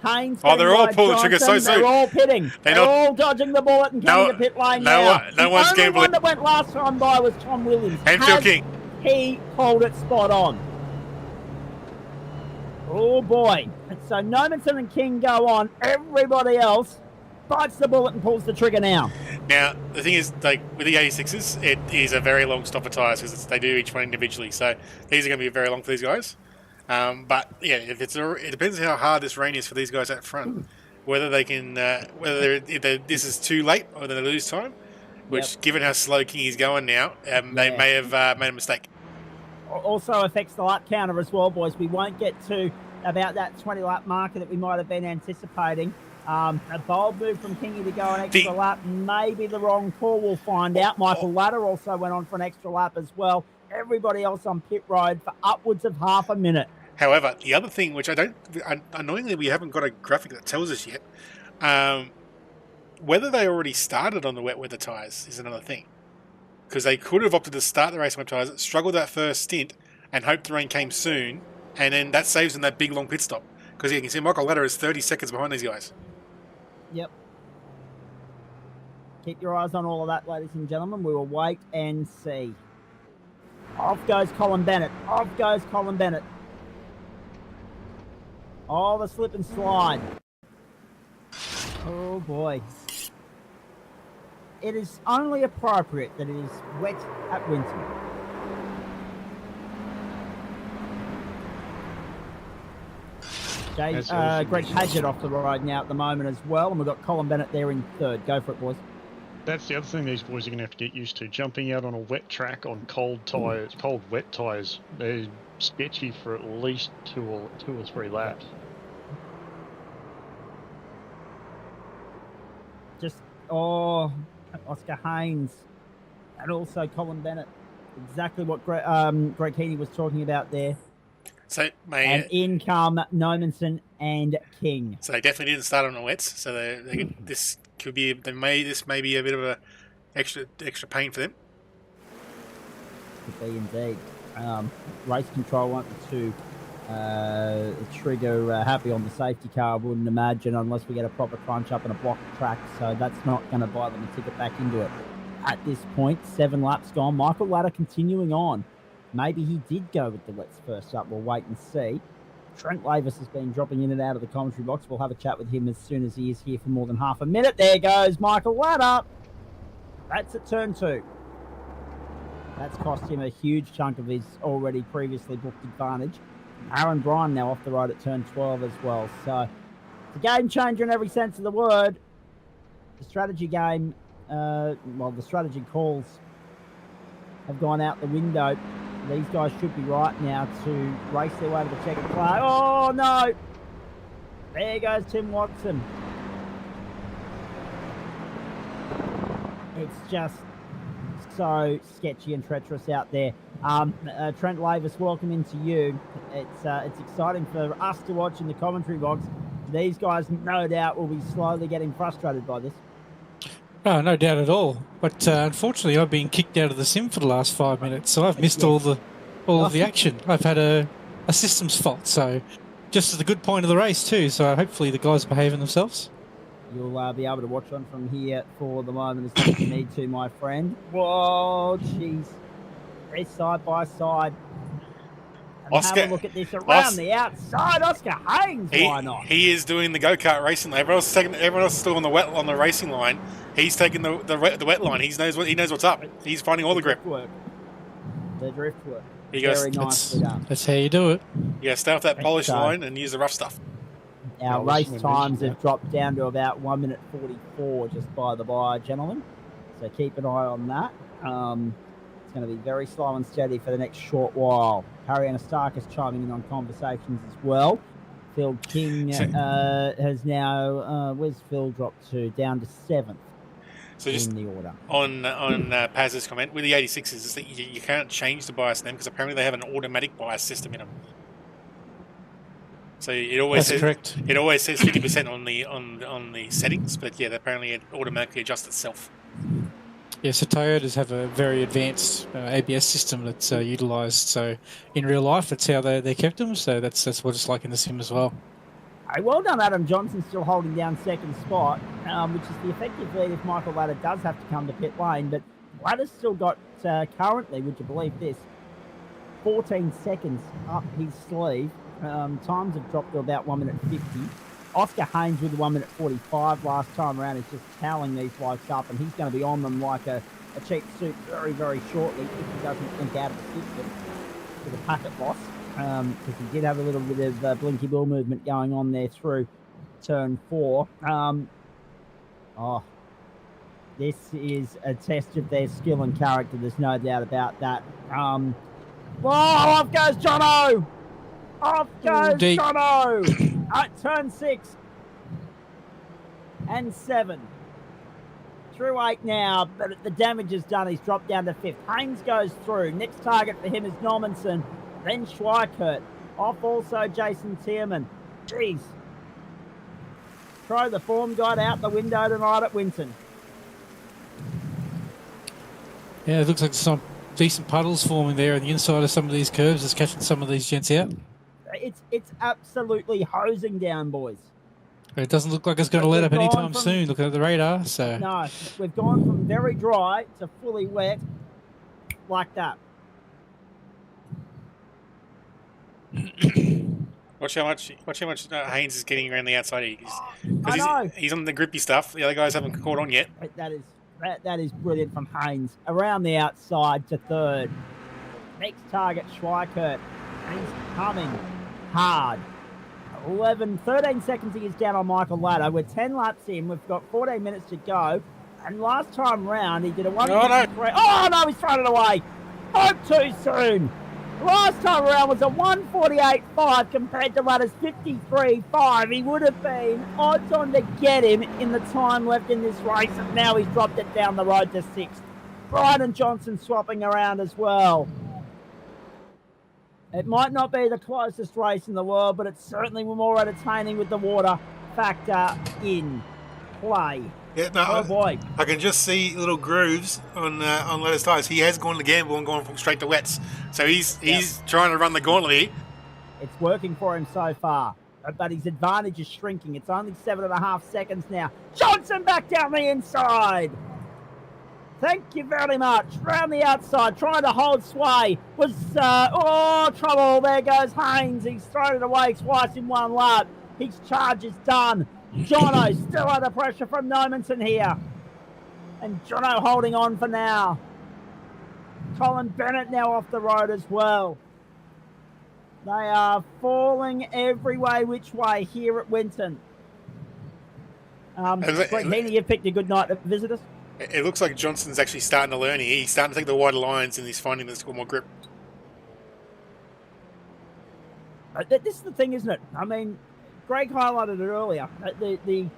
Haynes. Oh, they're all pulling the trigger so soon. They're all pitting. They're all dodging the bullet and coming to pit lane now. No one's gambling. The only one that went last time by was Tom Williams. And Phil King. He pulled it spot on. Oh boy. So Nomenson and King go on. Everybody else bites the bullet and pulls the trigger now. Now, the thing is, like with the 86s, it is a very long stop of tyres because they do each one individually. So these are going to be very long for these guys. But yeah, it depends how hard this rain is for these guys out front. Whether they can, this is too late or they lose time. Which, given how slow Kingy's going now, they may have made a mistake. Also affects the lap counter as well, boys. We won't get to about that 20-lap marker that we might have been anticipating. A bold move from Kingy to go an extra lap may be the wrong call. We'll find out. Michael Ladder also went on for an extra lap as well. Everybody else on pit road for upwards of half a minute. However, the other thing, which annoyingly we haven't got a graphic that tells us yet, whether they already started on the wet weather tyres is another thing. Because they could have opted to start the race on wet tyres, struggled that first stint, and hoped the rain came soon, and then that saves them that big long pit stop. Because you can see Michael Ladder is 30 seconds behind these guys. Yep. Keep your eyes on all of that, ladies and gentlemen. We will wait and see. Off goes Colin Bennett. Off goes Colin Bennett. Oh, the slip and slide. Oh, boy. It is only appropriate that it is wet at Winton. Greg Paget off the ride now at the moment as well, and we've got Colin Bennett there in 3rd. Go for it, boys. That's the other thing these boys are going to have to get used to. Jumping out on a wet track on cold tires, cold wet tires, they're sketchy for at least two or three laps. Oscar Haynes and also Colin Bennett. Exactly what Greg Heaney was talking about there. So And in come Nomenson and King. So they definitely didn't start on the wets. So this may be a bit of a extra pain for them. Could be indeed. Race control wanted to trigger happy on the safety car, I wouldn't imagine, unless we get a proper crunch up and a block track. So that's not going to buy them a ticket back into it. At this point, 7 laps gone. Michael Ladder continuing on. Maybe he did go with the wets first up. We'll wait and see. Trent Lavis has been dropping in and out of the commentary box. We'll have a chat with him as soon as he is here for more than half a minute. There goes Michael Ladder. That's at turn 2. That's cost him a huge chunk of his already previously booked advantage. Aaron Bryan now off the road at turn 12 as well. So it's a game changer in every sense of the word. The strategy game, the strategy calls have gone out the window. These guys should be right now to race their way to the checkered flag. Oh, no. There goes Tim Watson. It's just so sketchy and treacherous out there. Trent Lavis, welcome into you. It's exciting for us to watch in the commentary box. These guys, no doubt, will be slowly getting frustrated by this. Oh, no doubt at all. But unfortunately, I've been kicked out of the sim for the last 5 minutes, so I've missed all of the action. I've had a systems fault, so just at the good point of the race too. So hopefully the guys are behaving themselves. You'll be able to watch on from here for the moment as long as you need to, my friend. Whoa, jeez. They're side by side. And have a look at this around the outside. Oscar Haynes, why not? He is doing the go-kart racing. Everyone else is still on the racing line. He's taking the wet line. He knows what's up. He's finding all the grip. The drift work. He goes, very nicely done. That's how you do it. Yeah, stay off that polished line and use the rough stuff. Our race times have dropped down to about 1 minute 44, just by the by, gentlemen. So keep an eye on that. It's going to be very slow and steady for the next short while. Harry Anastakis chiming in on conversations as well. Phil King has now, where's Phil dropped to? Down to 7th. So just in the order. On Paz's comment, with the 86s, is that you can't change the bias in them because apparently they have an automatic bias system in them. So it always says 50% on the settings, but yeah, apparently it automatically adjusts itself. Yeah, so Toyotas have a very advanced ABS system that's utilised. So in real life, that's how they kept them. So that's what it's like in the sim as well. Hey, well done, Adam Johnson, still holding down second spot, which is the effective lead if Michael Ladder does have to come to pit lane. But Ladder's still got, currently, would you believe this, 14 seconds up his sleeve. Times have dropped to about 1 minute 50. Oscar Haynes with 1 minute 45 last time around is just toweling these blokes up, and he's going to be on them like a cheap suit very, very shortly if he doesn't think out of the system with a packet loss. Because he did have a little bit of blinky bill movement going on there through turn 4. This is a test of their skill and character. There's no doubt about that. Off goes Jono! Off goes Jono! At turn 6 and 7. Through 8 now, but the damage is done. He's dropped down to 5th. Haynes goes through. Next target for him is Normanson. Then Schweikert. Off also Jason Tierman. Jeez. Throw the form guide out the window tonight at Winton. Yeah, it looks like some decent puddles forming there on the inside of some of these curves. It's catching some of these gents out. It's absolutely hosing down, boys. It doesn't look like it's going to let up anytime soon. Looking at the radar, so no, we've gone from very dry to fully wet, like that. Watch how much Haynes is getting around the outside. I know. He's on the grippy stuff. The other guys haven't caught on yet. That is brilliant from Haynes. Around the outside to 3rd. Next target, Schweikert. He's coming hard. 13 seconds he is down on Michael Ladder. We're 10 laps in. We've got 14 minutes to go. And last time round, he did a 1:53. no. Oh, no, he's thrown it away. Hope too soon. Last time around was a 1:48.5 compared to Rudder's 53.5. He would have been odds on to get him in the time left in this race, and now he's dropped it down the road to 6th. Bryden Johnson swapping around as well. It might not be the closest race in the world, but it's certainly more entertaining with the water factor in play. Yeah, no, Oh boy. I can just see little grooves on Letters tyres. He has gone to gamble and gone from straight to wets. So he's trying to run the gauntlet here. It's working for him so far, but his advantage is shrinking. It's only 7.5 seconds now. Johnson back down the inside. Thank you very much. Round the outside, trying to hold sway. Was, trouble. There goes Haynes. He's thrown it away twice in one lap. His charge is done. Jono still under pressure from Nomenson here. And Jono holding on for now. Colin Bennett now off the road as well. They are falling every way, which way here at Winton. Greg Heaney, you've picked a good night to visit us. It looks like Johnson's actually starting to learn here. He's starting to take the wider lines and he's finding there's more grip. This is the thing, isn't it? I mean, Greg highlighted it earlier. The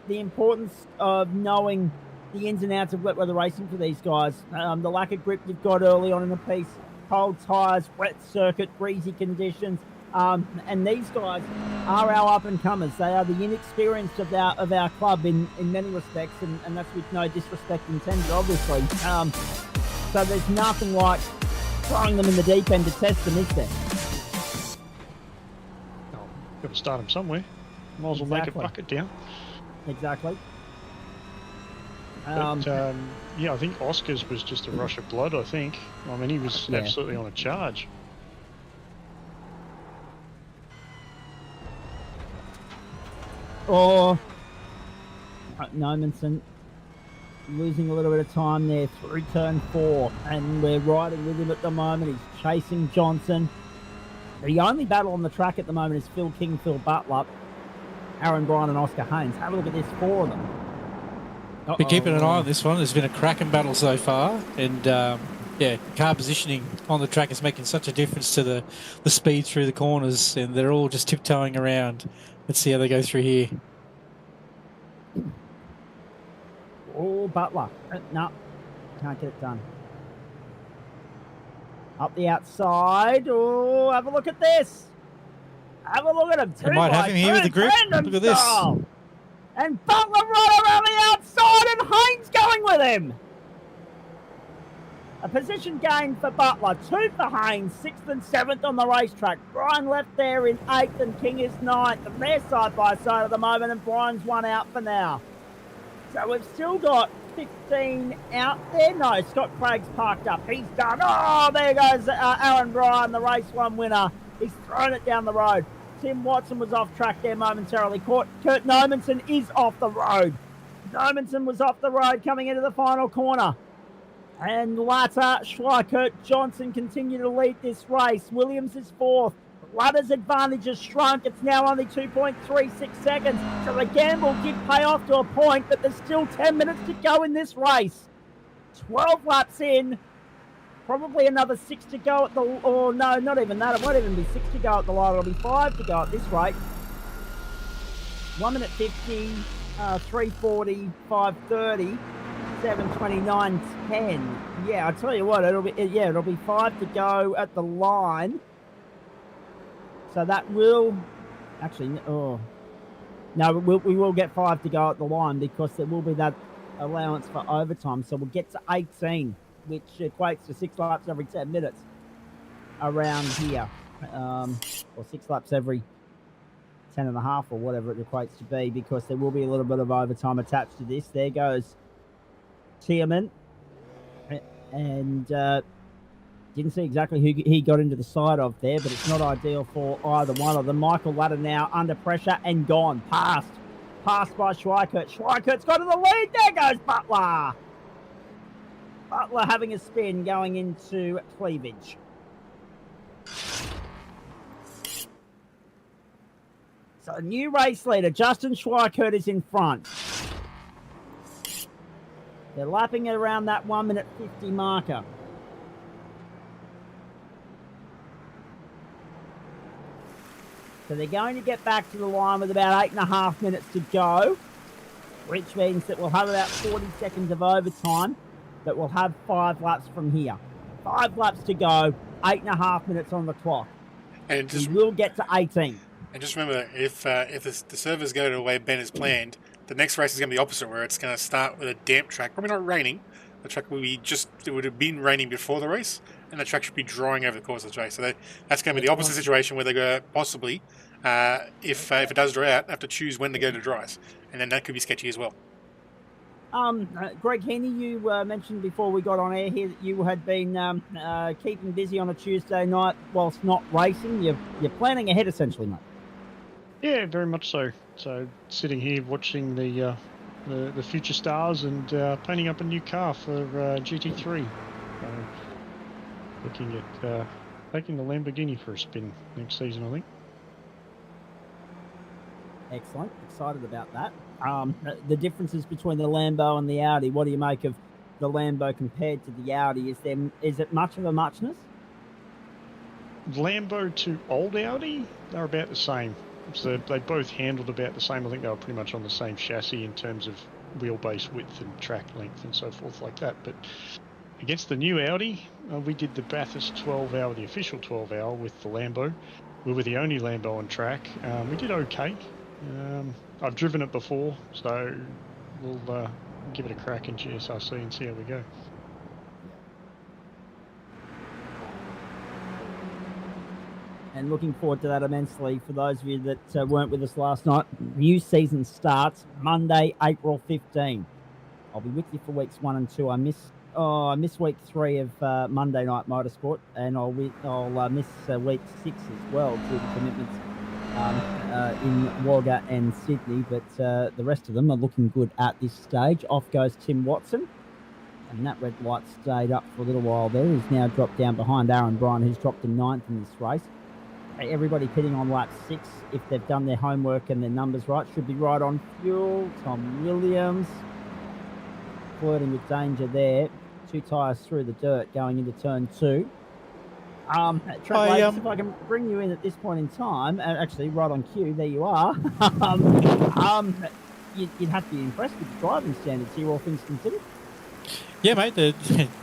importance of knowing the ins and outs of wet weather racing for these guys. The lack of grip you've got early on in the piece, cold tyres, wet circuit, breezy conditions. And these guys are our up-and-comers. They are the inexperienced of our club in many respects, and that's with no disrespect intended, obviously. So there's nothing like throwing them in the deep end to test them, is there? Oh, got to start them somewhere. Might as well make a bucket down. Exactly. But, I think Oscar's was just a rush of blood, I think. I mean, he was absolutely on a charge. Or Nomenson losing a little bit of time there through turn 4, and we're riding with him at the moment. He's chasing Johnson. The only battle on the track at the moment is Phil King, Phil Butler, Aaron Bryan and Oscar Haynes. Have a look at this, 4 of them. We're keeping an eye on this one. There's been a cracking battle so far, and car positioning on the track is making such a difference to the speed through the corners, and they're all just tiptoeing around. Let's see how they go through here. Oh, Butler. No, can't get it done. Up the outside. Oh, have a look at this. Have a look at him. They might have him here with the grip. Look at this. And Butler right around the outside, and Haynes going with him. A position gain for Butler, 2 for Haynes, 6th and 7th on the racetrack. Brian left there in 8th and King is 9th. And they're side by side at the moment, and Brian's 1 out for now. So we've still got 15 out there. No, Scott Craig's parked up. He's done. Oh, there goes Aaron Bryan, the race 1 winner. He's thrown it down the road. Tim Watson was off track there momentarily. Kurt Nomenson is off the road. Nomenson was off the road coming into the final corner. And Latta, Schweikert, Johnson continue to lead this race. Williams is 4th. Latter's advantage has shrunk. It's now only 2.36 seconds. So the gamble did pay off to a point, but there's still 10 minutes to go in this race. 12 laps in. Probably another 6 to go at the... Oh, no, not even that. It won't even be 6 to go at the line. It'll be 5 to go at this rate. 1 minute 50, 3:40, 5:30. 7:29.10. Yeah, I tell you what, it'll be 5 to go at the line. So that will actually we will get 5 to go at the line because there will be that allowance for overtime. So we'll get to 18, which equates to 6 laps every 10 minutes around here, or 6 laps every 10.5 or whatever it equates to be, because there will be a little bit of overtime attached to this. There goes Tierman, and didn't see exactly who he got into the side of there, but it's not ideal for either one of them. Michael Latta now under pressure and gone. Passed by Schweikert. Schweikert's got to the lead. There goes Butler. Butler having a spin going into cleavage. So new race leader, Justin Schweikert, is in front. They're lapping it around that 1:50 marker. So they're going to get back to the line with about 8.5 minutes to go, which means that we'll have about 40 seconds of overtime, but we'll have 5 laps from here. 5 laps to go, 8.5 minutes on the clock. And just, we will get to 18. And just remember, if the servers go to the way Ben has planned, the next race is going to be the opposite, where it's going to start with a damp track, probably not raining. The track will be it would have been raining before the race, and the track should be drying over the course of the race. So that's going to be the opposite situation, where they're going to possibly, if it does dry out, have to choose when to go to dries, and then that could be sketchy as well. Greg Heaney, you mentioned before we got on air here that you had been keeping busy on a Tuesday night whilst not racing. You're planning ahead, essentially, mate. Yeah, very much so. So sitting here watching the future stars and painting up a new car for GT3. Looking at taking the Lamborghini for a spin next season, I think. Excellent. Excited about that. The differences between the Lambo and the Audi, what do you make of the Lambo compared to the Audi? Is it much of a muchness? Lambo to old Audi, they're about the same. So they both handled about the same. I think they were pretty much on the same chassis in terms of wheelbase width and track length and so forth like that. But against the new Audi, we did the Bathurst 12 hour, the official 12 hour with the Lambo. We were the only Lambo on track. We did okay. I've driven it before, so we'll give it a crack in GSRC and see how we go. And looking forward to that immensely. For those of you that weren't with us last night, new season starts Monday, April 15. I'll be with you for weeks 1 and 2. I miss week 3 of Monday Night Motorsport, and I'll miss week 6 as well due to commitments in Wagga and Sydney. But the rest of them are looking good at this stage. Off goes Tim Watson, and that red light stayed up for a little while there. He's now dropped down behind Aaron Bryan, who's dropped to 9th in this race. Everybody pitting on lap 6, if they've done their homework and their numbers right, should be right on fuel. Tom Williams flirting with danger there. 2 tyres through the dirt going into turn 2. Trent Lakes, if I can bring you in at this point in time, actually right on cue, there you are. You'd have to be impressed with the driving standards here, all things considered. Yeah, mate, the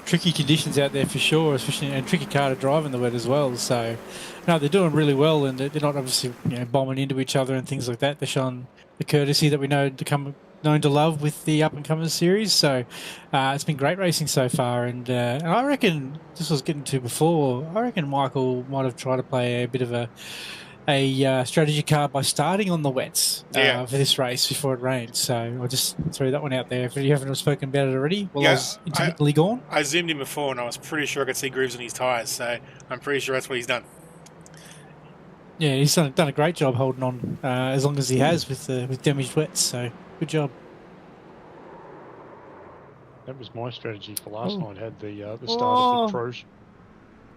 tricky conditions out there for sure, especially and tricky car to drive in the wet as well. So, no, they're doing really well, and they're not obviously bombing into each other and things like that. They're showing the courtesy that we known to love with the Up and Comers series. So, it's been great racing so far, and I reckon this was getting to before. I reckon Michael might have tried to play a bit of a strategy car by starting on the wets for this race before it rained. So I'll just throw that one out there. If you haven't spoken about it already, I was intermittently gone. I zoomed in before and I was pretty sure I could see grooves in his tyres, so I'm pretty sure that's what he's done. Yeah, he's done a great job holding on as long as he has with damaged wets, so good job. That was my strategy for last night. Had the start of the pros.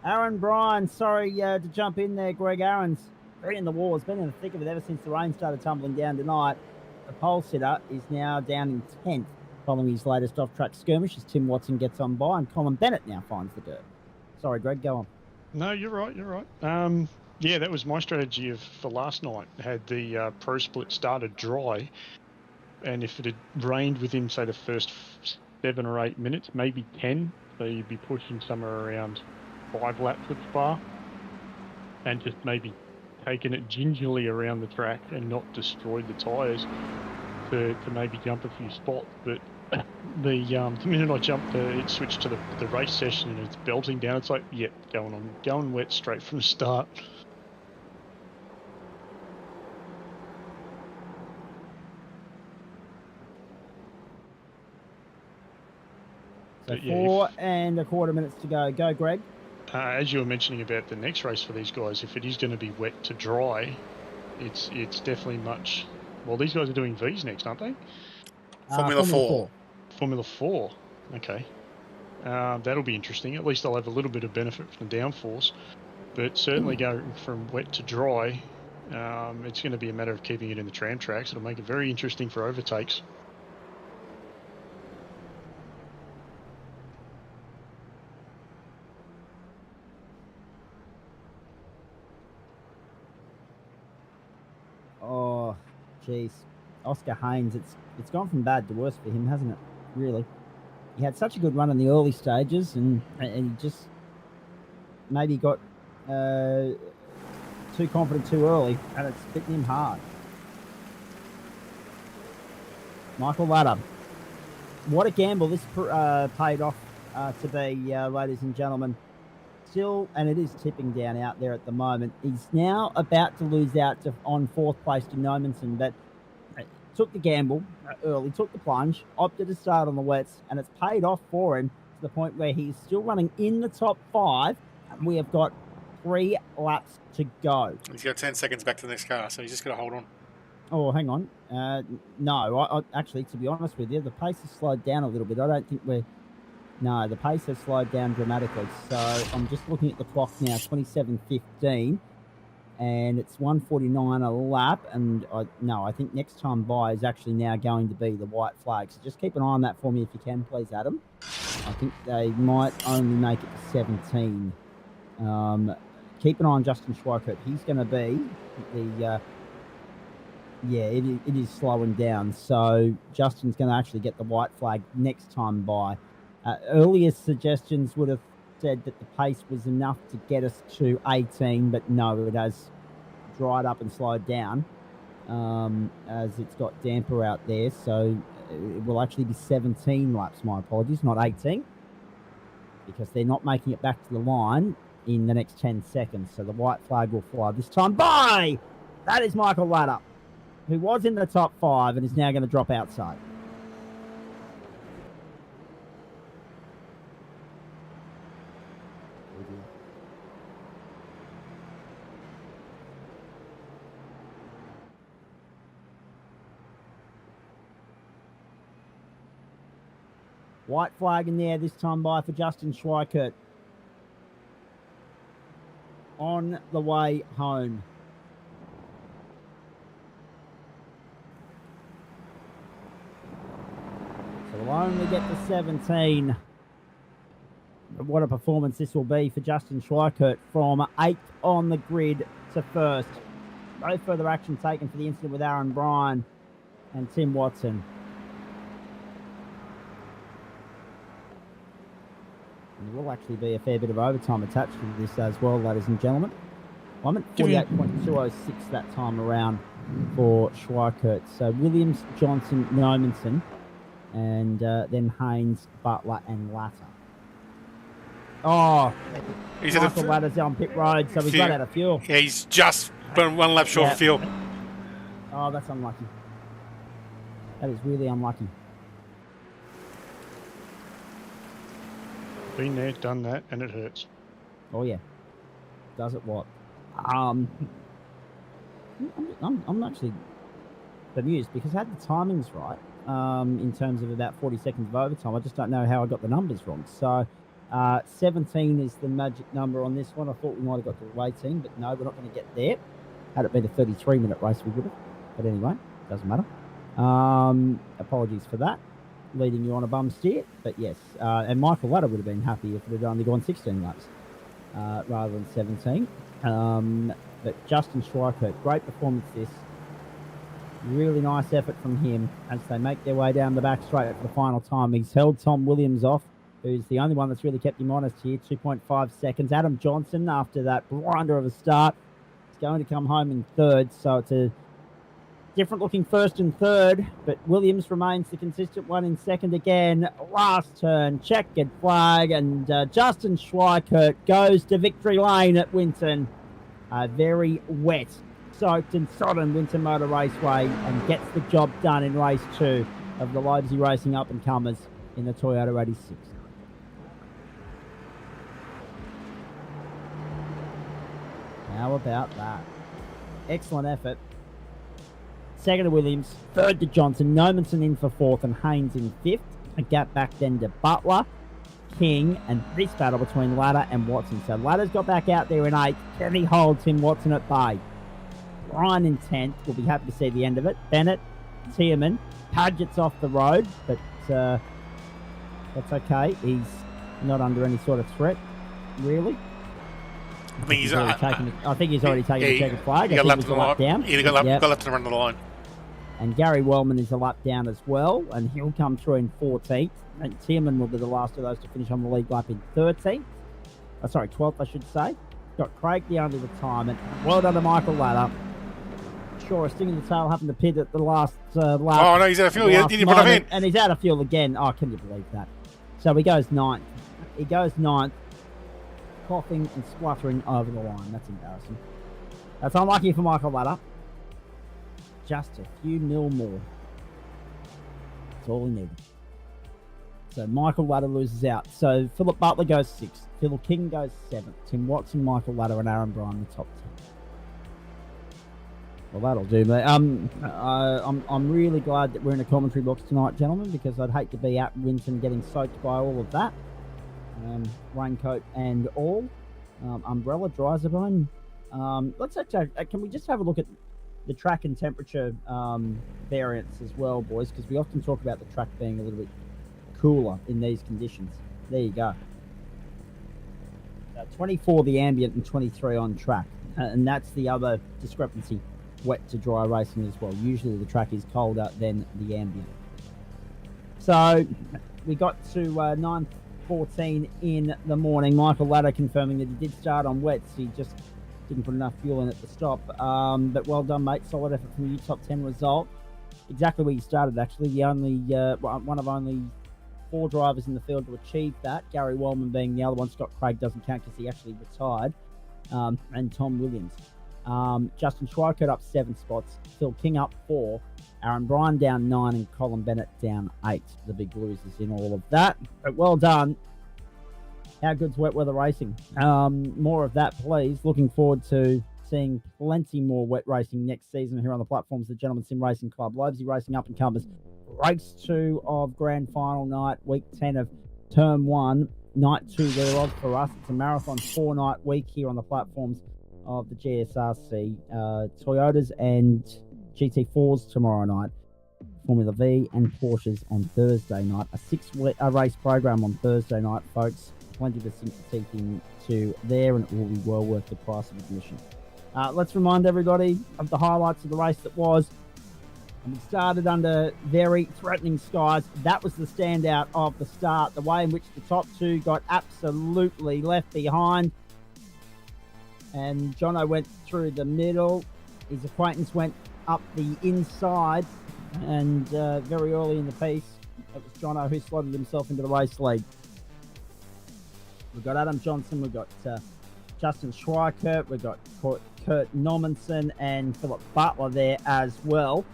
Aaron Bryan, sorry to jump in there, Greg. Aaron's very in the war. Has been in the thick of it ever since the rain started tumbling down tonight. The pole sitter is now down in 10th following his latest off-track skirmish as Tim Watson gets on by and Colin Bennett now finds the dirt. Sorry, Greg, go on. No, you're right. Yeah, that was my strategy for last night. Had the pro split started dry, and if it had rained within, say, the first 7 or 8 minutes, maybe 10, so you'd be pushing somewhere around 5 laps at Spa, and just maybe taken it gingerly around the track and not destroyed the tyres to maybe jump a few spots. But the minute I jumped, it switched to the race session and it's belting down. It's like, yep, going wet straight from the start. So 4.25 minutes to go. Go, Greg. As you were mentioning about the next race for these guys, if it is going to be wet to dry, it's definitely much. Well, these guys are doing V's next, aren't they? Formula 4. Formula 4. Okay. That'll be interesting. At least they'll have a little bit of benefit from the downforce. But certainly going from wet to dry, it's going to be a matter of keeping it in the tram tracks. It'll make it very interesting for overtakes. Jeez, Oscar Haynes, it's gone from bad to worse for him, hasn't it? Really, he had such a good run in the early stages, and he just maybe got too confident too early, and it's hitting him hard. Michael Ladder, what a gamble this paid off to be, ladies and gentlemen. Still, and it is tipping down out there at the moment. He's now about to lose out on fourth place to Nomenson, but took the gamble early, took the plunge, opted to start on the wets, and it's paid off for him to the point where he's still running in the top 5, and we have got 3 laps to go. He's got 10 seconds back to the next car, so he's just got to hold on. Oh, hang on. No, I actually, to be honest with you, the pace has slowed down a little bit. I don't think we're... No, the pace has slowed down dramatically. So I'm just looking at the clock now, 27:15, and it's 1:49 a lap. And I think next time by is actually now going to be the white flag. So just keep an eye on that for me if you can, please, Adam. I think they might only make it to 17. Keep an eye on Justin Schweikert. He's going to be the... it is slowing down. So Justin's going to actually get the white flag next time by. Earlier suggestions would have said that the pace was enough to get us to 18, but no, it has dried up and slowed down as it's got damper out there. So it will actually be 17 laps, my apologies, not 18, because they're not making it back to the line in the next 10 seconds. So the white flag will fly this time by. That is Michael Ladder, who was in the top 5 and is now going to drop outside. White flag in there this time by for Justin Schweikert. On the way home. So we'll only get to 17. But what a performance this will be for Justin Schweikert from 8th on the grid to 1st. No further action taken for the incident with Aaron Bryan and Tim Watson. And there will actually be a fair bit of overtime attached to this as well, ladies and gentlemen. I'm at 48.206 that time around for Schweikert. So Williams, Johnson, Nomenson, and then Haynes, Butler, and Latta. Oh, He's Michael Latter's on pit road, so he's run out of fuel. Yeah, he's just one lap short of fuel. Oh, that's unlucky. That is really unlucky. Been there, done that, and it hurts. Oh yeah, does it what? I'm actually bemused because I had the timings right in terms of about 40 seconds of overtime. I just don't know how I got the numbers wrong. So 17 is the magic number on this one. I thought we might have got to 18, but no, we're not going to get there. Had it been a 33-minute race, we would have. But anyway, doesn't matter. Apologies for that. Leading you on a bum steer, but yes, and Michael Ladder would have been happy if it had only gone 16 laps rather than 17. But Justin Schweikert, great performance this. Really nice effort from him as they make their way down the back straight for the final time. He's held Tom Williams off, who's the only one that's really kept him honest here, 2.5 seconds. Adam Johnson, after that blinder of a start, is going to come home in 3rd, so it's a different looking 1st and 3rd, but Williams remains the consistent one in 2nd again. Last turn, checkered flag, and Justin Schweikert goes to victory lane at Winton. Very wet, soaked and sodden Winton Motor Raceway, and gets the job done in race 2 of the Lobezy Racing up-and-comers in the Toyota 86. How about that? Excellent effort. 2nd to Williams, 3rd to Johnson, Nomenson in for 4th, and Haynes in 5th. A gap back then to Butler, King, and this battle between Ladder and Watson. So Ladder's got back out there in 8th. Can he hold Tim Watson at bay? Ryan in 10th. We'll be happy to see the end of it. Bennett, Tierman, Padgett's off the road, but that's okay. He's not under any sort of threat, really. I think he's already taken the checkered flag. He got left down. to run the line. And Gary Wellman is a lap down as well, and he'll come through in 14th. And Tierman will be the last of those to finish on the lead lap in 13th. 12th, I should say. Got Craig, the only retirement. Well done to Michael Ladder. Sure, a sting in the tail happened to pit at the last lap. Oh, no, he's out of fuel. He didn't put in. And he's out of fuel again. Oh, can you believe that? So he goes ninth. Coughing and spluttering over the line. That's embarrassing. That's unlucky for Michael Ladder. Just a few mil more. That's all he needed. So Michael Ladder loses out. So Philip Butler goes 6th. Phil King goes 7th. Tim Watson, Michael Ladder, and Aaron Bryan the top 10. Well, that'll do, mate. I'm really glad that we're in a commentary box tonight, gentlemen, because I'd hate to be at Winton getting soaked by all of that. Raincoat and all. Umbrella, Dryzerbone. Let's actually, can we just have a look at the track and temperature variance as well, boys, because we often talk about the track being a little bit cooler in these conditions. There you go. 24 the ambient and 23 on track, and that's the other discrepancy. Wet to dry racing as well. Usually the track is colder than the ambient. So we got to 9:14 in the morning. Michael Ladder confirming that he did start on wets. He just didn't put enough fuel in at the stop. But well done, mate. Solid effort from you. Top 10 result. Exactly where you started, actually. The only one of only 4 drivers in the field to achieve that. Gary Wellman being the other one. Scott Craig doesn't count because he actually retired. And Tom Williams. Justin Schweikert up 7 spots. Phil King up 4. Aaron Bryan down 9 and Colin Bennett down 8. The big losers in all of that. But well done. How good's wet weather racing? More of that, please. Looking forward to seeing plenty more wet racing next season here on the platforms of the Gentleman Sim Racing Club. Lobezy Racing up and comers. Race 2 of Grand Final night, week 10 of Term 1. Night 2 thereof for us. It's a marathon 4-night week here on the platforms of the GSRC. Toyotas and GT4s tomorrow night. Formula V and Porsches on Thursday night. A 6-race program on Thursday night, folks. Plenty to sink the teeth into there, and it will be well worth the price of admission. Let's remind everybody of the highlights of the race that was. And we started under very threatening skies. That was the standout of the start. The way in which the top 2 got absolutely left behind. And Jono went through the middle. His acquaintance went up the inside. And very early in the piece, it was Jono who slotted himself into the race lead. We've got Adam Johnson, we've got Justin Schweikert, we've got Kurt Normanson and Philip Butler there as well.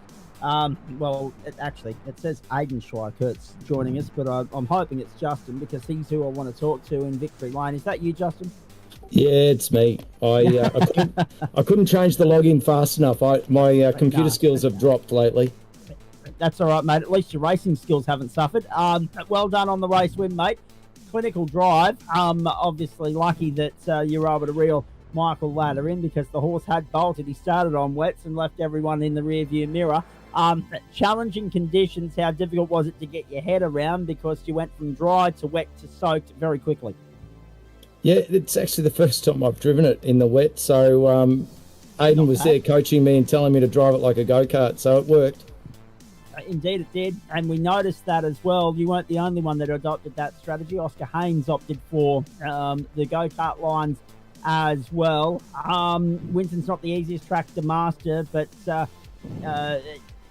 It says Aidan Schweikert's joining us, but I'm hoping it's Justin because he's who I want to talk to in Victory Lane. Is that you, Justin? Yeah, it's me. I couldn't change the login fast enough. My computer skills have dropped lately. That's all right, mate. At least your racing skills haven't suffered. Well done on the race win, mate. Clinical drive. Obviously lucky that you were able to reel Michael Ladder in because the horse had bolted. He started on wets and left everyone in the rearview mirror. Challenging conditions. How difficult was it to get your head around because you went from dry to wet to soaked very quickly? Yeah, it's actually the first time I've driven it in the wet. So Aidan was there coaching me and telling me to drive it like a go-kart. So it worked. Indeed it did, and we noticed that as well. You weren't the only one that adopted that strategy. Oscar Haynes opted for the go-kart lines as well. Winton's not the easiest track to master, but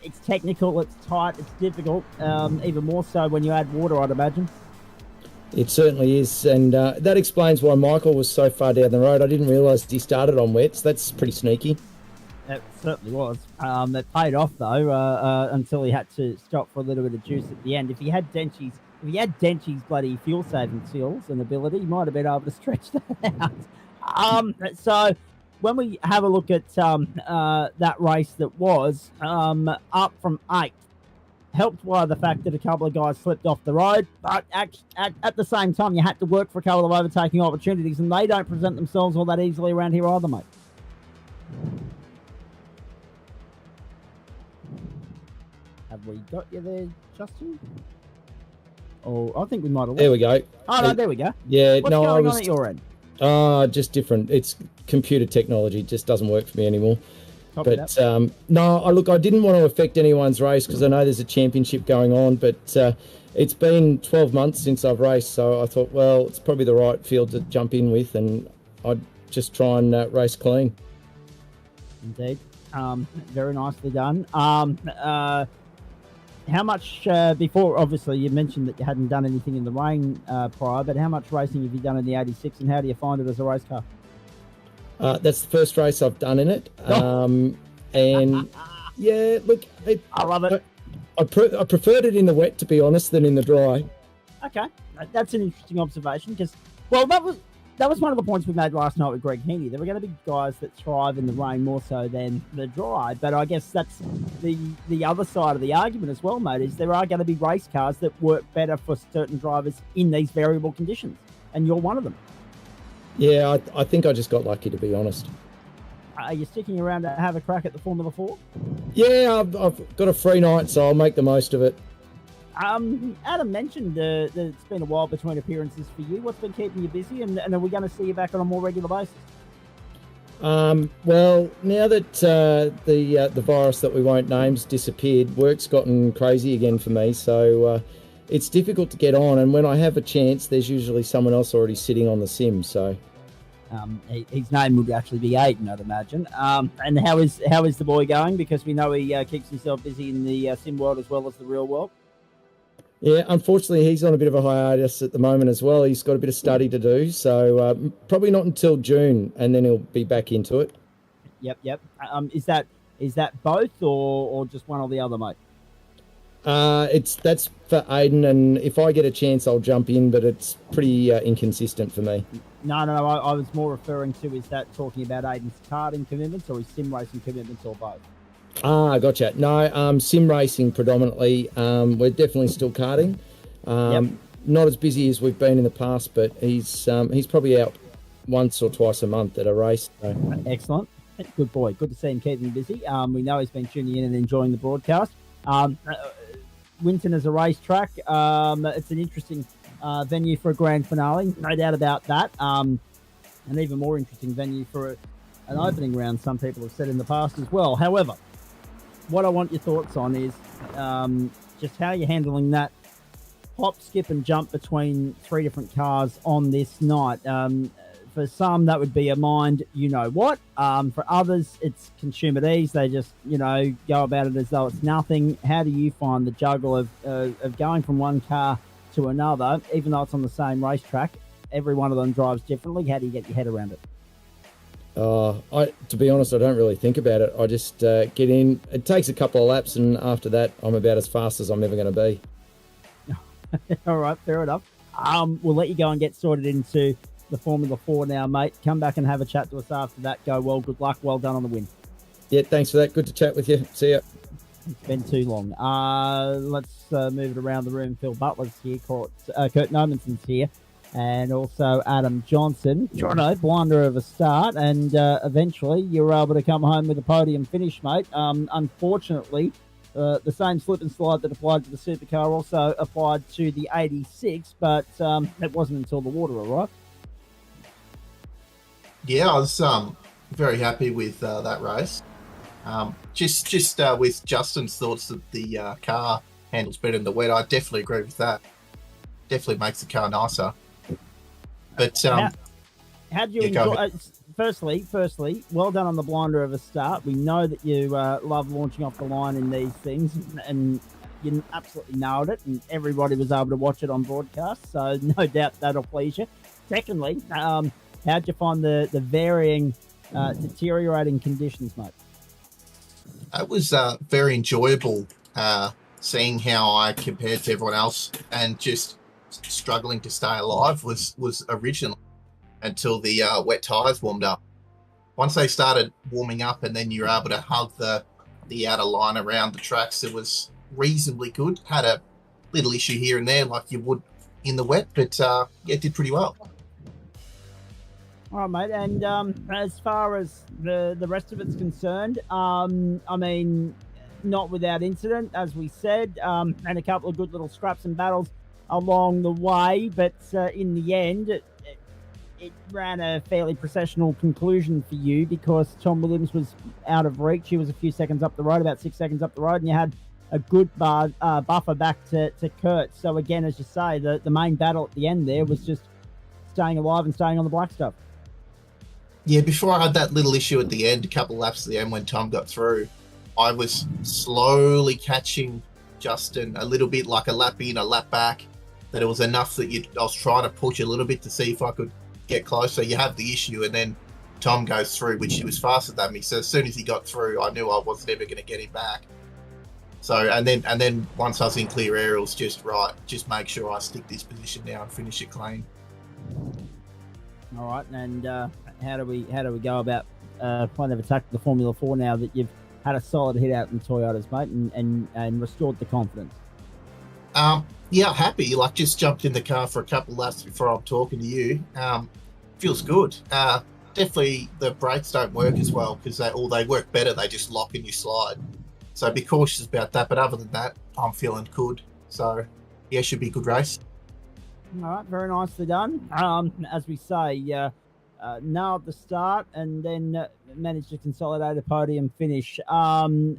it's technical, it's tight, it's difficult, even more so when you add water, I'd imagine. It certainly is, and that explains why Michael was so far down the road. I didn't realise he started on wets. That's pretty sneaky. It certainly was. It paid off though until he had to stop for a little bit of juice at the end. If he had Denchi's bloody fuel-saving skills and ability, he might have been able to stretch that out. So when we have a look at that race that was up from 8th, helped by the fact that a couple of guys slipped off the road, but at the same time, you had to work for a couple of overtaking opportunities, and they don't present themselves all that easily around here either, mate. Have we got you there, Justin? Oh, I think we might have. There we go. Oh, no, there we go. Yeah, What's going on at your end? Just different. It's computer technology. It just doesn't work for me anymore. Copy But that. no, I didn't want to affect anyone's race because I know there's a championship going on, but it's been 12 months since I've raced, so I thought, well, it's probably the right field to jump in with, and I'd just try and race clean. Indeed. Very nicely done. How much before, obviously, you mentioned that you hadn't done anything in the rain prior, but how much racing have you done in the 86, and how do you find it as a race car? That's the first race I've done in it. And yeah, look, I love it. I preferred it in the wet, to be honest, than in the dry. Okay, that's an interesting observation because, well, that was one of the points we made last night with Greg Heaney. There were going to be guys that thrive in the rain more so than the dry, but I guess that's the other side of the argument as well, mate, is there are going to be race cars that work better for certain drivers in these variable conditions, and you're one of them. Yeah, I think I just got lucky, to be honest. Are you sticking around to have a crack at the Formula 4? Yeah, I've got a free night, so I'll make the most of it. Adam mentioned that it's been a while between appearances for you. What's been keeping you busy, and are we going to see you back on a more regular basis? Well, now that the virus that we won't name's disappeared, work's gotten crazy again for me, so it's difficult to get on, and when I have a chance, there's usually someone else already sitting on the sim, so... his name would actually be Aiden, I'd imagine. And how is the boy going? Because we know he keeps himself busy in the sim world as well as the real world. Yeah, unfortunately, he's on a bit of a hiatus at the moment as well. He's got a bit of study to do, so probably not until June, and then he'll be back into it. Yep. Is that both or just one or the other, mate? That's for Aiden, and if I get a chance, I'll jump in, but it's pretty inconsistent for me. No. I was more referring to, is that talking about Aiden's karting commitments or his sim racing commitments or both? Gotcha. No, sim racing predominantly. We're definitely still karting. Not as busy as we've been in the past, but he's probably out once or twice a month at a race. So. Excellent. Good boy. Good to see him keeping busy. We know he's been tuning in and enjoying the broadcast. Winton is a racetrack. It's an interesting venue for a grand finale, no doubt about that. An even more interesting venue for an opening round, some people have said in the past as well. However, what I want your thoughts on is just how you're handling that hop, skip and jump between three different cars on this night. For some, that would be a mind, you know what. For others, it's consume at ease. They just, go about it as though it's nothing. How do you find the juggle of going from one car to another, even though it's on the same racetrack? Every one of them drives differently. How do you get your head around it? To be honest, I don't really think about it. I just get in. It takes a couple of laps, and after that, I'm about as fast as I'm ever going to be. All right, fair enough. We'll let you go and get sorted into the Formula 4 now, mate. Come back and have a chat to us after that. Go well. Good luck. Well done on the win. Yeah, thanks for that. Good to chat with you. See ya. It's been too long. Let's move it around the room. Phil Butler's here. Kurt Nomenson's here. And also Adam Johnson. Jono, blinder of a start. And eventually you were able to come home with a podium finish, mate. Unfortunately, the same slip and slide that applied to the supercar also applied to the 86, but it wasn't until the water arrived. Yeah, I was very happy with that race. Just with Justin's thoughts that the car handles better in the wet, I definitely agree with that. Definitely makes the car nicer. But how do you enjoy? Firstly, well done on the blinder of a start. We know that you love launching off the line in these things, and you absolutely nailed it, and everybody was able to watch it on broadcast, so no doubt that'll please you. Secondly, how'd you find the varying, deteriorating conditions, mate? It was very enjoyable seeing how I compared to everyone else, and just struggling to stay alive was original until the wet tyres warmed up. Once they started warming up and then you're able to hug the outer line around the tracks, it was reasonably good. Had a little issue here and there like you would in the wet, but it did pretty well. All right, mate. And as far as the rest of it's concerned, I mean, not without incident, as we said, and a couple of good little scraps and battles along the way. But in the end, it ran a fairly processional conclusion for you because Tom Williams was out of reach. He was a few seconds up the road, about 6 seconds up the road, and you had a good buffer back to Kurt. So again, as you say, the main battle at the end there was just staying alive and staying on the black stuff. Yeah, before I had that little issue at the end, a couple of laps at the end when Tom got through, I was slowly catching Justin a little bit, like a lap in, a lap back, that it was enough that I was trying to push a little bit to see if I could get closer. You have the issue, and then Tom goes through, which he was faster than me. So as soon as he got through, I knew I wasn't ever going to get him back. So, and then once I was in clear air, it was just make sure I stick this position now and finish it clean. All right, and how do we go about kind of attacking the Formula 4 now that you've had a solid hit out in Toyotas, mate, and restored the confidence? Yeah, happy. Like, just jumped in the car for a couple of laps before I'm talking to you. Feels good. Definitely the brakes don't work as well because they work better. They just lock and you slide. So be cautious about that. But other than that, I'm feeling good. So yeah, should be a good race. All right, very nicely done. As we say, nailed the start and then managed to consolidate a podium finish. And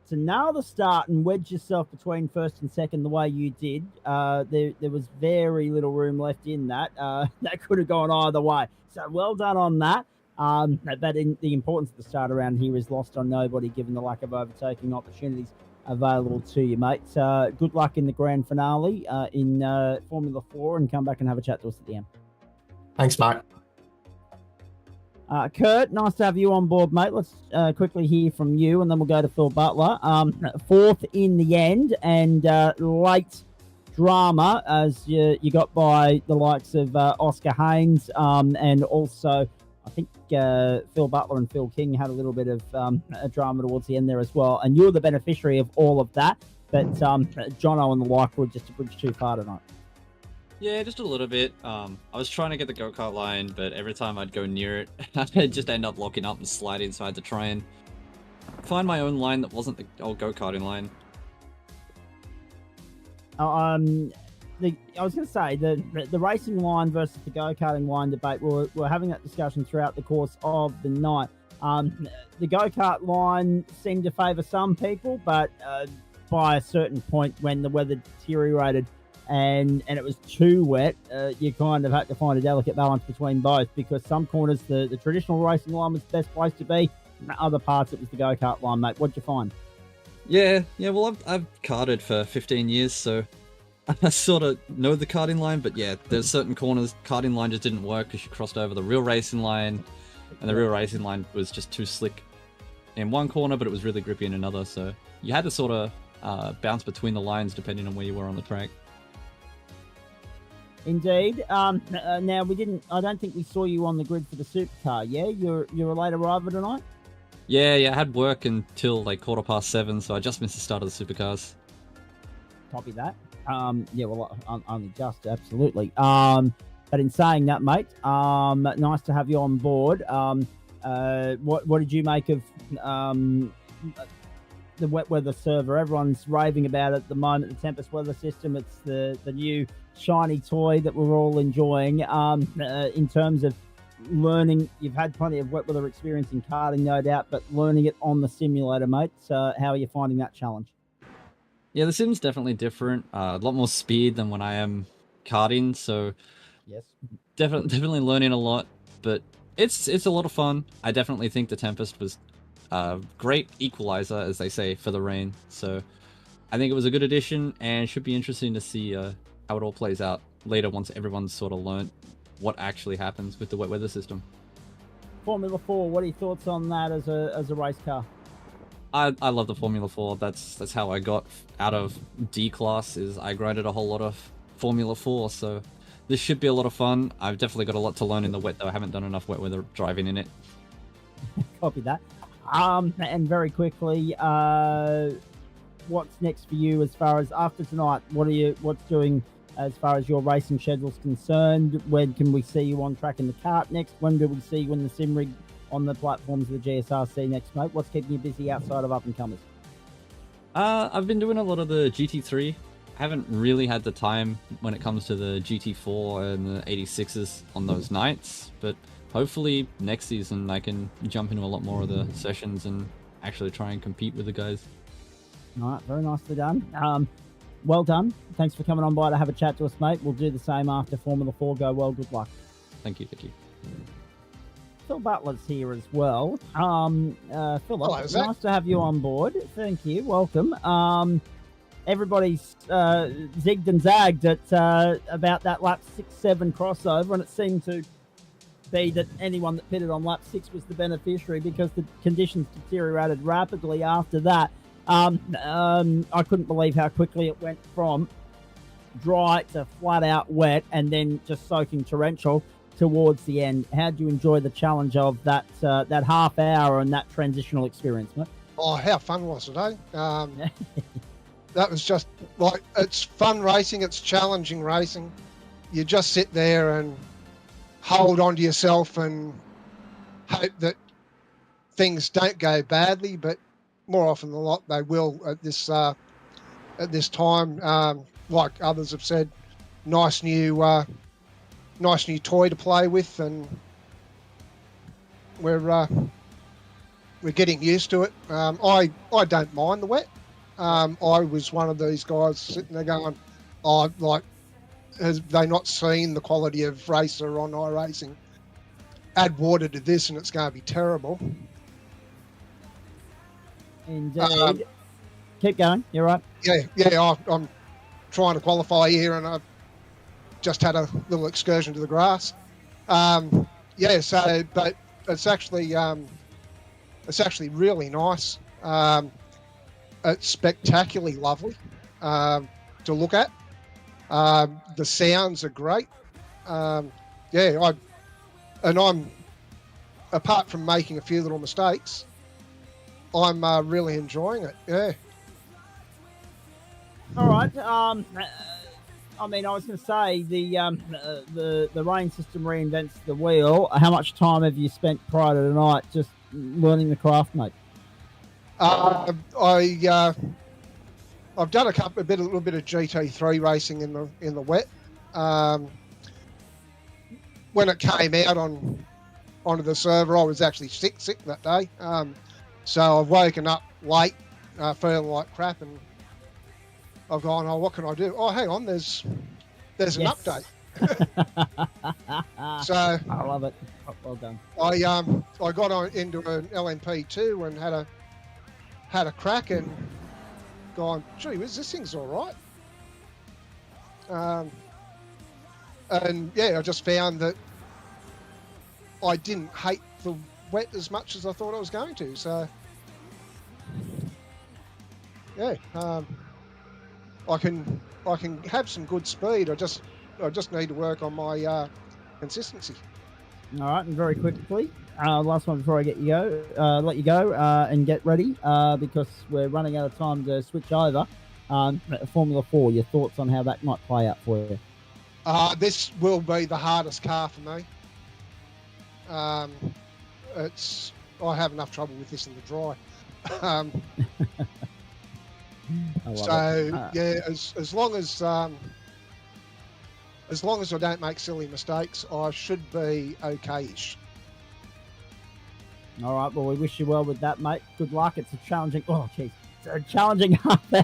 to nail the start and wedge yourself between first and second the way you did, there was very little room left in that. That could have gone either way. So well done on that. But the importance of the start around here is lost on nobody, given the lack of overtaking opportunities available to you, mate. Good luck in the grand finale in Formula 4, and come back and have a chat to us at the end. Thanks, mate. Kurt, nice to have you on board, mate. Let's quickly hear from you, and then we'll go to Phil Butler. Fourth in the end, and late drama as you got by the likes of Oscar Haynes, and also I think Phil Butler and Phil King had a little bit of a drama towards the end there as well. And you're the beneficiary of all of that. But Jono and the like were just a bridge too far tonight. Yeah, just a little bit. I was trying to get the go-kart line, but every time I'd go near it, I'd just end up locking up and sliding, so I had to try and find my own line that wasn't the old go-karting line. I was going to say, the racing line versus the go-karting line debate, we're having that discussion throughout the course of the night. The go-kart line seemed to favour some people, but by a certain point when the weather deteriorated and it was too wet, you kind of had to find a delicate balance between both, because some corners the traditional racing line was the best place to be, and other parts it was the go-kart line, mate. What'd you find? Yeah, well, I've karted for 15 years, so I sort of know the karting line, but yeah, there's certain corners, karting line just didn't work because you crossed over the real racing line, and the real racing line was just too slick in one corner, but it was really grippy in another, so you had to sort of bounce between the lines depending on where you were on the track. Indeed. Now I don't think we saw you on the grid for the supercar. Yeah, you're a late arrival tonight. Yeah, I had work until like 7:15, so I just missed the start of the supercars. Copy that. Yeah, well, only just, absolutely. But in saying that, mate, nice to have you on board. What did you make of the wet weather server? Everyone's raving about it at the moment, the Tempest weather system. It's the new shiny toy that we're all enjoying. In terms of learning, you've had plenty of wet weather experience in karting, no doubt, but learning it on the simulator, mate. So how are you finding that challenge? Yeah, the sim's definitely different. A lot more speed than when I am karting, so yes, definitely learning a lot. But it's a lot of fun. I definitely think the Tempest was a great equalizer, as they say, for the rain. So I think it was a good addition, and should be interesting to see how it all plays out later once everyone's sort of learnt what actually happens with the wet weather system. Formula 4, what are your thoughts on that as a race car? I love the Formula 4. That's how I got out of D class, is I grinded a whole lot of Formula 4, so this should be a lot of fun. I've definitely got a lot to learn in the wet, though. I haven't done enough wet weather driving in it. Copy that. And very quickly, what's next for you as far as after tonight? What's doing as far as your racing schedule's concerned? When can we see you on track in the kart next? When do we see you in the sim rig on the platforms of the GSRC next, mate? What's keeping you busy outside of up and comers? I've been doing a lot of the GT3 haven't really had the time when it comes to the GT4 and the 86s on those nights, but hopefully next season I can jump into a lot more of the sessions and actually try and compete with the guys. All right, very nicely done. Well done. Thanks for coming on by to have a chat to us, mate. We'll do the same after Formula 4. Go well. Good luck. Thank you. Phil Butler's here as well. Philip, Hello, Zach. nice to have you on board. Thank you. Welcome. Everybody's zigged and zagged at about that lap 6-7 crossover, and it seemed to be that anyone that pitted on lap 6 was the beneficiary because the conditions deteriorated rapidly after that. I couldn't believe how quickly it went from dry to flat out wet and then just soaking torrential towards the end. How do you enjoy the challenge of that half hour and that transitional experience, mate? Oh, how fun was it, eh? That was just like, it's fun racing, it's challenging racing. You just sit there and hold on to yourself and hope that things don't go badly, but more often than not they will at this time. Like others have said, nice new toy to play with, and we're getting used to it. I don't mind the wet. I was one of these guys sitting there going, oh, like, have they not seen the quality of racer on iRacing? Add water to this and it's going to be terrible. Indeed. Keep going. You're right. Yeah. I'm trying to qualify here, and I've just had a little excursion to the grass. But it's actually really nice. It's spectacularly lovely to look at. The sounds are great. I'm apart from making a few little mistakes, I'm really enjoying it. Yeah. All right. I mean, I was going to say the rain system reinvents the wheel. How much time have you spent prior to tonight just learning the craft, mate? I've done a little bit of GT3 racing in the wet. When it came out onto the server, I was actually sick that day. So I've woken up late, feeling like crap, and I've gone, oh, what can I do? Oh, hang on, there's an update. So I love it. Well done. I got into an LMP2 and had a crack and gone, gee whiz, this thing's all right. And yeah, I just found that I didn't hate the wet as much as I thought I was going to. So yeah, I can have some good speed. I just need to work on my consistency. All right, and very quickly, last one before I let you go and get ready because we're running out of time to switch over. Formula 4, your thoughts on how that might play out for you? This will be the hardest car for me. I have enough trouble with this in the dry. As long as I don't make silly mistakes, I should be okay-ish. All right, well, we wish you well with that, mate. Good luck. It's a challenging half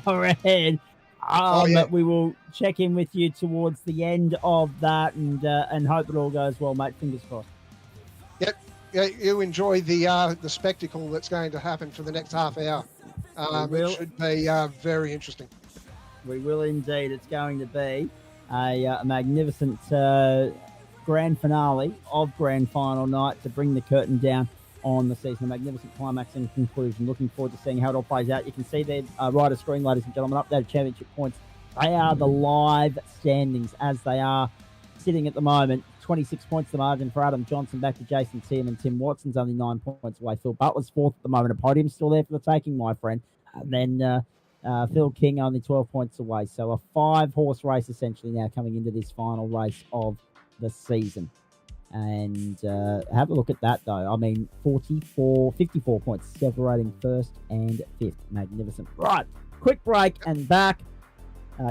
hour ahead. But we will check in with you towards the end of that and hope it all goes well, mate. Fingers crossed. Yep. Yeah, you enjoy the spectacle that's going to happen for the next half hour. It should be very interesting. We will indeed. It's going to be a magnificent grand finale of grand final night to bring the curtain down on the season. A magnificent climax and conclusion. Looking forward to seeing how it all plays out. You can see there right of screen, ladies and gentlemen, updated championship points. They are the live standings as they are sitting at the moment. 26 points the margin for Adam Johnson, back to Jason Tim, and Tim Watson's only 9 points away. Phil Butler's fourth at the moment. A podium still there for the taking, my friend. And then Phil King only 12 points away. So a 5-horse race essentially now coming into this final race of the season. And have a look at that, though. I mean, 54 points separating first and fifth. Magnificent. Right, quick break and back.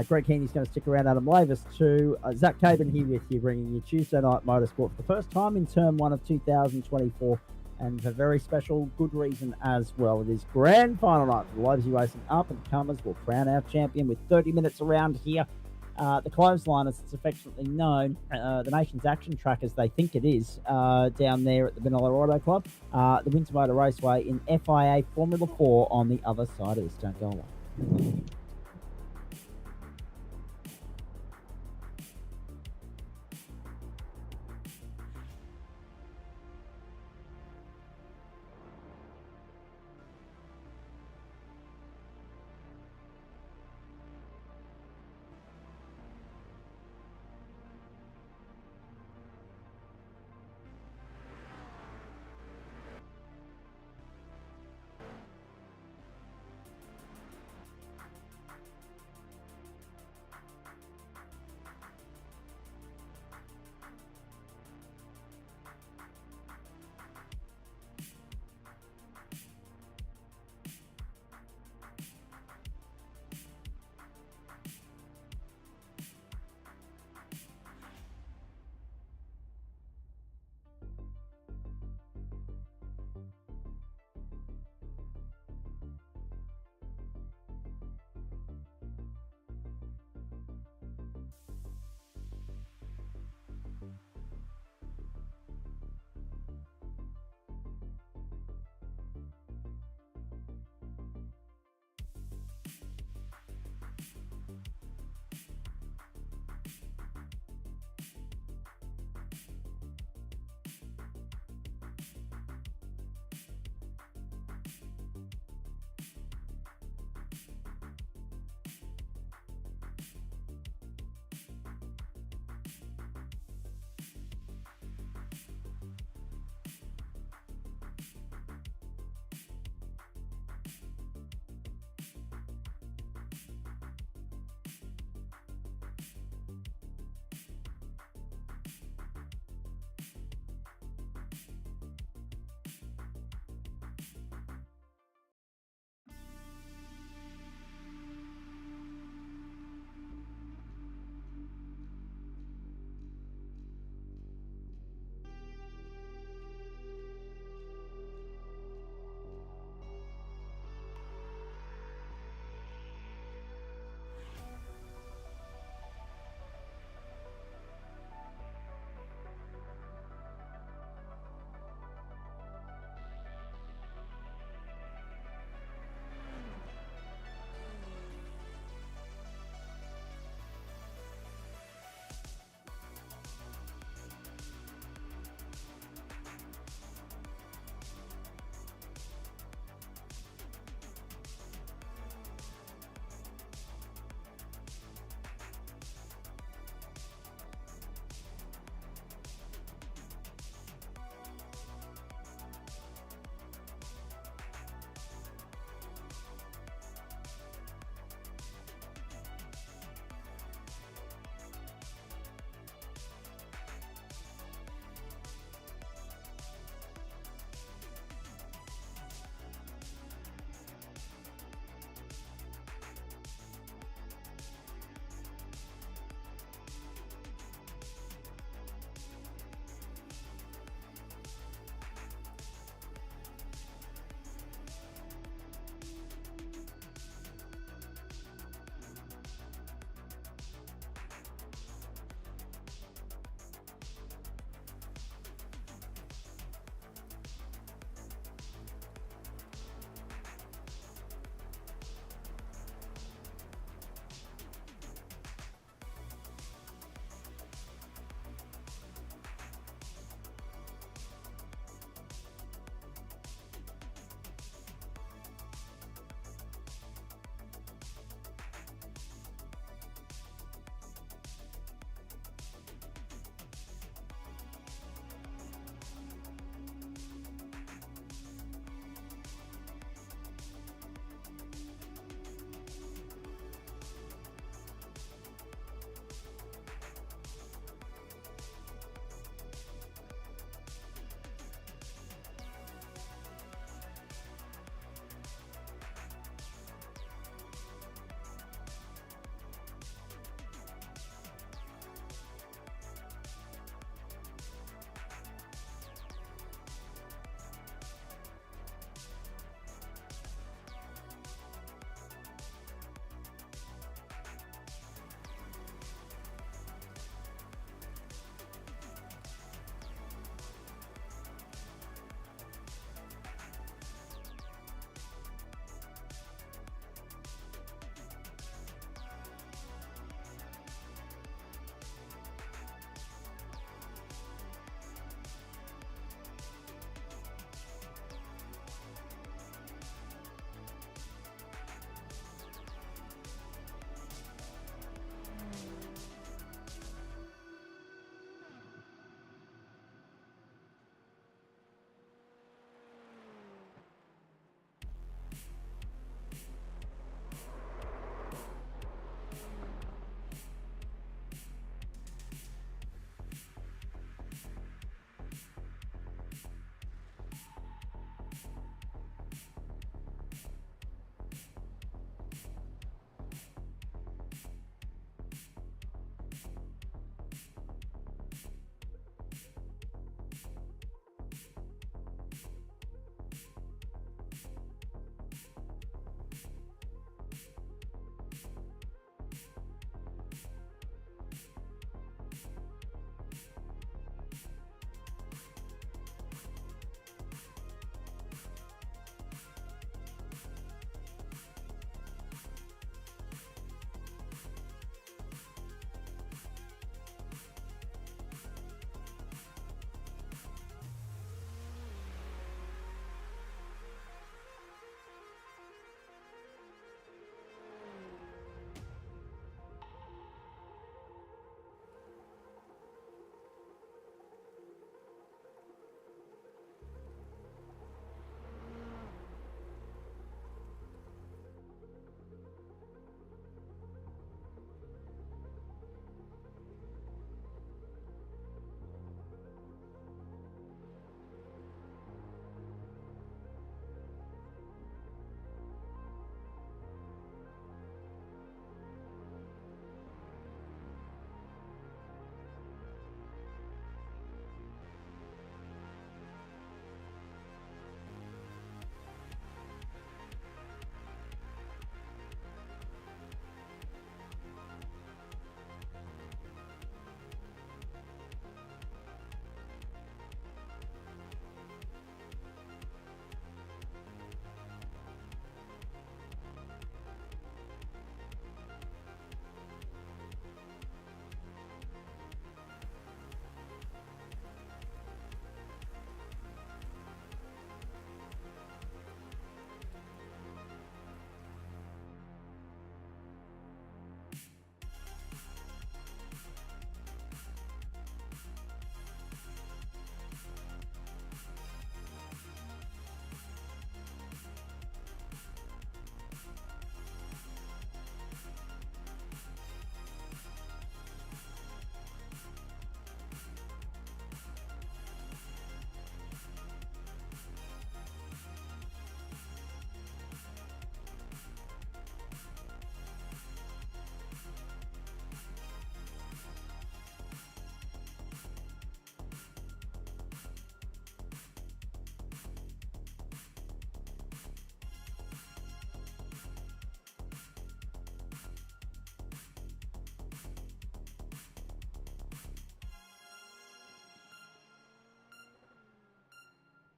Greg Heaney's going to stick around. Adam Lavis too. Zach Caban here with you, bringing you Tuesday Night Motorsport for the first time in Term 1 of 2024, and for very special good reason as well. It is grand final night for the Lobezy Racing up-and-comers. Will crown our champion with 30 minutes around here. The clothesline, as it's affectionately known, the nation's action track, as they think it is, down there at the Vanilla Auto Club, the Winton Motor Raceway in FIA Formula 4 on the other side of this. Don't go away.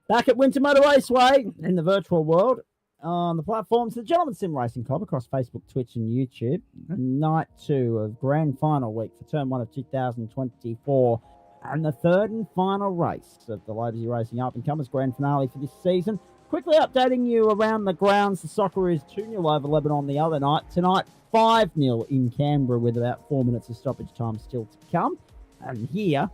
Back at Winton Motor Raceway in the virtual world on the platforms, the Gentleman Sim Racing Club across Facebook, Twitch, and YouTube. Night 2 of Grand Final Week for Turn 1 of 2024, and the third and final race of the Lobezy Racing Up and Comers Grand Finale for this season. Quickly updating you around the grounds, the Socceroos 2-0 over Lebanon the other night. Tonight, 5-0 in Canberra with about 4 minutes of stoppage time still to come. And here,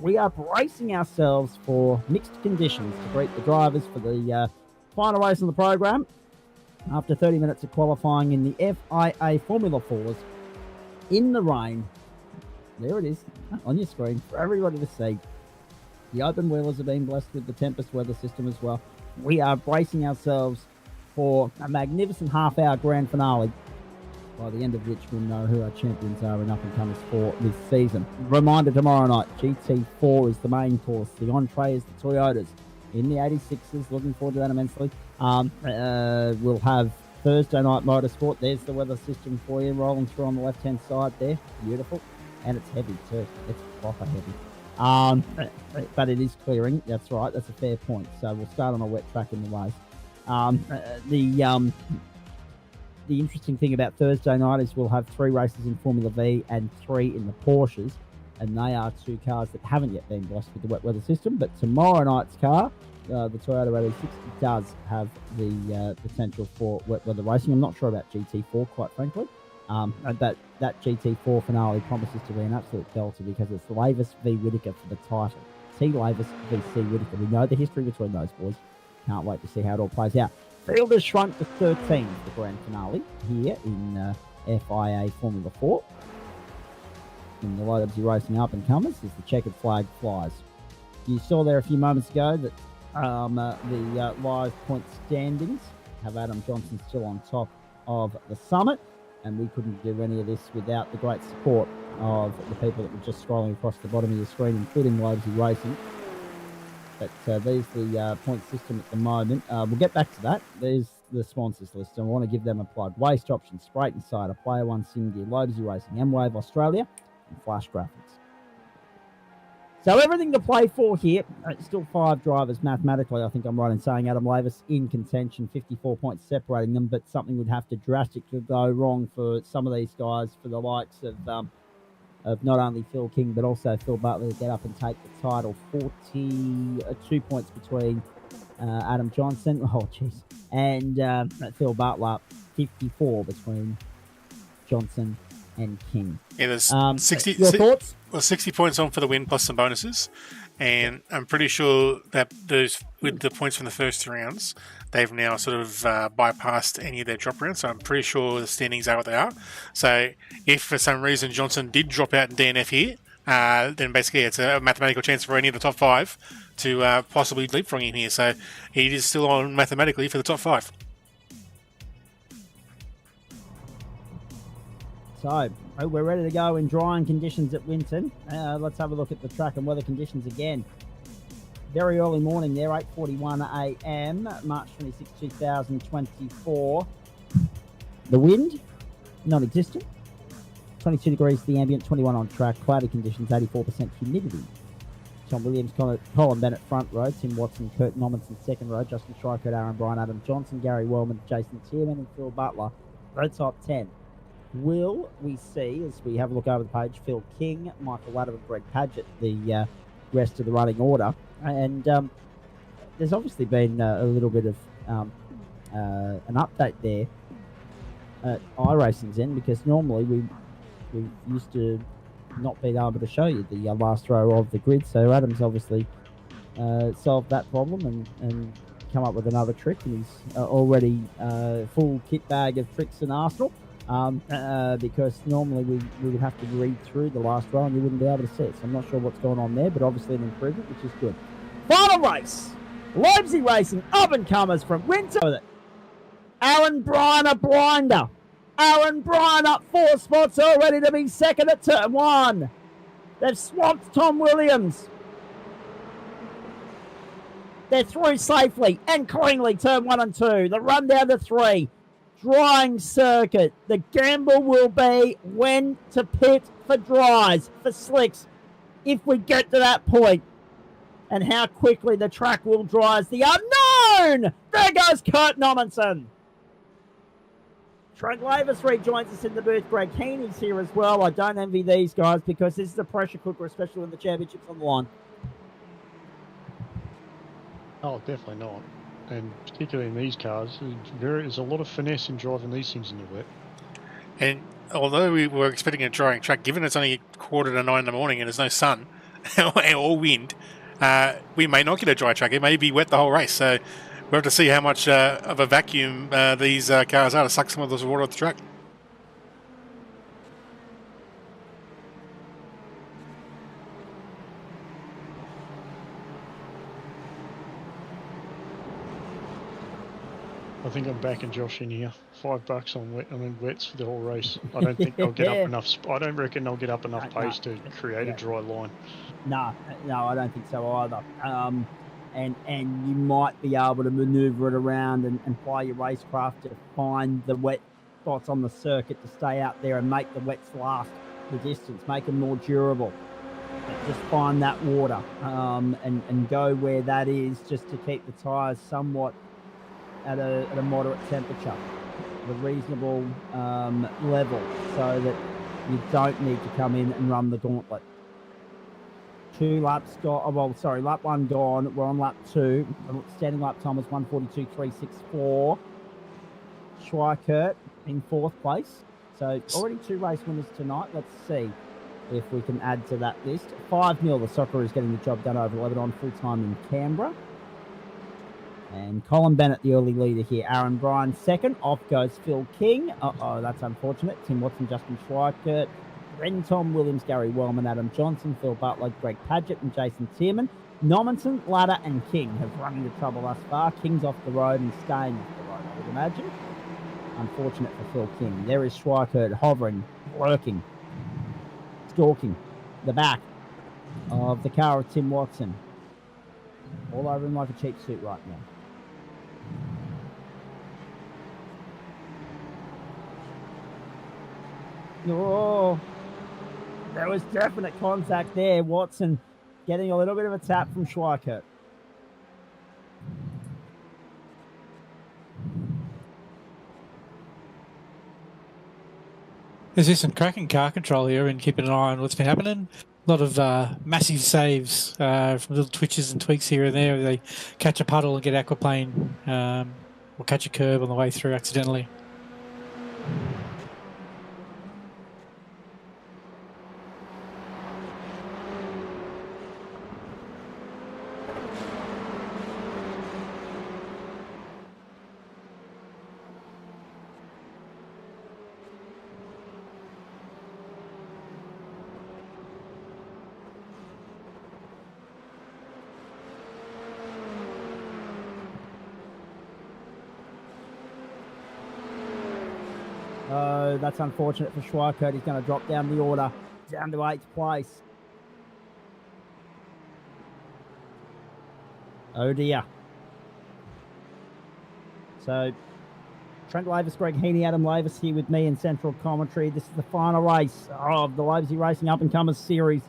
we are bracing ourselves for mixed conditions to greet the drivers for the final race on the program. After 30 minutes of qualifying in the FIA Formula 4s in the rain, there it is on your screen for everybody to see. The open wheelers have been blessed with the Tempest weather system as well. We are bracing ourselves for a magnificent half-hour grand finale, by the end of which we'll know who our champions are and up-and-comers for this season. Reminder, tomorrow night, GT4 is the main course. The entree is the Toyotas in the 86s. Looking forward to that immensely. We'll have Thursday night motorsport. There's the weather system for you, rolling through on the left-hand side there. Beautiful. And it's heavy too. It's proper heavy. But it is clearing. That's right. That's a fair point. So we'll start on a wet track in the race. The interesting thing about Thursday night is we'll have 3 races in Formula V and 3 in the Porsches, and they are 2 cars that haven't yet been blessed with the wet weather system. But tomorrow night's car, the Toyota Rd-10, does have the potential for wet weather racing. I'm not sure about GT4, quite frankly. But that GT4 finale promises to be an absolute belter because it's Lavis v Whittaker for the title. T. Lavis v C. Whittaker. We know the history between those boys. Can't wait to see how it all plays out. Field has shrunk to 13 for the grand finale here in FIA Formula 4. In the Lobezy Racing Up and Comers as the checkered flag flies. You saw there a few moments ago that the live point standings have Adam Johnson still on top of the summit, and we couldn't do any of this without the great support of the people that were just scrolling across the bottom of your screen, including Lobezy Racing. But there's the point system at the moment. We'll get back to that. There's the sponsors list. I want to give them a plug. Waste Options, Sprite & Cider, Player One, Simgear, Lobezy Racing, M-Wave Australia, and Flash Graphics. So everything to play for here. Still 5 drivers mathematically. I think I'm right in saying Adam Lavis in contention, 54 points separating them, but something would have to drastically go wrong for some of these guys, for the likes of not only Phil King, but also Phil Butler to get up and take the title. 42 points between Adam Johnson, and Phil Butler, 54 between Johnson and King. Yeah, there's your thoughts? Well, 60 points on for the win plus some bonuses, and I'm pretty sure that those with the points from the first 2 rounds, they've now sort of bypassed any of their drop rounds. So I'm pretty sure the standings are what they are. So if for some reason Johnson did drop out in DNF here, then basically it's a mathematical chance for any of the top 5 to possibly leapfrog him here. So he is still on mathematically for the top 5. So we're ready to go in drying conditions at Winton. Let's have a look at the track and weather conditions again. Very early morning there, 8:41 a.m., March 26, 2024. The wind, non-existent. 22 degrees the ambient, 21 on track. Cloudy conditions, 84% humidity. Tom Williams, Colin Bennett front row. Tim Watson, Kurt Nommenson second row. Justin Schreikert, Aaron Bryan, Adam Johnson, Gary Wellman, Jason Tierman, and Phil Butler. The top 10. Will we see, as we have a look over the page, Phil King, Michael Ladder, and Greg Padgett, the rest of the running order? And there's obviously been a little bit of an update there at iRacing's end, because normally we used to not be able to show you the last row of the grid. So Adam's obviously solved that problem and come up with another trick, and he's already full kit bag of tricks in arsenal. Because normally we would have to read through the last row and you wouldn't be able to see it. So I'm not sure what's going on there, but obviously an improvement, which is good. Final race. Lobezy Racing, up-and-comers from Winton. Aaron Bryan, a blinder. Aaron Bryan up 4 spots, all ready to be second at turn 1. They've swamped Tom Williams. They're through safely and cleanly, turn 1 and 2. The run down to 3. Drying circuit. The gamble will be when to pit for dries, for slicks, if we get to that point. and how quickly the track will dries the unknown. There goes Kurt Nommensen. Trent Lavis rejoins us in the booth. Greg Heaney's here as well. I don't envy these guys because this is a pressure cooker, especially when the championship's on the line. Oh, definitely not. And particularly in these cars, there's a lot of finesse in driving these things in the wet. And although we were expecting a drying track, given it's only 8:45 in the morning and there's no sun or wind, we may not get a dry track. It may be wet the whole race. So we'll have to see how much of a vacuum these cars are to suck some of this water off the track. I think I'm backing Josh in here. $5 on wets for the whole race. I don't think they'll get up enough. I don't reckon they'll get up enough pace to create a dry line. No, I don't think so either. And you might be able to manoeuvre it around and fly your racecraft to find the wet spots on the circuit to stay out there and make the wets last the distance, make them more durable. Just find that water and go where that is, just to keep the tyres somewhat at a moderate temperature, at a reasonable level, so that you don't need to come in and run the gauntlet. 2 laps gone. Lap 1 gone. We're on lap 2. Standing lap time was 1:42.364. Schweikert in 4th place. So already 2 race winners tonight. Let's see if we can add to that list. 5-0. The Socceroos getting the job done over Lebanon full time in Canberra. And Colin Bennett, the early leader here. Aaron Bryan second. Off goes Phil King. That's unfortunate. Tim Watson, Justin Schweikert, Ren Tom Williams, Gary Wellman, Adam Johnson, Phil Butler, Greg Padgett, and Jason Tierman. Nommensen, Ladder, and King have run into trouble thus far. King's off the road and staying off the road, I would imagine. Unfortunate for Phil King. There is Schweikert hovering, lurking, stalking the back of the car of Tim Watson. All over him like a cheap suit right now. Oh, there was definite contact there. Watson getting a little bit of a tap from Schweikert. There's just some cracking car control here and keeping an eye on what's been happening. A lot of massive saves from little twitches and tweaks here and there. They catch a puddle and get aquaplane or catch a curb on the way through accidentally. That's unfortunate for Schweikert. He's going to drop down the order, down to 8th place. Oh dear. So, Trent Lavis, Greg Heaney, Adam Lavis here with me in Central Commentary. This is the final race of the Lobezy Racing Up-and-Comers Series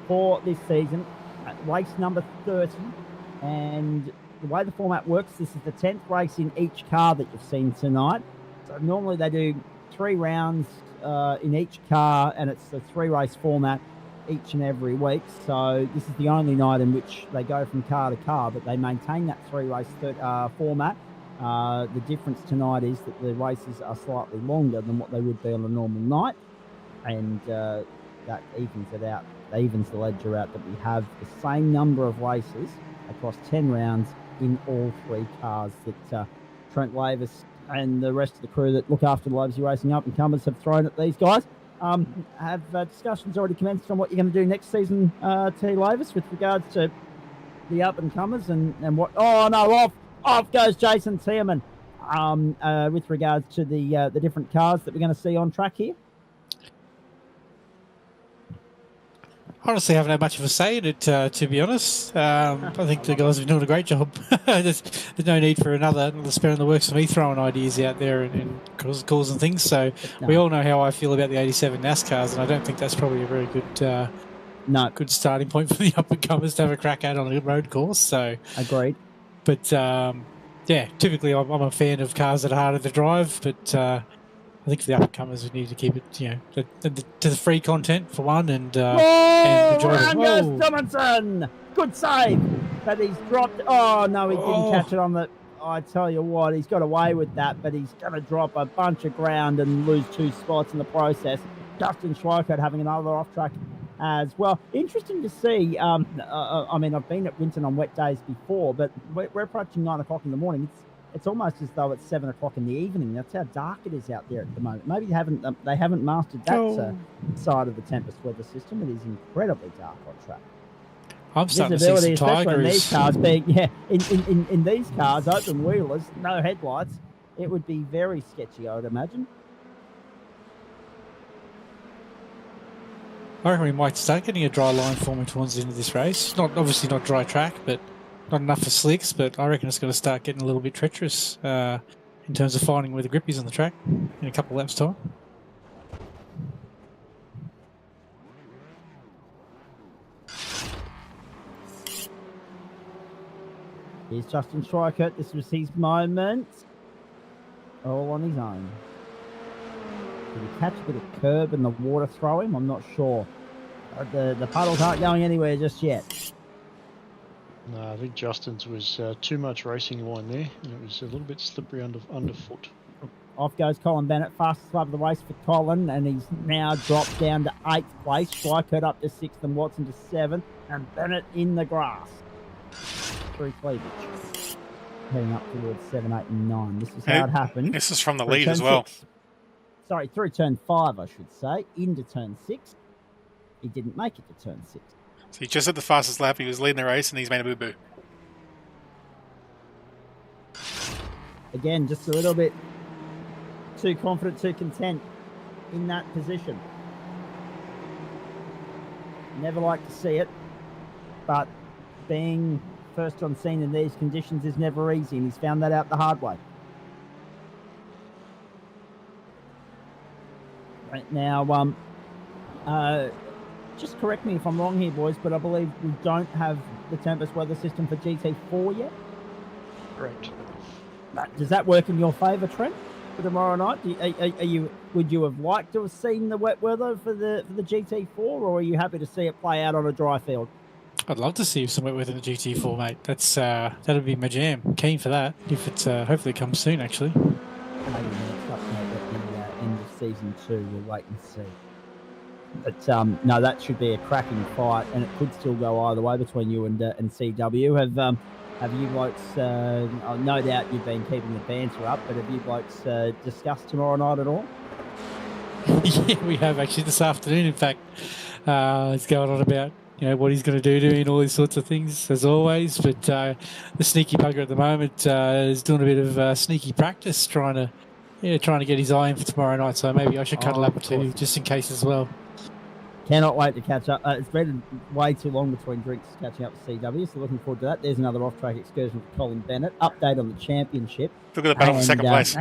for this season. Race number 30. And the way the format works, this is the 10th race in each car that you've seen tonight. So normally they do 3 rounds in each car, and it's a 3-race format each and every week. So this is the only night in which they go from car to car, but they maintain that 3-race format. The difference tonight is that the races are slightly longer than what they would be on a normal night, and that evens it out. That evens the ledger out that we have the same number of races across 10 rounds in all 3 cars that Trent Lavis and the rest of the crew that look after the Lobezy Racing Up-and-Comers have thrown at these guys. Have discussions already commenced on what you're going to do next season, T. Lavis, with regards to the Up-and-Comers and what... Oh, no, off goes Jason Tierman with regards to the different cars that we're going to see on track here. Honestly, I haven't had much of a say in it, to be honest. I think the guys have been doing a great job. There's no need for another spare in the works for me throwing ideas out there and calls and things. So we all know how I feel about the 87 NASCARs, and I don't think that's probably a very good No. good starting point for the up-and-comers to have a crack at on a road course. So Agreed. But yeah, typically I'm a fan of cars that are harder to drive, but I think for the up-and-comers we need to keep it, to the free content for one, and enjoy it. Around goes Tomlinson! Good save! But he's dropped... Oh, no, he didn't catch it on the... I tell you what, he's got away with that, but he's going to drop a bunch of ground and lose 2 spots in the process. Justin Schweikert having another off-track as well. Interesting to see. I mean, I've been at Winton on wet days before, but we're approaching 9 o'clock in the morning. It's almost as though it's 7 o'clock in the evening. That's how dark it is out there at the moment. Maybe they haven't mastered that side of the Tempest weather system. It is incredibly dark on track. I'm starting to see some Tigers. In these cars in these cars, open wheelers, no headlights, it would be very sketchy, I would imagine. I reckon we might start getting a dry line forming towards the end of this race. Obviously not dry track, but not enough for slicks. But I reckon it's going to start getting a little bit treacherous in terms of finding where the grip is on the track in a couple of laps' time. Here's Justin Schweikert. This was his moment. All on his own. Did he catch a bit of curb and the water throw him? I'm not sure. The puddles aren't going anywhere just yet. No, I think Justin's was too much racing line there, and it was a little bit slippery underfoot. Off goes Colin Bennett, fastest lap of the race for Colin, and he's now dropped down to 8th place. Schweikert up to 6th and Watson to 7th, and Bennett in the grass. Through cleavage. Heading up towards 7, 8 and 9. This is how it happened. This is from the Through lead turn as well. 6. Sorry, through turn 5, I should say. Into turn 6. He didn't make it to turn 6. So he just had the fastest lap. He was leading the race, and he's made a boo-boo. Again, just a little bit too confident, too content in that position. Never like to see it, but being first on scene in these conditions is never easy, and he's found that out the hard way. Right now, just correct me if I'm wrong here, boys, but I believe we don't have the Tempest weather system for GT4 yet. Correct. Does that work in your favour, Trent, for tomorrow night? Would you have liked to have seen the wet weather for the GT4, or are you happy to see it play out on a dry field? I'd love to see some wet weather in the GT4, mate. That's that'd be my jam. I'm keen for that. If it's hopefully it comes soon, actually. Maybe next update at the end of season 2. We'll wait and see. But no, that should be a cracking fight, and it could still go either way between you and CW. Have you blokes? No doubt you've been keeping the banter up, but have you blokes discussed tomorrow night at all? Yeah, we have actually this afternoon. In fact, it's going on about what he's going to do to me and all these sorts of things as always. But the sneaky bugger at the moment is doing a bit of sneaky practice, trying to get his eye in for tomorrow night. So maybe I should cut a lap or two just in case as well. Cannot wait to catch up. It's been way too long between drinks catching up with CW, so looking forward to that. There's another off-track excursion for Colin Bennett. Update on the championship. Look at the battle for second place.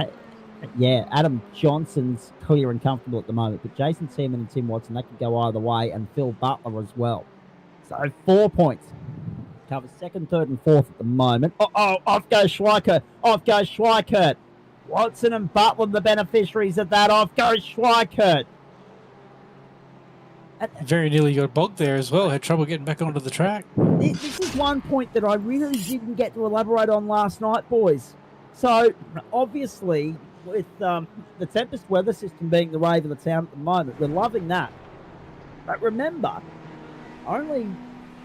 Yeah, Adam Johnson's clear and comfortable at the moment, but Jason Seaman and Tim Watson, they could go either way, and Phil Butler as well. So 4 points. Covers 2nd, 3rd and 4th at the moment. Off goes Schweikert. Off goes Schweikert. Watson and Butler, the beneficiaries of that. Off goes Schweikert. Very nearly got bogged there as well. Had trouble getting back onto the track. This is one point that I really didn't get to elaborate on last night, boys. So, obviously, with the Tempest weather system being the rave of the town at the moment, we're loving that. But remember, only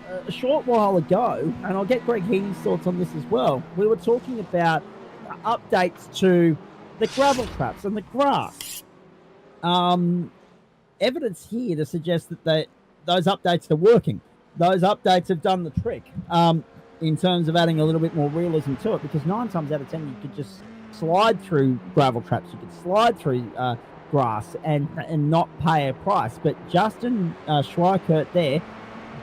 a short while ago, and I'll get Greg Heaney's thoughts on this as well, we were talking about updates to the gravel traps and the grass. Evidence here to suggest that those updates are working. Those updates have done the trick in terms of adding a little bit more realism to it, because 9 times out of 10 you could just slide through gravel traps, you could slide through grass and not pay a price. But Justin Schweikert there,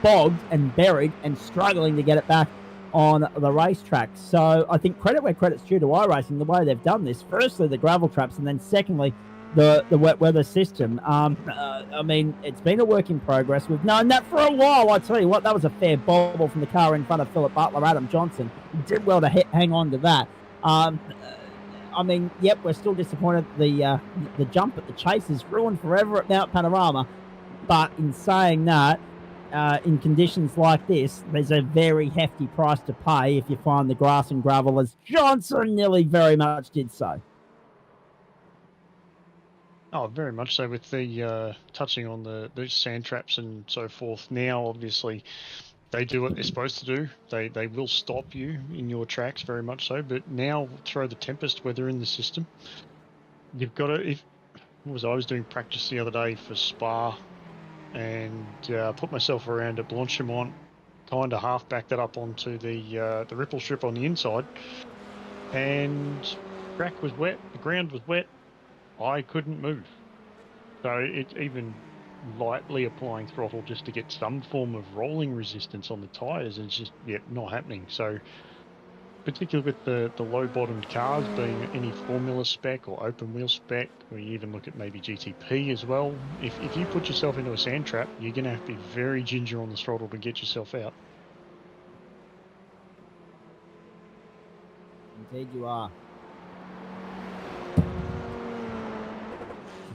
bogged and buried and struggling to get it back on the racetrack. So I think credit where credit's due to iRacing, the way they've done this. Firstly, the gravel traps, and then secondly, the wet weather system. I mean, it's been a work in progress. We've known that for a while. I tell you what, that was a fair bobble from the car in front of Philip Butler, Adam Johnson. He did well to hang on to that. I mean, yep, we're still disappointed. The jump at the chase is ruined forever at Mount Panorama. But in saying that, in conditions like this, there's a very hefty price to pay if you find the grass and gravel, as Johnson nearly very much did so. Oh, very much so. With the touching on the sand traps and so forth. Now, obviously, they do what they're supposed to do. They will stop you in your tracks, very much so. But now, throw the tempest weather in the system. You've got to. I was doing practice the other day for Spa, and put myself around at Blanchimont, kind of half backed that up onto the ripple strip on the inside, and track was wet, the ground was wet. I couldn't move. So it's even lightly applying throttle just to get some form of rolling resistance on the tyres, and it's just not happening. So particularly with the low-bottomed cars being any formula spec or open wheel spec, or you even look at maybe GTP as well, if you put yourself into a sand trap, you're going to have to be very ginger on the throttle to get yourself out. Indeed you are.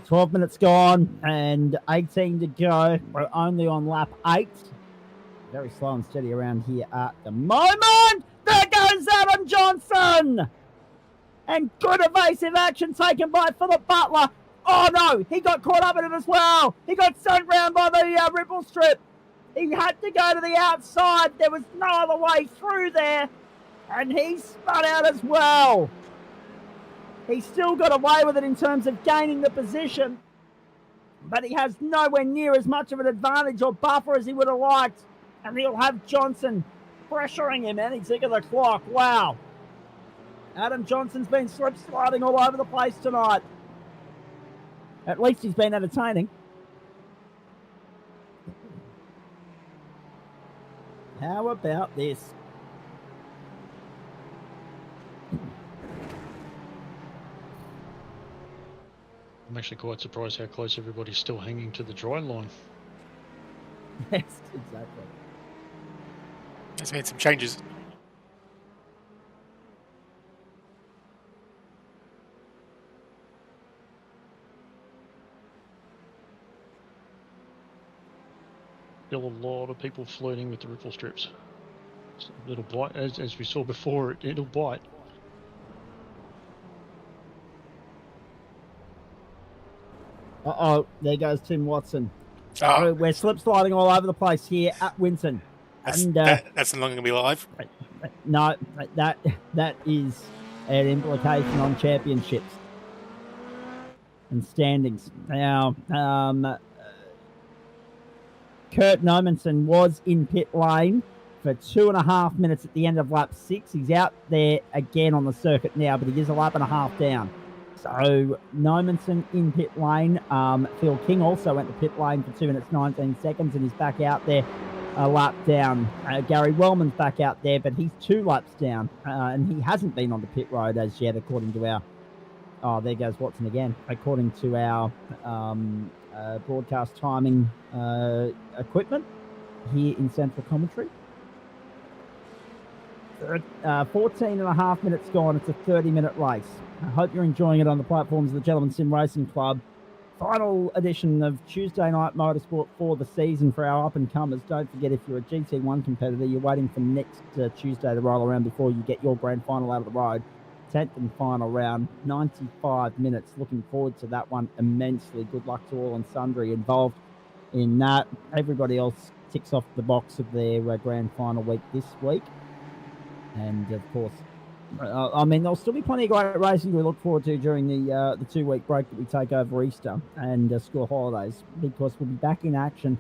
12 minutes gone and 18 to go. We're only on lap 8. Very slow and steady around here at the moment. There goes Adam Johnson! And good evasive action taken by Philip Butler. Oh no, he got caught up in it as well. He got sent round by the ripple strip. He had to go to the outside. There was no other way through there. And he spun out as well. He still got away with it in terms of gaining the position, but he has nowhere near as much of an advantage or buffer as he would have liked. And he'll have Johnson pressuring him any tick of the clock. Wow. Adam Johnson's been slip sliding all over the place tonight. At least he's been entertaining. How about this? I'm actually quite surprised how close everybody's still hanging to the dry line. Yes, exactly. There's been some changes. Still a lot of people flirting with the ripple strips. It'll bite, as we saw before, it'll bite. Uh-oh, there goes Tim Watson. Oh. We're slip sliding all over the place here at Winton. That's And, no longer going to be live. No, that is an implication on championships and standings. Now, Kurt Nomensen was in pit lane for 2.5 minutes at the end of lap 6. He's out there again on the circuit now, but he is a lap and a half down. So Nomensen in pit lane. Phil King also went to pit lane for 2 minutes 19 seconds and he's back out there a lap down. Gary Wellman's back out there, but he's 2 laps down and he hasn't been on the pit road as yet, according to our... Oh, there goes Watson again. According to our broadcast timing equipment here in Central Commentary. 14.5 minutes gone. It's a 30-minute race. I hope you're enjoying it on the platforms of the Gentleman Sim Racing Club. Final edition of Tuesday Night Motorsport for the season for our up-and-comers. Don't forget, if you're a GT1 competitor, you're waiting for next Tuesday to roll around before you get your grand final out of the road. 10th and final round, 95 minutes. Looking forward to that one immensely. Good luck to all and sundry involved in that. Everybody else ticks off the box of their grand final week this week. And, of course, I mean, there'll still be plenty of great racing we look forward to during the 2-week break that we take over Easter and school holidays, because we'll be back in action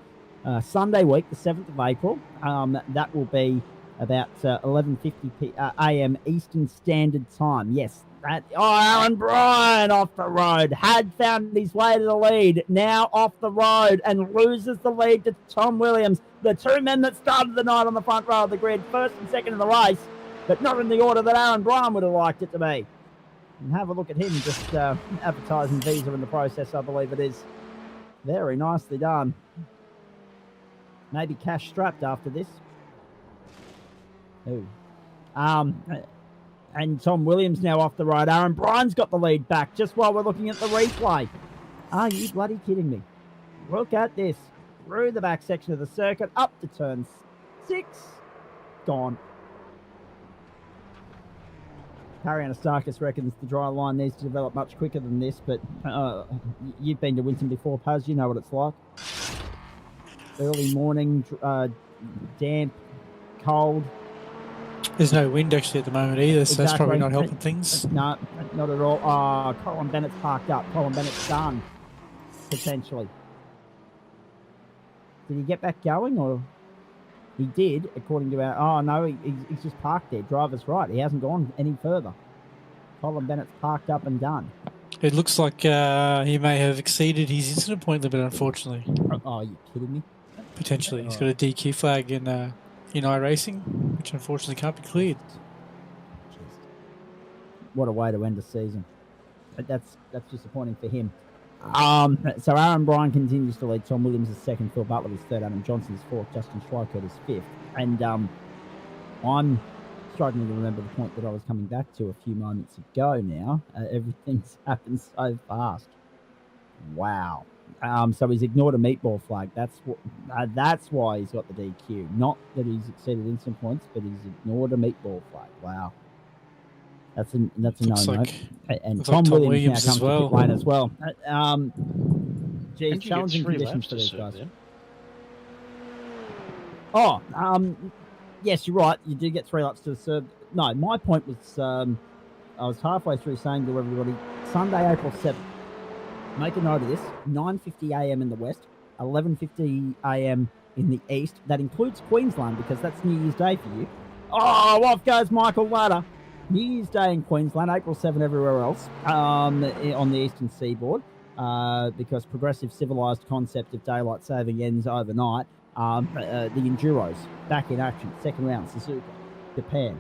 Sunday week, the 7th of April. That will be about 11:50 a.m. Eastern Standard Time. Yes, Aaron Bryan off the road. Had found his way to the lead. Now off the road and loses the lead to Tom Williams. The 2 men that started the night on the front row of the grid, first and second in the race, but not in the order that Aaron Bryan would have liked it to be. And have a look at him just advertising Visa in the process, I believe it is. Very nicely done. Maybe cash strapped after this. Ooh. And Tom Williams now off the road. Aaron Bryan's got the lead back just while we're looking at the replay. Are you bloody kidding me? Look at this. Through the back section of the circuit, up to turn 6. Gone. Harry Anastakis reckons the dry line needs to develop much quicker than this, but you've been to Winton before, Paz. You know what it's like. Early morning, damp, cold. There's no wind actually at the moment either, so that's probably not Exactly. helping things. No, not at all. Oh, Colin Bennett's parked up. Colin Bennett's done, potentially. Did he get back going, or he did, according to our... Oh, no, he's just parked there. Driver's right. He hasn't gone any further. Colin Bennett's parked up and done. It looks like he may have exceeded his incident point limit, unfortunately. Oh, are you kidding me? Potentially. He's got a DQ flag in iRacing, which unfortunately can't be cleared. What a way to end the season. But that's disappointing for him. So Aaron Bryan continues to lead. Tom Williams is second. Phil Butler is third. Adam Johnson is fourth. Justin Schweikert is fifth. And I'm struggling to remember the point that I was coming back to a few moments ago now. Everything's happened so fast. Wow. So he's ignored a meatball flag. That's why he's got the DQ. Not that he's exceeded instant points, but he's ignored a meatball flag. Wow. That's a no-no. And Tom Williams now comes to pit lane as well. Geez, challenging conditions for these guys. Oh, yes, you're right. You do get 3 laps to serve. No, my point was I was halfway through saying to everybody, Sunday, April 7th. Make a note of this, 9:50 a.m. in the west, 11:50 a.m. in the east. That includes Queensland because that's New Year's Day for you. Oh, off goes Michael Ladder. New Year's Day in Queensland, April 7 everywhere else on the eastern seaboard because progressive civilised concept of daylight saving ends overnight. The Enduros back in action, second round, Suzuka, Japan.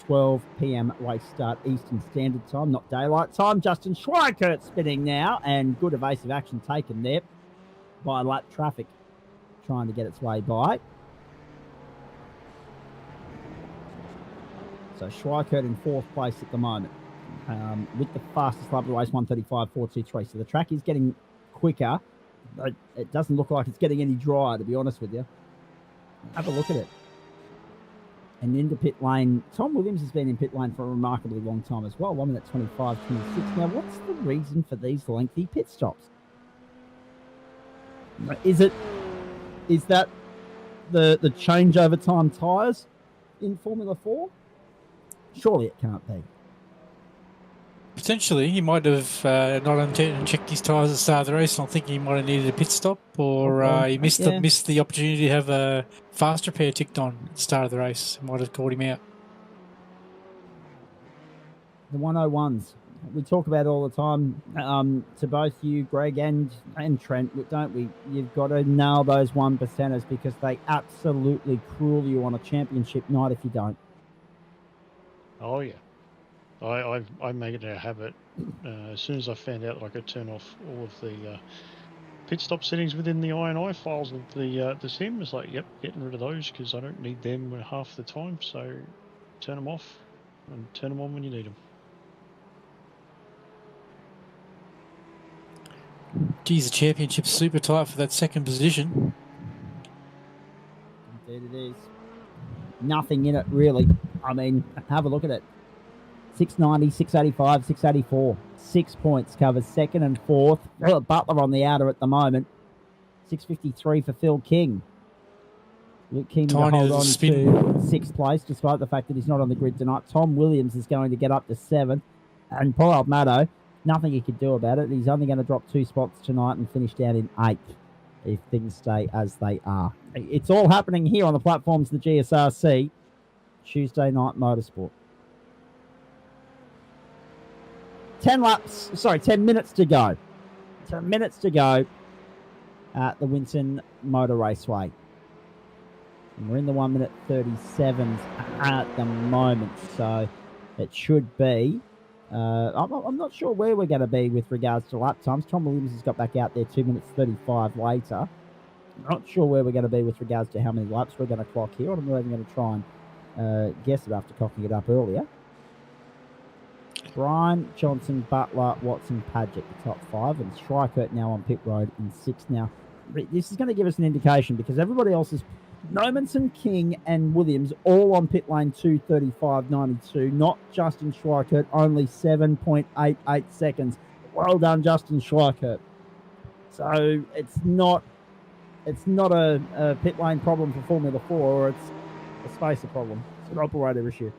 12 p.m. race start Eastern Standard Time, not daylight time. Justin Schweikert spinning now, and good evasive action taken there by lap traffic trying to get its way by. So Schweikert in 4th place at the moment with the fastest lap of the race, 1:35.423. So the track is getting quicker. But it doesn't look like it's getting any drier, to be honest with you. Have a look at it. And into pit lane, Tom Williams has been in pit lane for a remarkably long time as well, 1:25.26. Now, what's the reason for these lengthy pit stops? Is that the changeover time tyres in Formula 4? Surely it can't be. Potentially, he might have not unchecked his tyres at the start of the race. I'm thinking he might have needed a pit stop, or he missed the opportunity to have a fast repair ticked on at the start of the race. It might have caught him out. The 101s. We talk about it all the time to both you, Greg, and Trent, don't we? You've got to nail those 1%ers because they absolutely cruel you on a championship night if you don't. Oh, yeah. I make it a habit. As soon as I found out that I could turn off all of the pit stop settings within the I&I files of the sim, it's like, yep, getting rid of those because I don't need them half the time. So turn them off and turn them on when you need them. Geez, the championship's super tight for that second position. Indeed it is. Nothing in it, really. I mean, have a look at it. 690, 685, 684. 6 points covers second and fourth. Butler on the outer at the moment. 653 for Phil King. Luke King to hold on to 6th place, despite the fact that he's not on the grid tonight. Tom Williams is going to get up to 7th. And poor old Maddo, nothing he could do about it. He's only going to drop 2 spots tonight and finish down in 8th if things stay as they are. It's all happening here on the platforms of the GSRC. Tuesday Night Motorsport. 10 minutes to go. 10 minutes to go at the Winton Motor Raceway. And we're in the 1 minute 37s at the moment, so it should be I'm not sure where we're going to be with regards to lap times. Tom Williams has got back out there 2 minutes 35 later. Not sure where we're going to be with regards to how many laps we're going to clock here. I'm not even going to try and guess it after cocking it up earlier. Bryan, Johnson, Butler, Watson, Padgett, the top 5, and Schweikert now on pit road in 6th. Now, this is going to give us an indication because everybody else is Nomenson, King, and Williams all on pit lane 2:35.92. Not Justin Schweikert, only 7.88 seconds. Well done, Justin Schweikert. So it's not a pit lane problem for Formula 4, or it's a spacer problem. It's an operator issue.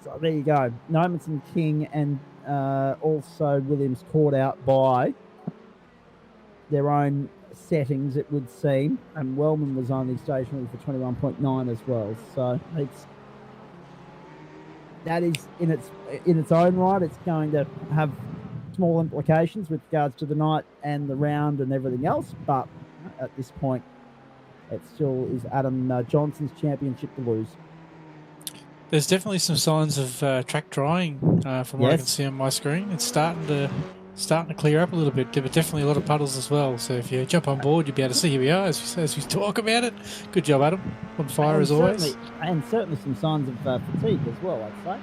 So there you go. Nomenson, King, and also Williams caught out by their own settings, it would seem. And Wellman was only stationary for 21.9 as well. So that is in its own right. It's going to have small implications with regards to the night and the round and everything else. But at this point, it still is Adam Johnson's championship to lose. There's definitely some signs of track drying from what I can see on my screen. It's starting to clear up a little bit, but definitely a lot of puddles as well. So if you jump on board, you'll be able to see here we are as we talk about it. Good job, Adam. On fire as always. And certainly some signs of fatigue as well, I'd say.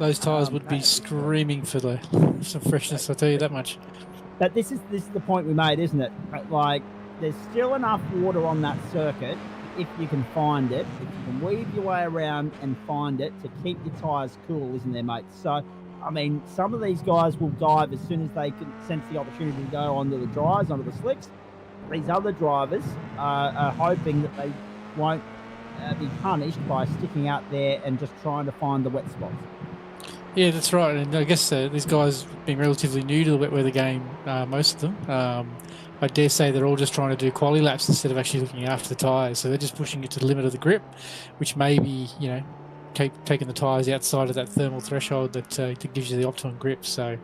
Those tyres would be screaming for some freshness, I'll tell you that much. But this is the point we made, isn't it? Like, there's still enough water on that circuit, if you can find it, if you can weave your way around and find it, to keep your tyres cool, isn't there, mate? So, I mean, some of these guys will dive as soon as they can sense the opportunity to go onto the dries, onto the slicks. These other drivers are hoping that they won't be punished by sticking out there and just trying to find the wet spots. Yeah, that's right. And I guess these guys being relatively new to the wet weather game, most of them, I dare say they're all just trying to do quali laps instead of actually looking after the tyres. So they're just pushing it to the limit of the grip, which may be, taking the tyres outside of that thermal threshold that gives you the optimum grip. So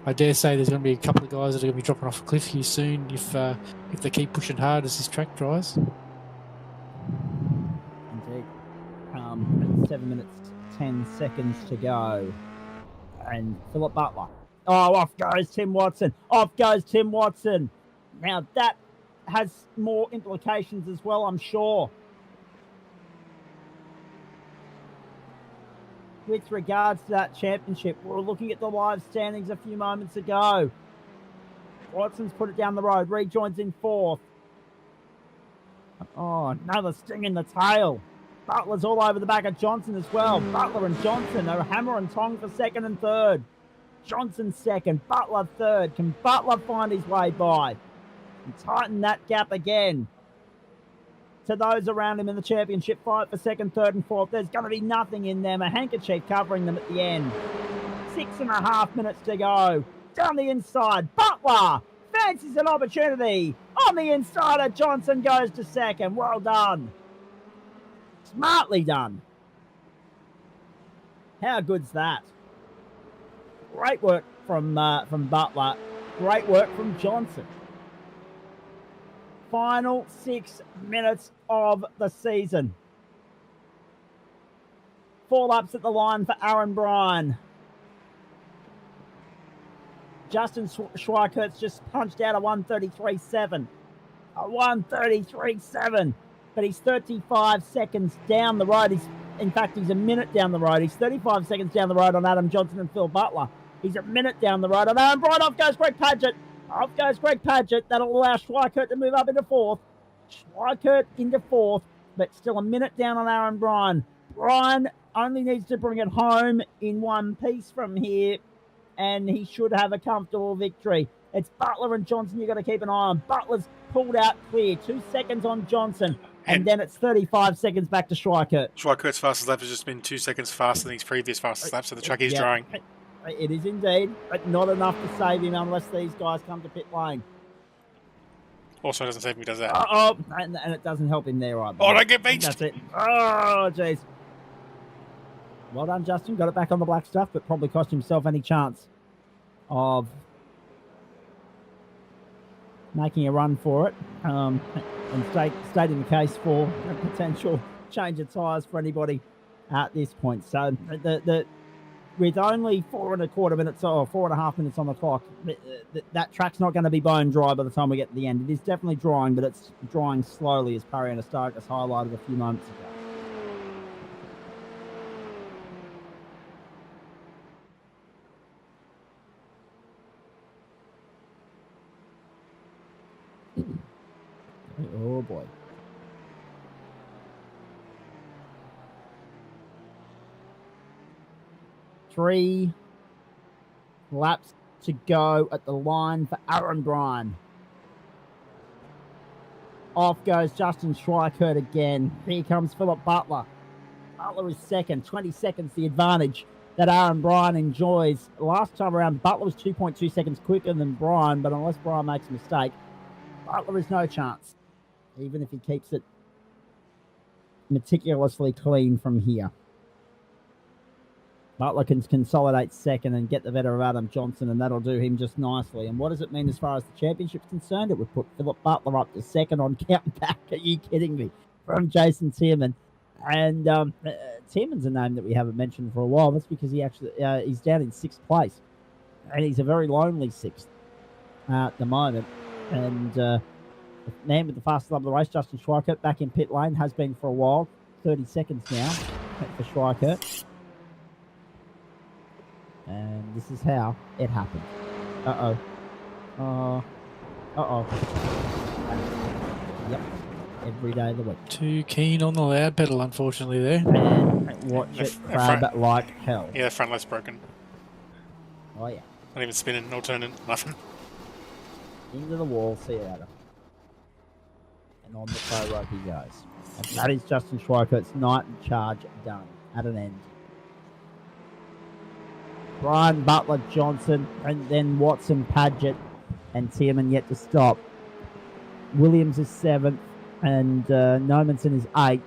I dare say there's going to be a couple of guys that are going to be dropping off a cliff here soon if they keep pushing hard as this track dries. Indeed. 7 minutes, 10 seconds to go. And Philip Butler. Oh, off goes Tim Watson. Off goes Tim Watson. Now, that has more implications as well, I'm sure. With regards to that championship, we were looking at the live standings a few moments ago. Watson's put it down the road. Rejoins in 4th. Oh, another sting in the tail. Butler's all over the back of Johnson as well. Butler and Johnson are hammer and tong for 2nd and 3rd. Johnson 2nd, Butler 3rd. Can Butler find his way by and tighten that gap again to those around him in the championship fight for 2nd, 3rd and 4th? There's going to be nothing in them. A handkerchief covering them at the end. 6.5 minutes to go. Down the inside, Butler fancies an opportunity. On the inside, Johnson goes to 2nd. Well done. Smartly done. How good's that? Great work from Butler. Great work from Johnson. Final 6 minutes of the season. 4 laps at the line for Aaron Bryan. Justin Schweikert's just punched out a 1:33.7. A 1:33.7. But he's 35 seconds down the road. He's a minute down the road. He's 35 seconds down the road on Adam Johnson and Phil Butler. He's a minute down the road on Aaron Bryan. Off goes Greg Padgett. Off goes Greg Padgett. That'll allow Schweikert to move up into 4th. Schweikert into 4th, but still a minute down on Aaron Bryan. Bryan only needs to bring it home in one piece from here, and he should have a comfortable victory. It's Butler and Johnson you've got to keep an eye on. Butler's pulled out clear. 2 seconds on Johnson. And then it's 35 seconds back to Schweikert. Schweikert's fastest lap has just been 2 seconds faster than his previous fastest lap, so the track is drying. It is indeed, but not enough to save him unless these guys come to pit lane. Also, it doesn't save him, he does that. And it doesn't help him there either. Oh, don't get beached! That's it. Oh, jeez. Well done, Justin. Got it back on the black stuff, but probably cost himself any chance of making a run for it. And stating the case for a potential change of tyres for anybody at this point. So the with only 4.25 minutes or 4.5 minutes on the clock, that track's not going to be bone dry by the time we get to the end. It is definitely drying, but it's drying slowly, as Parry and Astagas highlighted a few moments ago. Oh boy. Three laps to go at the line for Aaron Bryan. Off goes Justin Schweikert again. Here comes Philip Butler. Butler is second, 20 seconds the advantage that Aaron Bryan enjoys. Last time around, Butler was 2.2 seconds quicker than Bryan, but unless Bryan makes a mistake, Butler is no chance, even if he keeps it meticulously clean from here. Butler can consolidate second and get the better of Adam Johnson, and that'll do him just nicely. And what does it mean as far as the championship's concerned? It would put Philip Butler up to second on count back. Are you kidding me? From Jason Tierman. And Tierman's a name that we haven't mentioned for a while. That's because he actually he's down in sixth place, and he's a very lonely sixth at the moment. And the man with the fastest lap of the race, Justin Schweikert, back in pit lane, has been for a while. 30 seconds now for Schweikert. And this is how it happened. Yep. Every day of the week. Too keen on the loud pedal, unfortunately, there. And watch it crab like hell. Yeah, the front light's broken. Oh, yeah. Not even spinning, no turning, nothing. Into the wall, see you later. And on the tow rope he goes. And that is Justin Schweikert's night in charge done at an end. Bryan, Butler, Johnson, and then Watson, Padgett, and Tierman yet to stop. Williams is 7th, and Nomenson is 8th.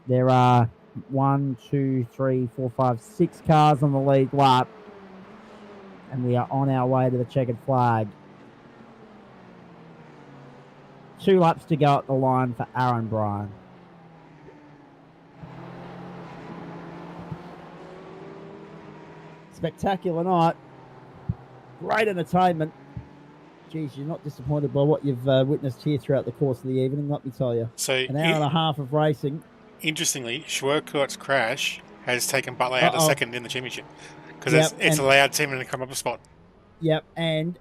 There are 6 cars on the lead lap, and we are on our way to the checkered flag. 2 laps to go at the line for Aaron Bryan. Spectacular night. Great entertainment. Geez, you're not disappointed by what you've witnessed here throughout the course of the evening, let me tell you. So an hour and a half of racing. Interestingly, Schwerkert's crash has taken Butler out of second in the championship because it's allowed Tierman to come up a spot. Yep, and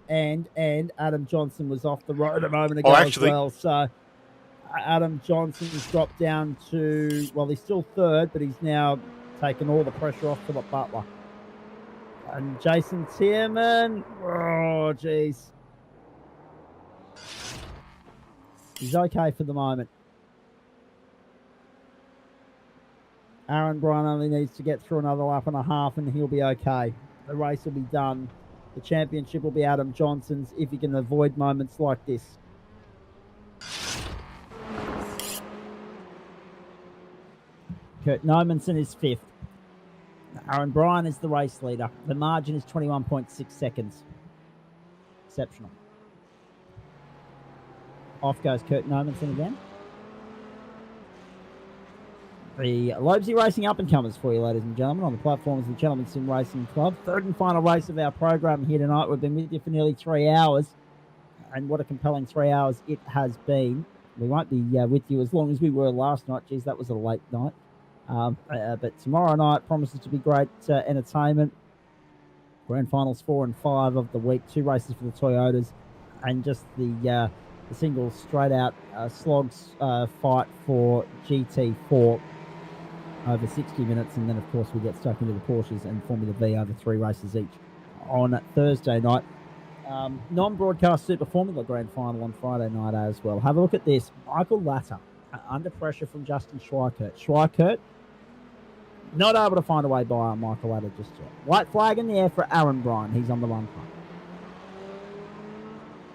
Adam Johnson was off the road a moment ago as well. So Adam Johnson's dropped down to, well, he's still third, but he's now taken all the pressure off Philip Butler. And Jason Tierman, oh, jeez. He's okay for the moment. Aaron Bryan only needs to get through another lap and a half and he'll be okay. The race will be done. The championship will be Adam Johnson's if he can avoid moments like this. Kurt Nomenson is 5th. Aaron Bryan is the race leader. The margin is 21.6 seconds. Exceptional. Off goes Kurt Nomenson again. The Lobezy Racing up-and-comers for you, ladies and gentlemen, on the platform is the Gentleman Sim Racing Club. Third and final race of our program here tonight. We've been with you for nearly 3 hours, and what a compelling 3 hours it has been. We won't be with you as long as we were last night. Geez, that was a late night. But tomorrow night promises to be great entertainment. Grand Finals 4 and 5 of the week. 2 races for the Toyotas, and just the single straight-out slogs fight for GT4 over 60 minutes. And then, of course, we get stuck into the Porsches and Formula V over 3 races each on Thursday night. Non-broadcast Super Formula Grand Final on Friday night as well. Have a look at this. Michael Latta under pressure from Justin Schweikert. Schweikert not able to find a way by on Michael Latta just yet. White flag in the air for Aaron Bryan. He's on the run front.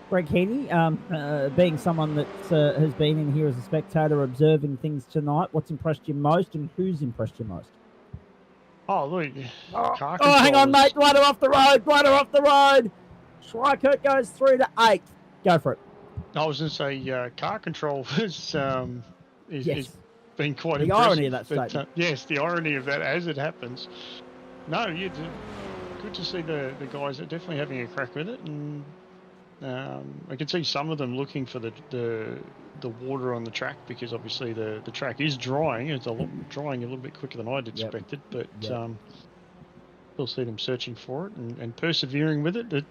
Greg Heaney, being someone that has been in here as a spectator observing things tonight, what's impressed you most and who's impressed you most? Oh, look. Hang on, mate. Glider off the road. Glider off the road. Schweikert goes through to 8th. Go for it. I was going to say car control is been quite the impressive. irony of that statement. Yes, the irony of that as it happens. No, good to see the guys are definitely having a crack with it, and I can see some of them looking for the water on the track, because obviously the track is drying. It's drying a little bit quicker than I'd expected, but still see them searching for it and persevering with it.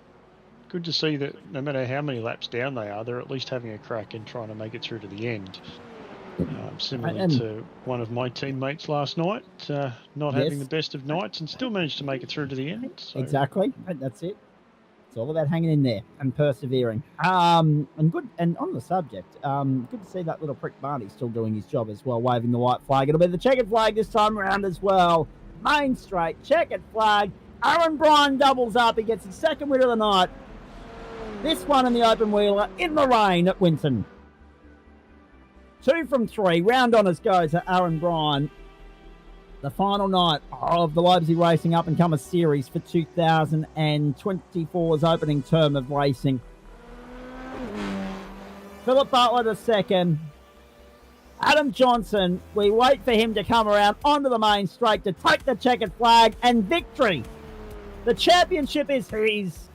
Good to see that no matter how many laps down they are, they're at least having a crack and trying to make it through to the end. Similarly to one of my teammates last night, not having the best of nights and still managed to make it through to the end. So. Exactly, that's it. It's all about hanging in there and persevering. And good. And on the subject, good to see that little prick Barney still doing his job as well, waving the white flag. It'll be the checkered flag this time around as well. Main straight, checkered flag. Aaron Bryan doubles up. He gets his second win of the night. This one in the open wheeler in the rain at Winton. 2 from 3. Round honours goes to Aaron Bryan. The final night of the Lobezy Racing Up and Comer Series for 2024's opening term of racing. Philip Butler the second. Adam Johnson, we wait for him to come around onto the main straight to take the checkered flag and victory. The championship is his.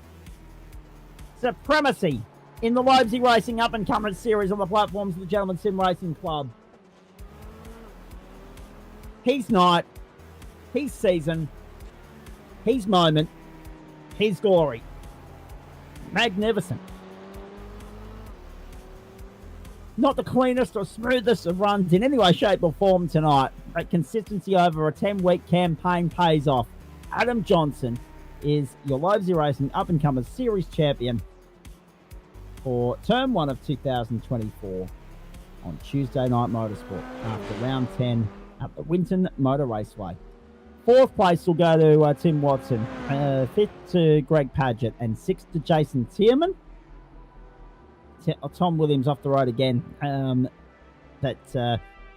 Supremacy in the Lobezy Racing Up and Comer Series on the platforms of the Gentleman Sim Racing Club. His night, his season, his moment, his glory. Magnificent. Not the cleanest or smoothest of runs in any way, shape or form tonight, but consistency over a 10-week campaign pays off. Adam Johnson is your Lobezy Racing Up and Comer Series champion for term 1 of 2024 on Tuesday Night Motorsport after round 10 at the Winton Motor Raceway. 4th place will go to Tim Watson, 5th to Greg Padgett, and 6th to Jason Tierman. Tom Williams off the road again, but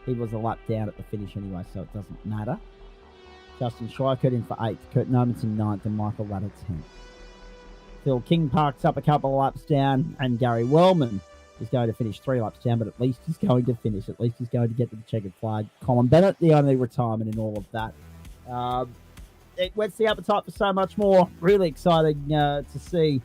he was a lap down at the finish anyway, so it doesn't matter. Justin Schweikert in for 8th, Kurt Nomenson 9th, and Michael Latta 10th. Phil King parks up a couple of laps down, and Gary Wellman is going to finish 3 laps down, but at least he's going to finish. At least he's going to get to the checkered flag. Colin Bennett, the only retirement in all of that. It whets the appetite for so much more. Really exciting to see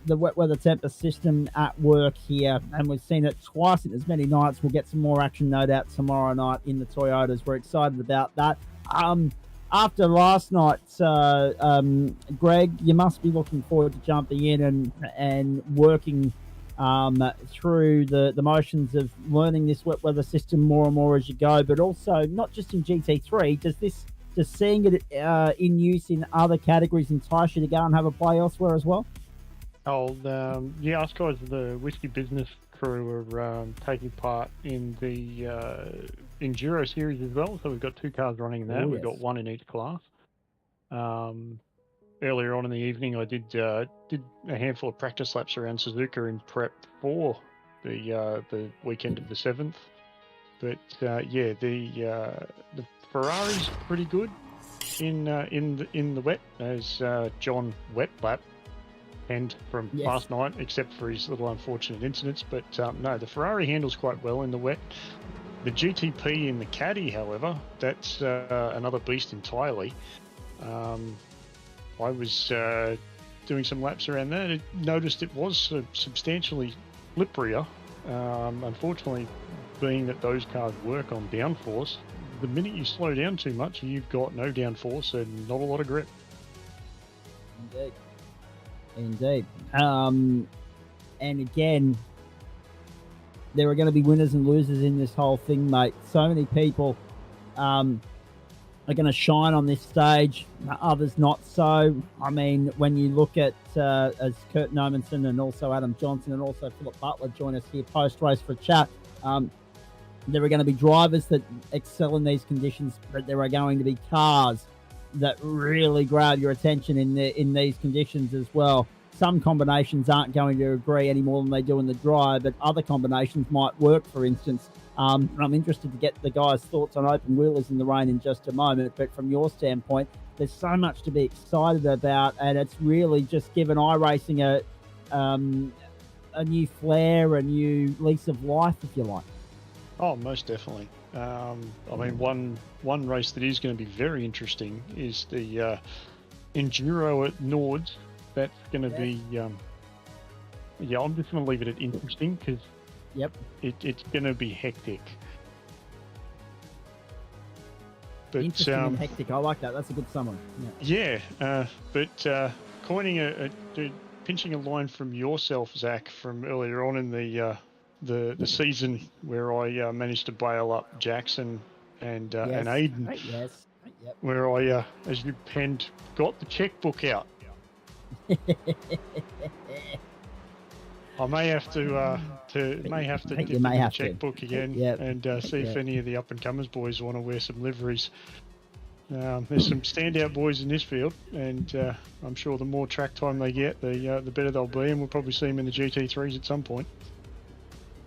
the wet weather temper system at work here, and we've seen it twice in as many nights. We'll get some more action, no doubt, tomorrow night in the Toyotas. We're excited about that. After last night, Greg, you must be looking forward to jumping in and working through the motions of learning this wet weather system more and more as you go, but also not just in GT3. Does seeing it in use in other categories entice you to go and have a play elsewhere as well? Us guys, the Whiskey Business crew, are taking part in the Enduro series as well. So we've got 2 cars running in that. We've got 1 in each class. Earlier on in the evening, I did a handful of practice laps around Suzuka in prep for the weekend of the 7th. But the Ferrari's pretty good in the wet, as John Wetblap and from last night, except for his little unfortunate incidents. But no, the Ferrari handles quite well in the wet. The GTP in the Caddy, however, that's another beast entirely. I was doing some laps around that. I noticed it was substantially slipperier. Unfortunately, being that those cars work on downforce, the minute you slow down too much, you've got no downforce and not a lot of grip. Indeed. And again, there are going to be winners and losers in this whole thing, mate. So many people are going to shine on this stage, others not so. I mean, when you look at as Kurt Nomenson and also Adam Johnson and also Philip Butler join us here post-race for a chat, there are going to be drivers that excel in these conditions, but there are going to be cars that really grab your attention in these conditions as well. Some combinations aren't going to agree any more than they do in the dry, but other combinations might work, for instance. I'm interested to get the guys' thoughts on open wheelers in the rain in just a moment, but from your standpoint, there's so much to be excited about, and it's really just given iRacing a new flair, a new lease of life, if you like. Oh, most definitely. I mean, one race that is going to be very interesting is the Enduro at Nords. That's going to be, I'm just going to leave it at interesting because it's going to be hectic. But, Interesting and hectic. I like that. That's a good summary. But pinching a line from yourself, Zach, from earlier on in the season where I managed to bail up Jackson and Aiden, where I, as you penned, got the checkbook out. I may have to dip into the checkbook again and see if any of the up and comers boys want to wear some liveries. There's some standout boys in this field, and I'm sure the more track time they get, the better they'll be, and we'll probably see them in the GT3s at some point.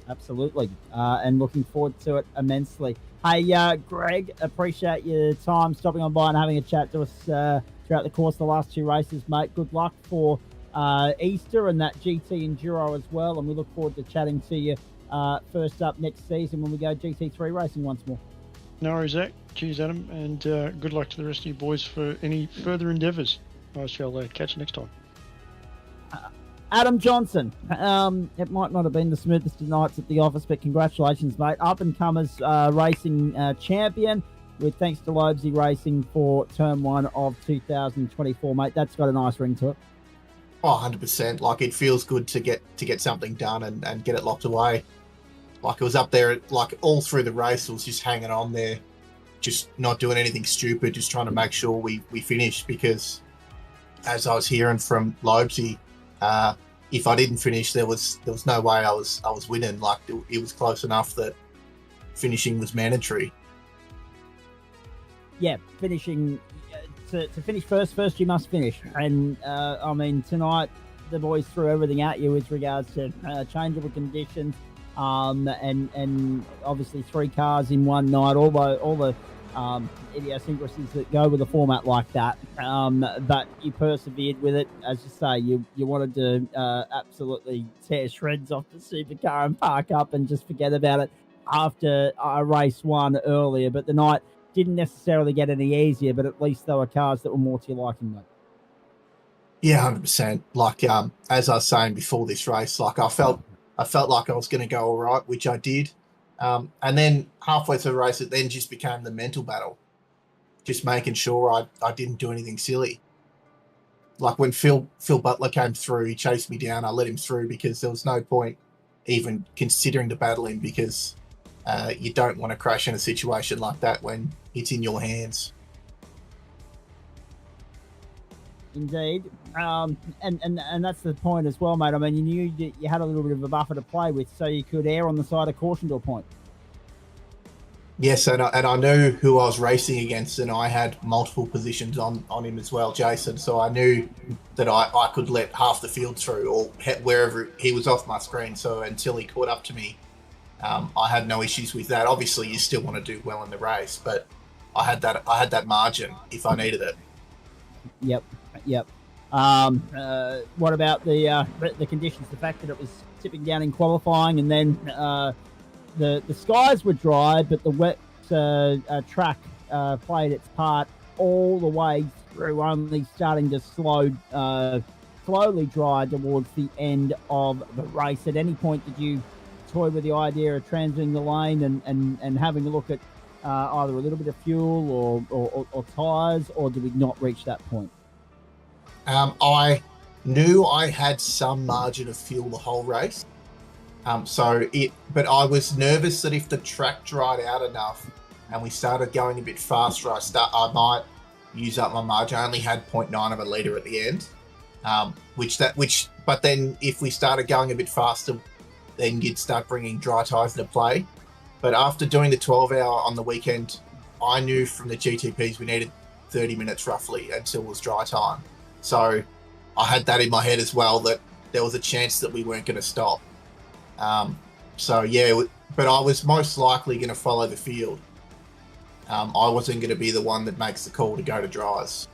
Absolutely, and looking forward to it immensely. Hey, Greg, appreciate your time stopping on by and having a chat to us throughout the course of the last 2 races, mate. Good luck for Easter and that GT Enduro as well, and we look forward to chatting to you first up next season when we go GT3 racing once more. No worries, Zach. Cheers, Adam, and good luck to the rest of you boys for any further endeavours. I shall catch you next time. Adam Johnson, it might not have been the smoothest of nights at the office, but congratulations, mate. Up-and-comers racing champion, with thanks to Lobezy Racing for Term 1 of 2024, mate. That's got a nice ring to it. Oh, 100%. Like, it feels good to get something done and get it locked away. Like, it was up there, like, all through the race, it was just hanging on there, just not doing anything stupid, just trying to make sure we finished, because as I was hearing from Lobezy, if I didn't finish, there was no way I was winning. Like, it was close enough that finishing was mandatory. Yeah, finishing to finish first you must finish. And I mean, tonight the boys threw everything at you with regards to changeable conditions, and obviously 3 cars in one night. All the idiosyncrasies that go with a format like that, but you persevered with it. As you say, you wanted to absolutely tear shreds off the supercar and park up and just forget about it after race 1 earlier, but the night didn't necessarily get any easier, but at least there were cars that were more to your liking, mate. Yeah, 100%. Like, as I was saying before this race, like, I felt like I was going to go all right, which I did. And then halfway through the race, it then just became the mental battle, just making sure I didn't do anything silly. Like, when Phil Butler came through, he chased me down. I let him through because there was no point even considering to battle him, because you don't want to crash in a situation like that when it's in your hands. Indeed, and that's the point as well, mate. I mean, you knew that you had a little bit of a buffer to play with, so you could err on the side of caution to a point. Yes, and I knew who I was racing against, and I had multiple positions on him as well, Jason. So I knew that I could let half the field through, or wherever he was off my screen. So until he caught up to me, I had no issues with that. Obviously, you still want to do well in the race, but I had that margin if I needed it. Yep. What about the conditions? The fact that it was tipping down in qualifying, and then the skies were dry, but the wet track played its part all the way through, only starting to slowly dry towards the end of the race. At any point, did you toy with the idea of transiting the lane and having a look at either a little bit of fuel or tyres, or did we not reach that point? I knew I had some margin of fuel the whole race. But I was nervous that if the track dried out enough and we started going a bit faster, I might use up my margin. I only had 0.9 of a litre at the end, but then if we started going a bit faster, then you'd start bringing dry tyres into play. But after doing the 12-hour on the weekend, I knew from the GTPs we needed 30 minutes roughly until it was dry time. So I had that in my head as well, that there was a chance that we weren't going to stop. But I was most likely going to follow the field. I wasn't going to be the one that makes the call to go to dries.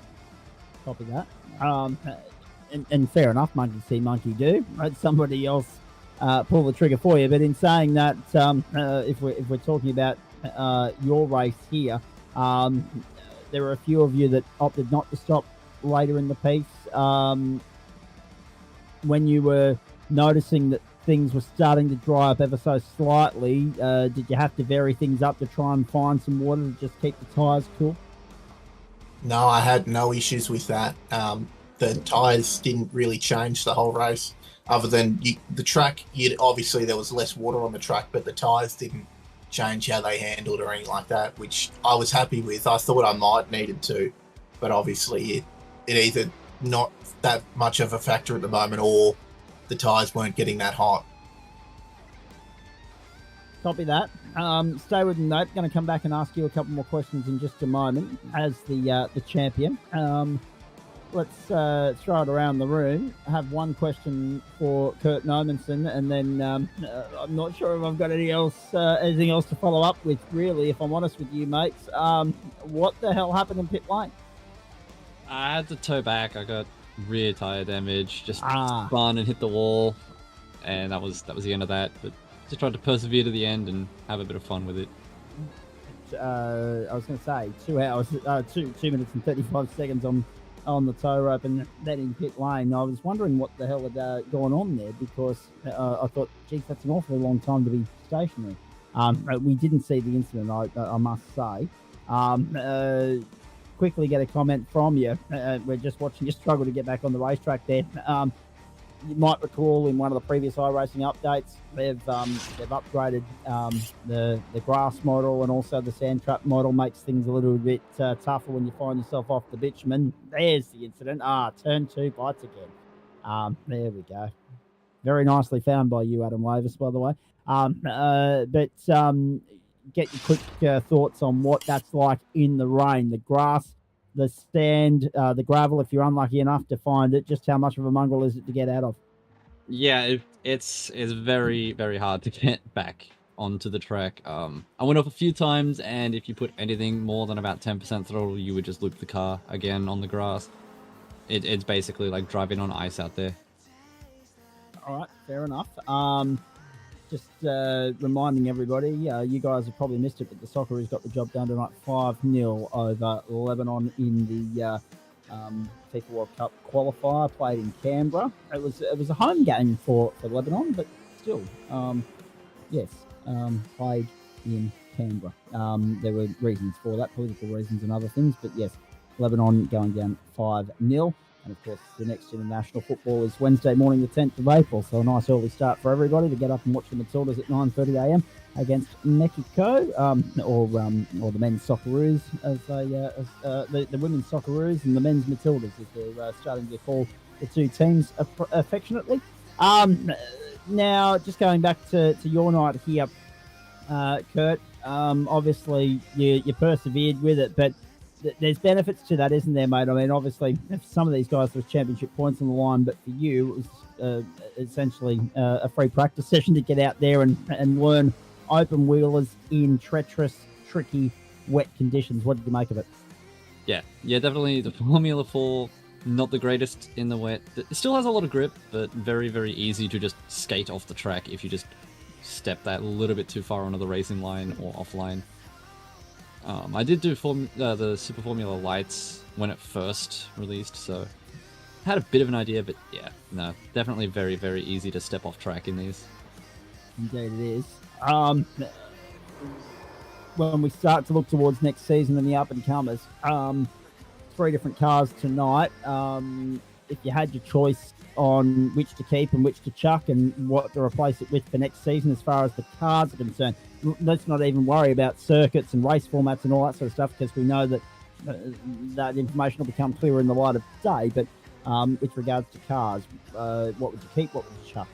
Copy that. And fair enough, monkey see, monkey do. Let somebody else pull the trigger for you. But in saying that, if we're talking about your race here. There were a few of you that opted not to stop later in the piece. When you were noticing that things were starting to dry up ever so slightly, did you have to vary things up to try and find some water to just keep the tyres cool? No, I had no issues with that. The tyres didn't really change the whole race, other than the track. Obviously, there was less water on the track, but the tyres didn't change how they handled or anything like that, which I was happy with. I thought I might needed to, but obviously it either not that much of a factor at the moment, or the tyres weren't getting that hot. Copy that. Stay with me, mate. Going to come back and ask you a couple more questions in just a moment as the champion. Let's throw it around the room. I have one question for Kurt Nomenson, and then I'm not sure if I've got anything else to follow up with, really, if I'm honest with you, mates. What the hell happened in pit lane? I had to tow back. I got rear tire damage, just spun and hit the wall, and that was the end of that. But just tried to persevere to the end and have a bit of fun with it. I was going to say 2 hours, 2 minutes and 35 seconds on the tow rope, and then in pit lane. I was wondering what the hell had gone on there, because I thought, geez, that's an awfully long time to be stationary. We didn't see the incident, I must say. Quickly get a comment from you. We're just watching you struggle to get back on the racetrack there. You might recall in one of the previous iRacing updates, they've upgraded the grass model, and also the sand trap model makes things a little bit tougher when you find yourself off the bitumen. There's the incident. Turn 2 bites again. There we go. Very nicely found by you, Adam Lavis, by the way. Get your quick thoughts on what that's like in the rain. The grass, the sand, the gravel, if you're unlucky enough to find it. Just how much of a mongrel is it to get out of? Yeah, it's very, very hard to get back onto the track. I went off a few times, and if you put anything more than about 10% throttle, you would just loop the car again on the grass. It's basically like driving on ice out there. All right, fair enough. Just reminding everybody, you guys have probably missed it, but the Socceroos got the job done tonight, 5-0 over Lebanon in the FIFA World Cup qualifier, played in Canberra. It was a home game for Lebanon, but still, yes, played in Canberra. There were reasons for that, political reasons and other things, but yes, Lebanon going down 5-0. And of course, the next international football is Wednesday morning, the 10th of April. So a nice early start for everybody to get up and watch the Matildas at 9:30 a.m. against Mexico, or the men's Socceroos, as the women's Socceroos and the men's Matildas, as they're starting to call the two teams affectionately. Now, just going back to your night here, Kurt. Obviously, you persevered with it, but there's benefits to that, isn't there, mate? I mean, obviously, if some of these guys, there was championship points on the line, but for you, it was essentially a free practice session to get out there and learn open wheelers in treacherous, tricky, wet conditions. What did you make of it? Yeah, definitely the Formula 4, not the greatest in the wet. It still has a lot of grip, but very, very easy to just skate off the track if you just step that little bit too far onto the racing line or offline. I did do the Super Formula Lights when it first released, so I had a bit of an idea, but yeah, no, definitely very, very easy to step off track in these. Indeed it is. When we start to look towards next season and the up-and-comers, 3 different cars tonight. If you had your choice on which to keep and which to chuck and what to replace it with for next season as far as the cars are concerned, let's not even worry about circuits and race formats and all that sort of stuff, because we know that that information will become clearer in the light of day. But with regards to cars, what would you keep, what would you chuck?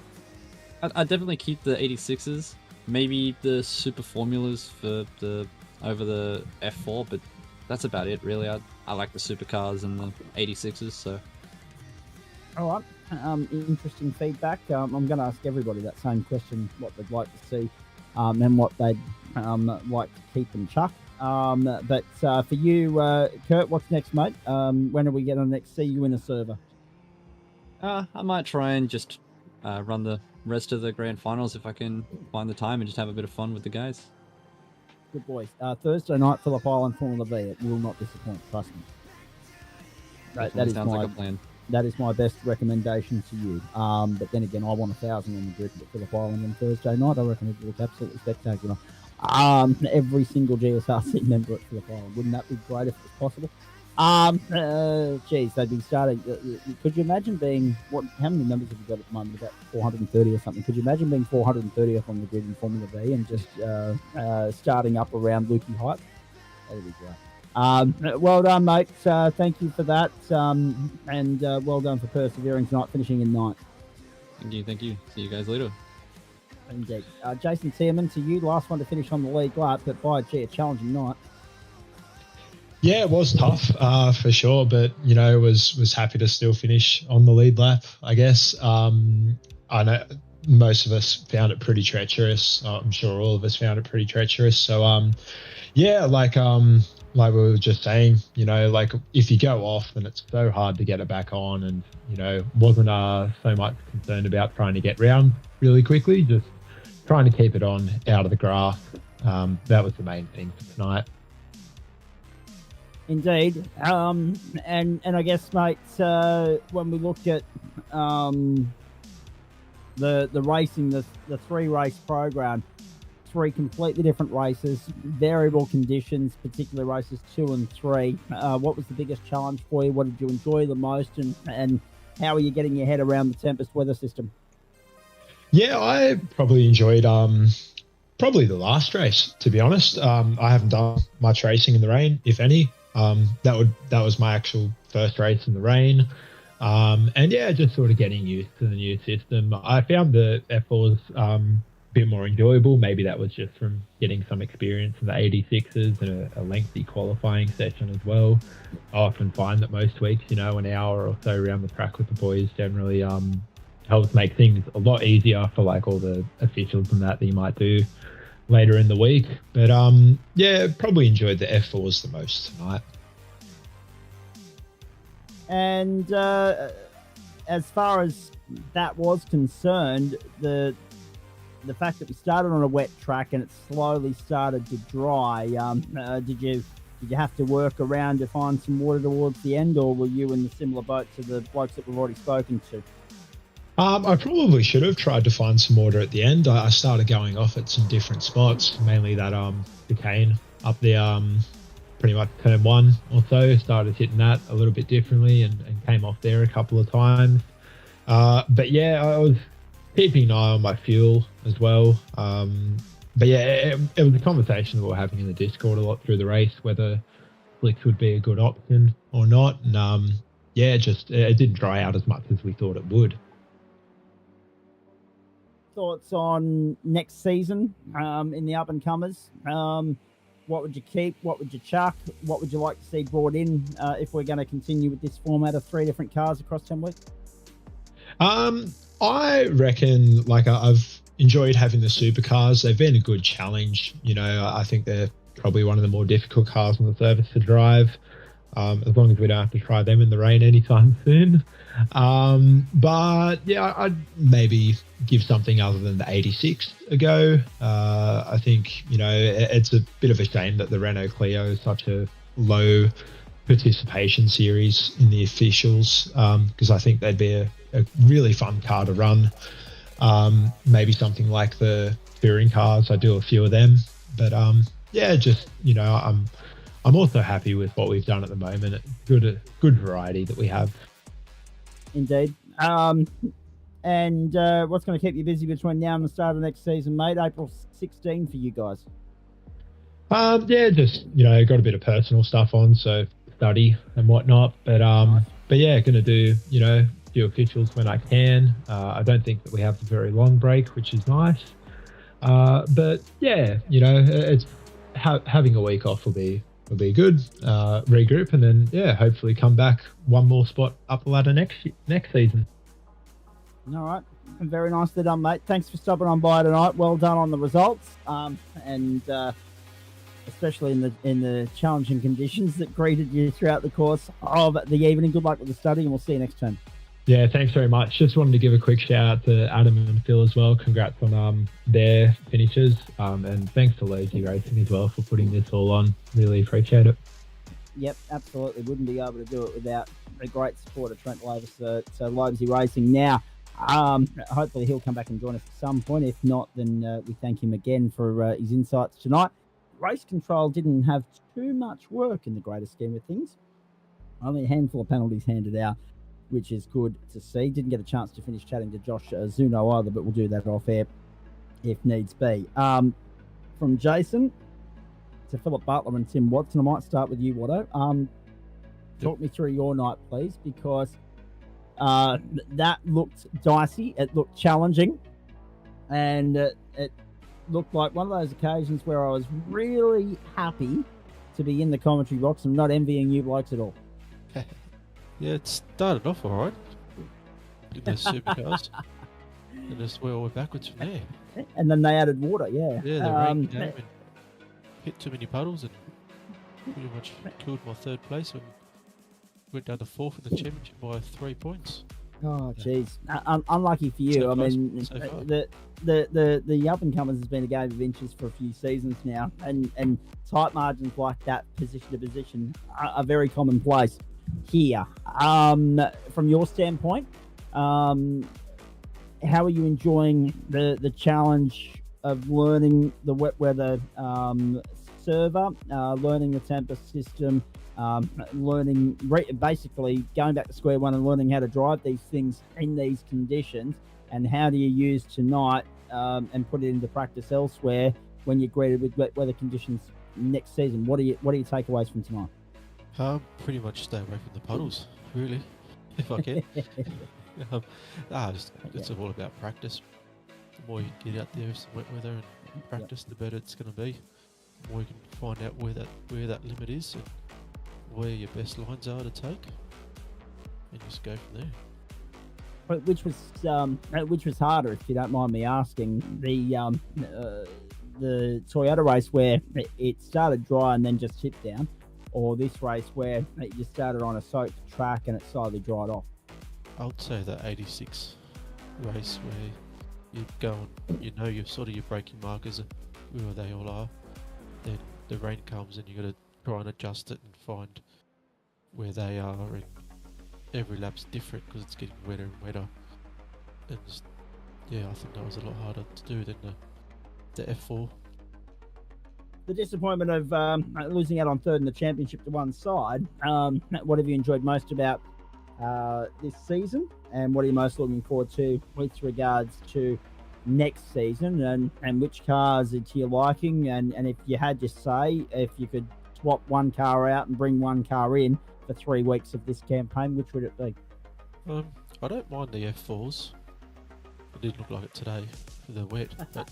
I'd definitely keep the 86s, maybe the Super Formulas for over the F4, but that's about it, really. I like the Supercars and the 86s, so... All right. Interesting feedback. I'm going to ask everybody that same question, what they'd like to see and what they'd like to keep and chuck. But for you, Kurt, what's next, mate? When are we going to next see you in a server? I might try and just run the rest of the grand finals if I can find the time and just have a bit of fun with the guys. Good boys. Thursday night, Phillip Island Formula V. It will not disappoint. Trust me. That is sounds like a plan. That is my best recommendation to you. But then again, I want 1,000 on the grid at Phillip Island on Thursday night. I reckon it will look absolutely spectacular. Every single GSRC member at Phillip Island. Wouldn't that be great if it was possible? Geez, they'd be starting. Could you imagine being how many members have you got at the moment? About 430 or something. Could you imagine being 430th on the grid in Formula V and just starting up around Lukey Heights? That'd be great. Well done, mate. Thank you for that. And well done for persevering tonight, finishing in ninth. Thank you. See you guys later. Indeed. Jason Tierman, to you, last one to finish on the lead lap, but by a challenging night. Yeah, it was tough for sure, but was happy to still finish on the lead lap. I guess I know most of us found it pretty treacherous. I'm sure all of us found it pretty treacherous. So yeah, like we were just saying, like if you go off, then it's so hard to get it back on, and wasn't so much concerned about trying to get round really quickly, just trying to keep it on out of the grass. That was the main thing for tonight. Indeed. And I guess, mate, when we looked at the racing, the 3-race program, 3 completely different races, variable conditions, particularly races 2 and 3. What was the biggest challenge for you? What did you enjoy the most? And how are you getting your head around the Tempest weather system? Yeah, I probably enjoyed probably the last race, to be honest. I haven't done much racing in the rain, if any. That was my actual first race in the rain. And yeah, just sort of getting used to the new system. I found the F4s a bit more enjoyable. Maybe that was just from getting some experience in the 86s and a lengthy qualifying session as well. I often find that most weeks, an hour or so around the track with the boys generally helps make things a lot easier for like all the officials and that you might do later in the week. But yeah, probably enjoyed the F4s the most tonight. And as far as that was concerned, the fact that we started on a wet track and it slowly started to dry, did you have to work around to find some water towards the end, or were you in a similar boat to the blokes that we've already spoken to? I probably should have tried to find some water at the end. I started going off at some different spots, mainly that chicane up there, pretty much turn 1 or so. Started hitting that a little bit differently and came off there a couple of times. But yeah, I was keeping an eye on my fuel as well. But yeah, it was a conversation that we were having in the Discord a lot through the race, whether slicks would be a good option or not. And yeah, just it didn't dry out as much as we thought it would. Thoughts on next season in the up-and-comers? What would you keep? What would you chuck? What would you like to see brought in if we're going to continue with this format of 3 different cars across 10 weeks? I reckon, like, I've enjoyed having the supercars. They've been a good challenge. I think they're probably one of the more difficult cars on the service to drive, as long as we don't have to try them in the rain anytime soon. But yeah, I'd maybe give something other than the 86 a go. I think, it's a bit of a shame that the Renault Clio is such a low participation series in the officials, because I think they'd be a really fun car to run. Maybe something like the touring cars. I do a few of them, but yeah, just, I'm also happy with what we've done at the moment. Good variety that we have. Indeed. And what's going to keep you busy between now and the start of next season, mate? April 16 for you guys. Yeah, just, got a bit of personal stuff on, so study and whatnot. But but yeah, going to do, few officials when I can. I don't think that we have a very long break, which is nice. But yeah, it's having a week off will be good. Regroup and then yeah, hopefully come back one more spot up the ladder next season. All right, very nicely done, mate. Thanks for stopping on by tonight. Well done on the results, and especially in the challenging conditions that greeted you throughout the course of the evening. Good luck with the study, and we'll see you next time. Yeah, thanks very much. Just wanted to give a quick shout out to Adam and Phil as well. Congrats on their finishes. And thanks to Lobezy Racing as well for putting this all on. Really appreciate it. Yep, absolutely. Wouldn't be able to do it without the great support of Trent Lobezy. So Lobezy Racing now. Hopefully he'll come back and join us at some point. If not, then we thank him again for his insights tonight. Race control didn't have too much work in the greater scheme of things. Only a handful of penalties handed out, which is good to see. Didn't get a chance to finish chatting to Josh Zuno either, but we'll do that off air if needs be. From Jason to Philip Butler and Tim Watson, I might start with you, Watto. Talk me through your night, please, because that looked dicey. It looked challenging, and it looked like one of those occasions where I was really happy to be in the commentary box and not envying you blokes at all. Yeah, it started off all right in those supercars, and just went backwards from there. And then they added water, yeah. Yeah, the rain came and hit too many puddles and pretty much killed my third place and went down to fourth in the championship by 3 points. Oh, jeez. Unlucky for you. I mean, the up and comers has been a game of inches for a few seasons now, and tight margins like that, position to position, are very commonplace here. From your standpoint, how are you enjoying the challenge of learning the wet weather server, learning the temper system, learning basically going back to square one and learning how to drive these things in these conditions, and how do you use tonight and put it into practice elsewhere when you're greeted with wet weather conditions next season? What are your takeaways from tonight? Pretty much stay away from the puddles, really, if I can. It's all about practice. The more you get out there with some wet weather and practice, the better it's going to be. The more you can find out where that limit is and where your best lines are to take, and just go from there. Which was harder, if you don't mind me asking, the Toyota race where it started dry and then just tipped down, or this race where you started on a soaked track and it slowly dried off? I would say the 86 race where you go and you know your sort of your braking markers are where they all are. Then the rain comes and you got to try and adjust it and find where they are, and every lap's different because it's getting wetter and wetter. And I think that was a lot harder to do than the F4. The disappointment of losing out on third in the championship to one side. What have you enjoyed most about this season, and what are you most looking forward to with regards to next season, and which cars are to your liking, and if you had to say, if you could swap one car out and bring one car in for 3 weeks of this campaign, which would it be? I don't mind the F4s. It did look like it today for the wet, but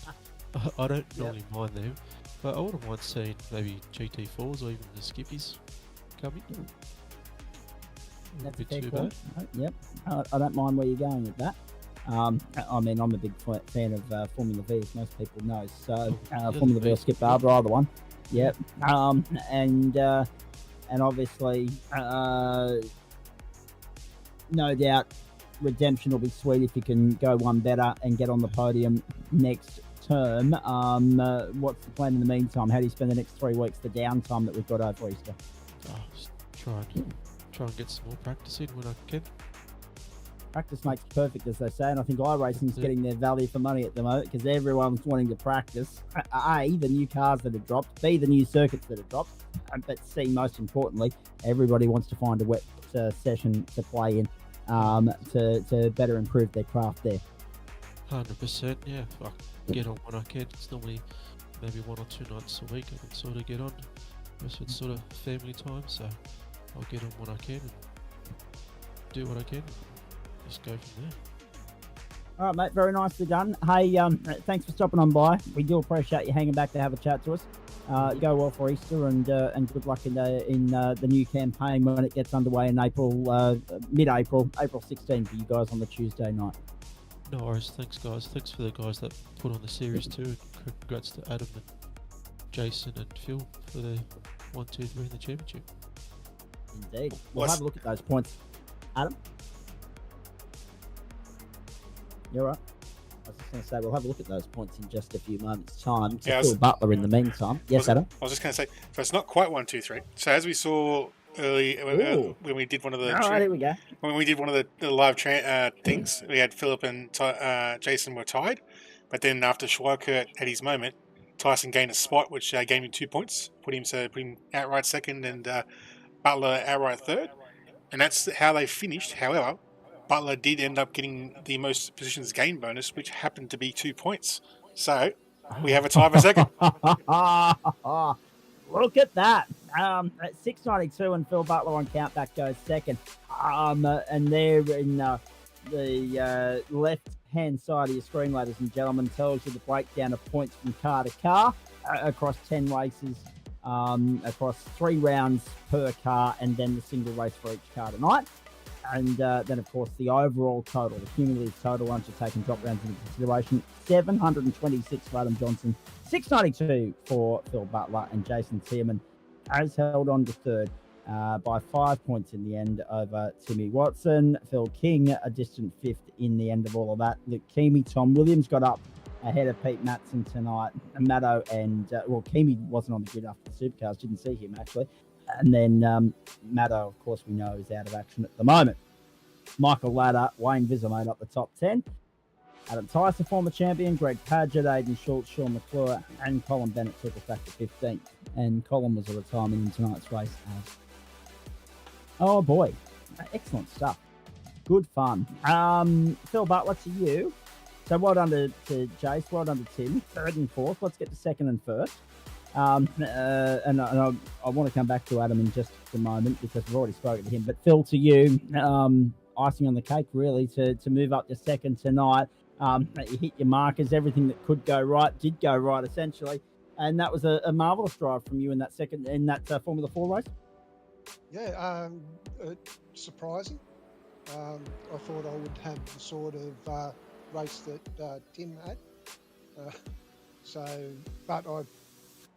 I don't normally mind them. But I wouldn't mind seeing maybe GT4s or even the Skippies coming. That's a fair call. Yep, I don't mind where you're going with that. I mean, I'm a big fan of Formula V, as most people know. So Formula V or Skip Barber, either one. Yep. And obviously, no doubt, redemption will be sweet if you can go one better and get on the podium next term. What's the plan in the meantime? How do you spend the next 3 weeks, the downtime that we've got over Easter? Just try and get some more practice in when I can. Practice makes perfect, as they say, and I think iRacing's getting their value for money at the moment because everyone's wanting to practice. A, the new cars that have dropped, B, the new circuits that have dropped, but C, most importantly, everybody wants to find a wet session to play in to better improve their craft there. 100%, yeah. I can get on when I can. It's normally maybe 1 or 2 nights a week I can sort of get on. The rest of it's sort of family time, so I'll get on when I can and do what I can. Just go from there. All right, mate. Very nicely done. Hey, thanks for stopping on by. We do appreciate you hanging back to have a chat to us. Go well for Easter, and good luck in the new campaign when it gets underway in April, mid-April, April 16 for you guys on the Tuesday night. No worries. Thanks, guys. Thanks for the guys that put on the series too. And congrats to Adam and Jason and Phil for the 1, 2, 3 in the championship. Indeed. We'll have a look at those points. Adam? You're right. I was just going to say, we'll have a look at those points in just a few moments' time. So Yeah, Phil Butler in the meantime. Yes, Adam? I was just going to say, so it's not quite 1, 2, 3. So as we saw early when we did one of the All right, here we go. when we did one of the live things, we had Philip and Jason were tied, but then after Schweikert had his moment, Tyson gained a spot, which gave him 2 points, put him outright second, and Butler outright third, and that's how they finished. However, Butler did end up getting the most positions gained bonus, which happened to be 2 points. So we have a tie for second. Look at that. At 692 and Phil Butler on countback goes second. And there in the left-hand side of your screen, ladies and gentlemen, tells you the breakdown of points from car to car across 10 races, across 3 rounds per car, and then the single race for each car tonight. And then, of course, the overall total, the cumulative total, once you're taking drop rounds into consideration, 726 for Adam Johnson, 692 for Phil Butler, and Jason Tierman has held on to third by 5 points in the end over Timmy Watson. Phil King, a distant fifth in the end of all of that. Luke Keamy, Tom Williams got up ahead of Pete Matson tonight. Maddo and, Keamy wasn't on the grid after the Supercars, didn't see him actually. And then Maddo, of course, we know is out of action at the moment. Michael Ladder, Wayne Visser made up the top 10. Adam Tyson, former champion. Greg Padgett, Aidan Schultz, Sean McClure, and Colin Bennett took us back to 15th. And Colin was a retirement in tonight's race. Oh boy, excellent stuff. Good fun. Phil Butler, to you. So well done to Jace, well done to Tim. Third and fourth. Let's get to second and first. And I want to come back to Adam in just a moment because we've already spoken to him. But Phil, to you, icing on the cake, really, to move up to second tonight. You hit your markers, everything that could go right did go right, essentially. And that was a marvellous drive from you in that Formula 4 race. Yeah, surprising. I thought I would have the sort of race that Tim had.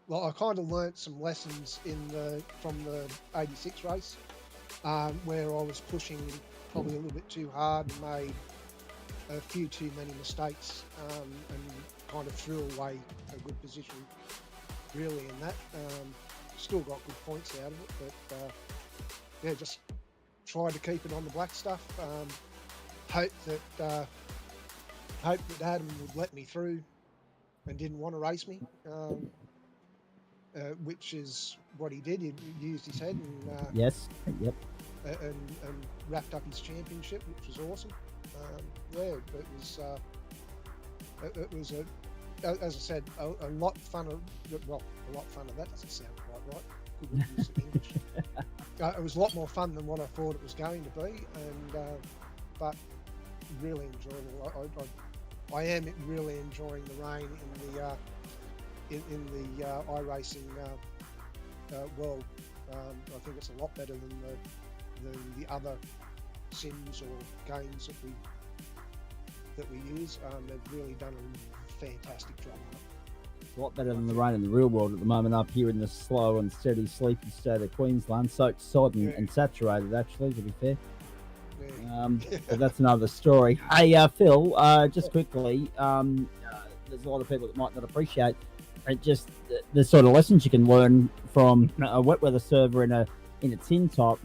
But I kind of learnt some lessons from the 86 race, where I was pushing probably a little bit too hard and made a few too many mistakes, and kind of threw away a good position really in that. Still got good points out of it, but just tried to keep it on the black stuff. Hope that Adam would let me through and didn't want to race me. Which is what he did. He used his head and yes, yep, and wrapped up his championship, which was awesome. It was as I said, a lot funner. Well, a lot funner. That doesn't sound quite right. Couldn't use it in English. It was a lot more fun than what I thought it was going to be, and but really enjoyable. I am really enjoying the rain in the iRacing world. I think it's a lot better than the other sims or games that we use. They've really done a fantastic job on it. It's a lot better than the rain in the real world at the moment up here in the slow and steady, sleepy state of Queensland. Soaked, sodden, and saturated, actually, to be fair. But that's another story. Hey, Phil, just quickly, there's a lot of people that might not appreciate just the sort of lessons you can learn from a wet weather server in a tin top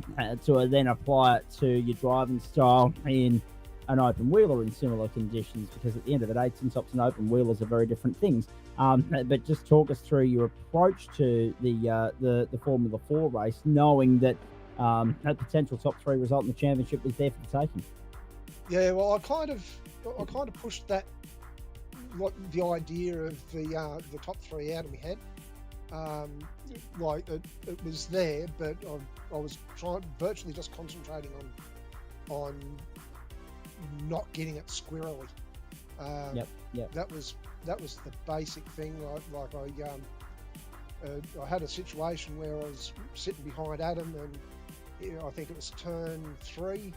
to then apply it to your driving style in an open wheeler in similar conditions, because at the end of the day, tin tops and open wheelers are very different things. But just talk us through your approach to the Formula 4 race, knowing that a potential top 3 result in the championship was there for the taking. Yeah, well, I kind of pushed that, like the idea of the top 3 out of my head. It was there, but I was virtually just concentrating on not getting it squirrely. Yep. That was the basic thing. I had a situation where I was sitting behind Adam, and I think it was turn 3.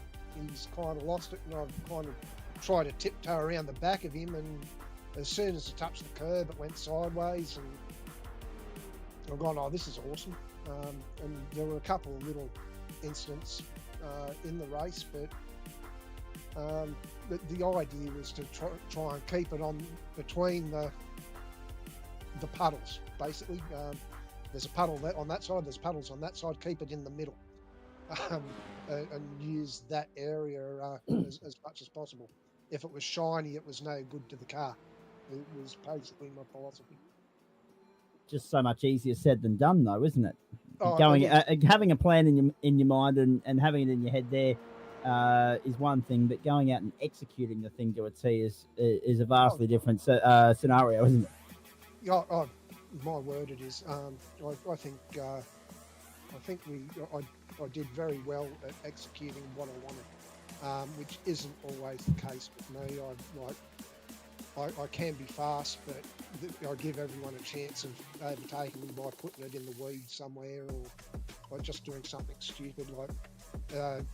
He's kind of lost it, and I've kind of tried to tiptoe around the back of him, and as soon as it touched the curb, it went sideways, and I've gone, oh, this is awesome. And there were a couple of little incidents in the race, but The idea was to try and keep it on between the puddles, basically. There's a puddle on that side, there's puddles on that side, keep it in the middle. And use that area as much as possible. If it was shiny, it was no good to the car. It was basically my philosophy. Just so much easier said than done, though, isn't it? Oh, Having a plan in your mind and having it in your head there is one thing, but going out and executing the thing to a T is a vastly different scenario, isn't it? Yeah, my word, it is. I did very well at executing what I wanted, which isn't always the case with me. I can be fast, but I give everyone a chance of overtaking me by putting it in the weeds somewhere, or just doing something stupid. Like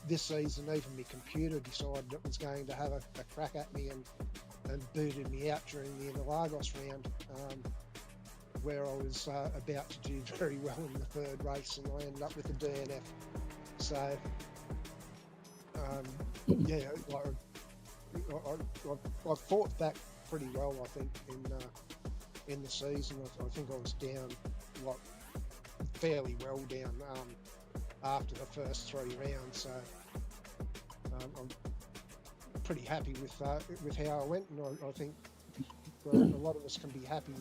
this season, even my computer decided it was going to have a crack at me and booted me out during the Interlagos round, where I was about to do very well in the third race, and I ended up with a DNF. So, I fought back pretty well, I think, in the season. I think I was down, fairly well down after the first 3 rounds. So, I'm pretty happy with how I went, and I think a lot of us can be happy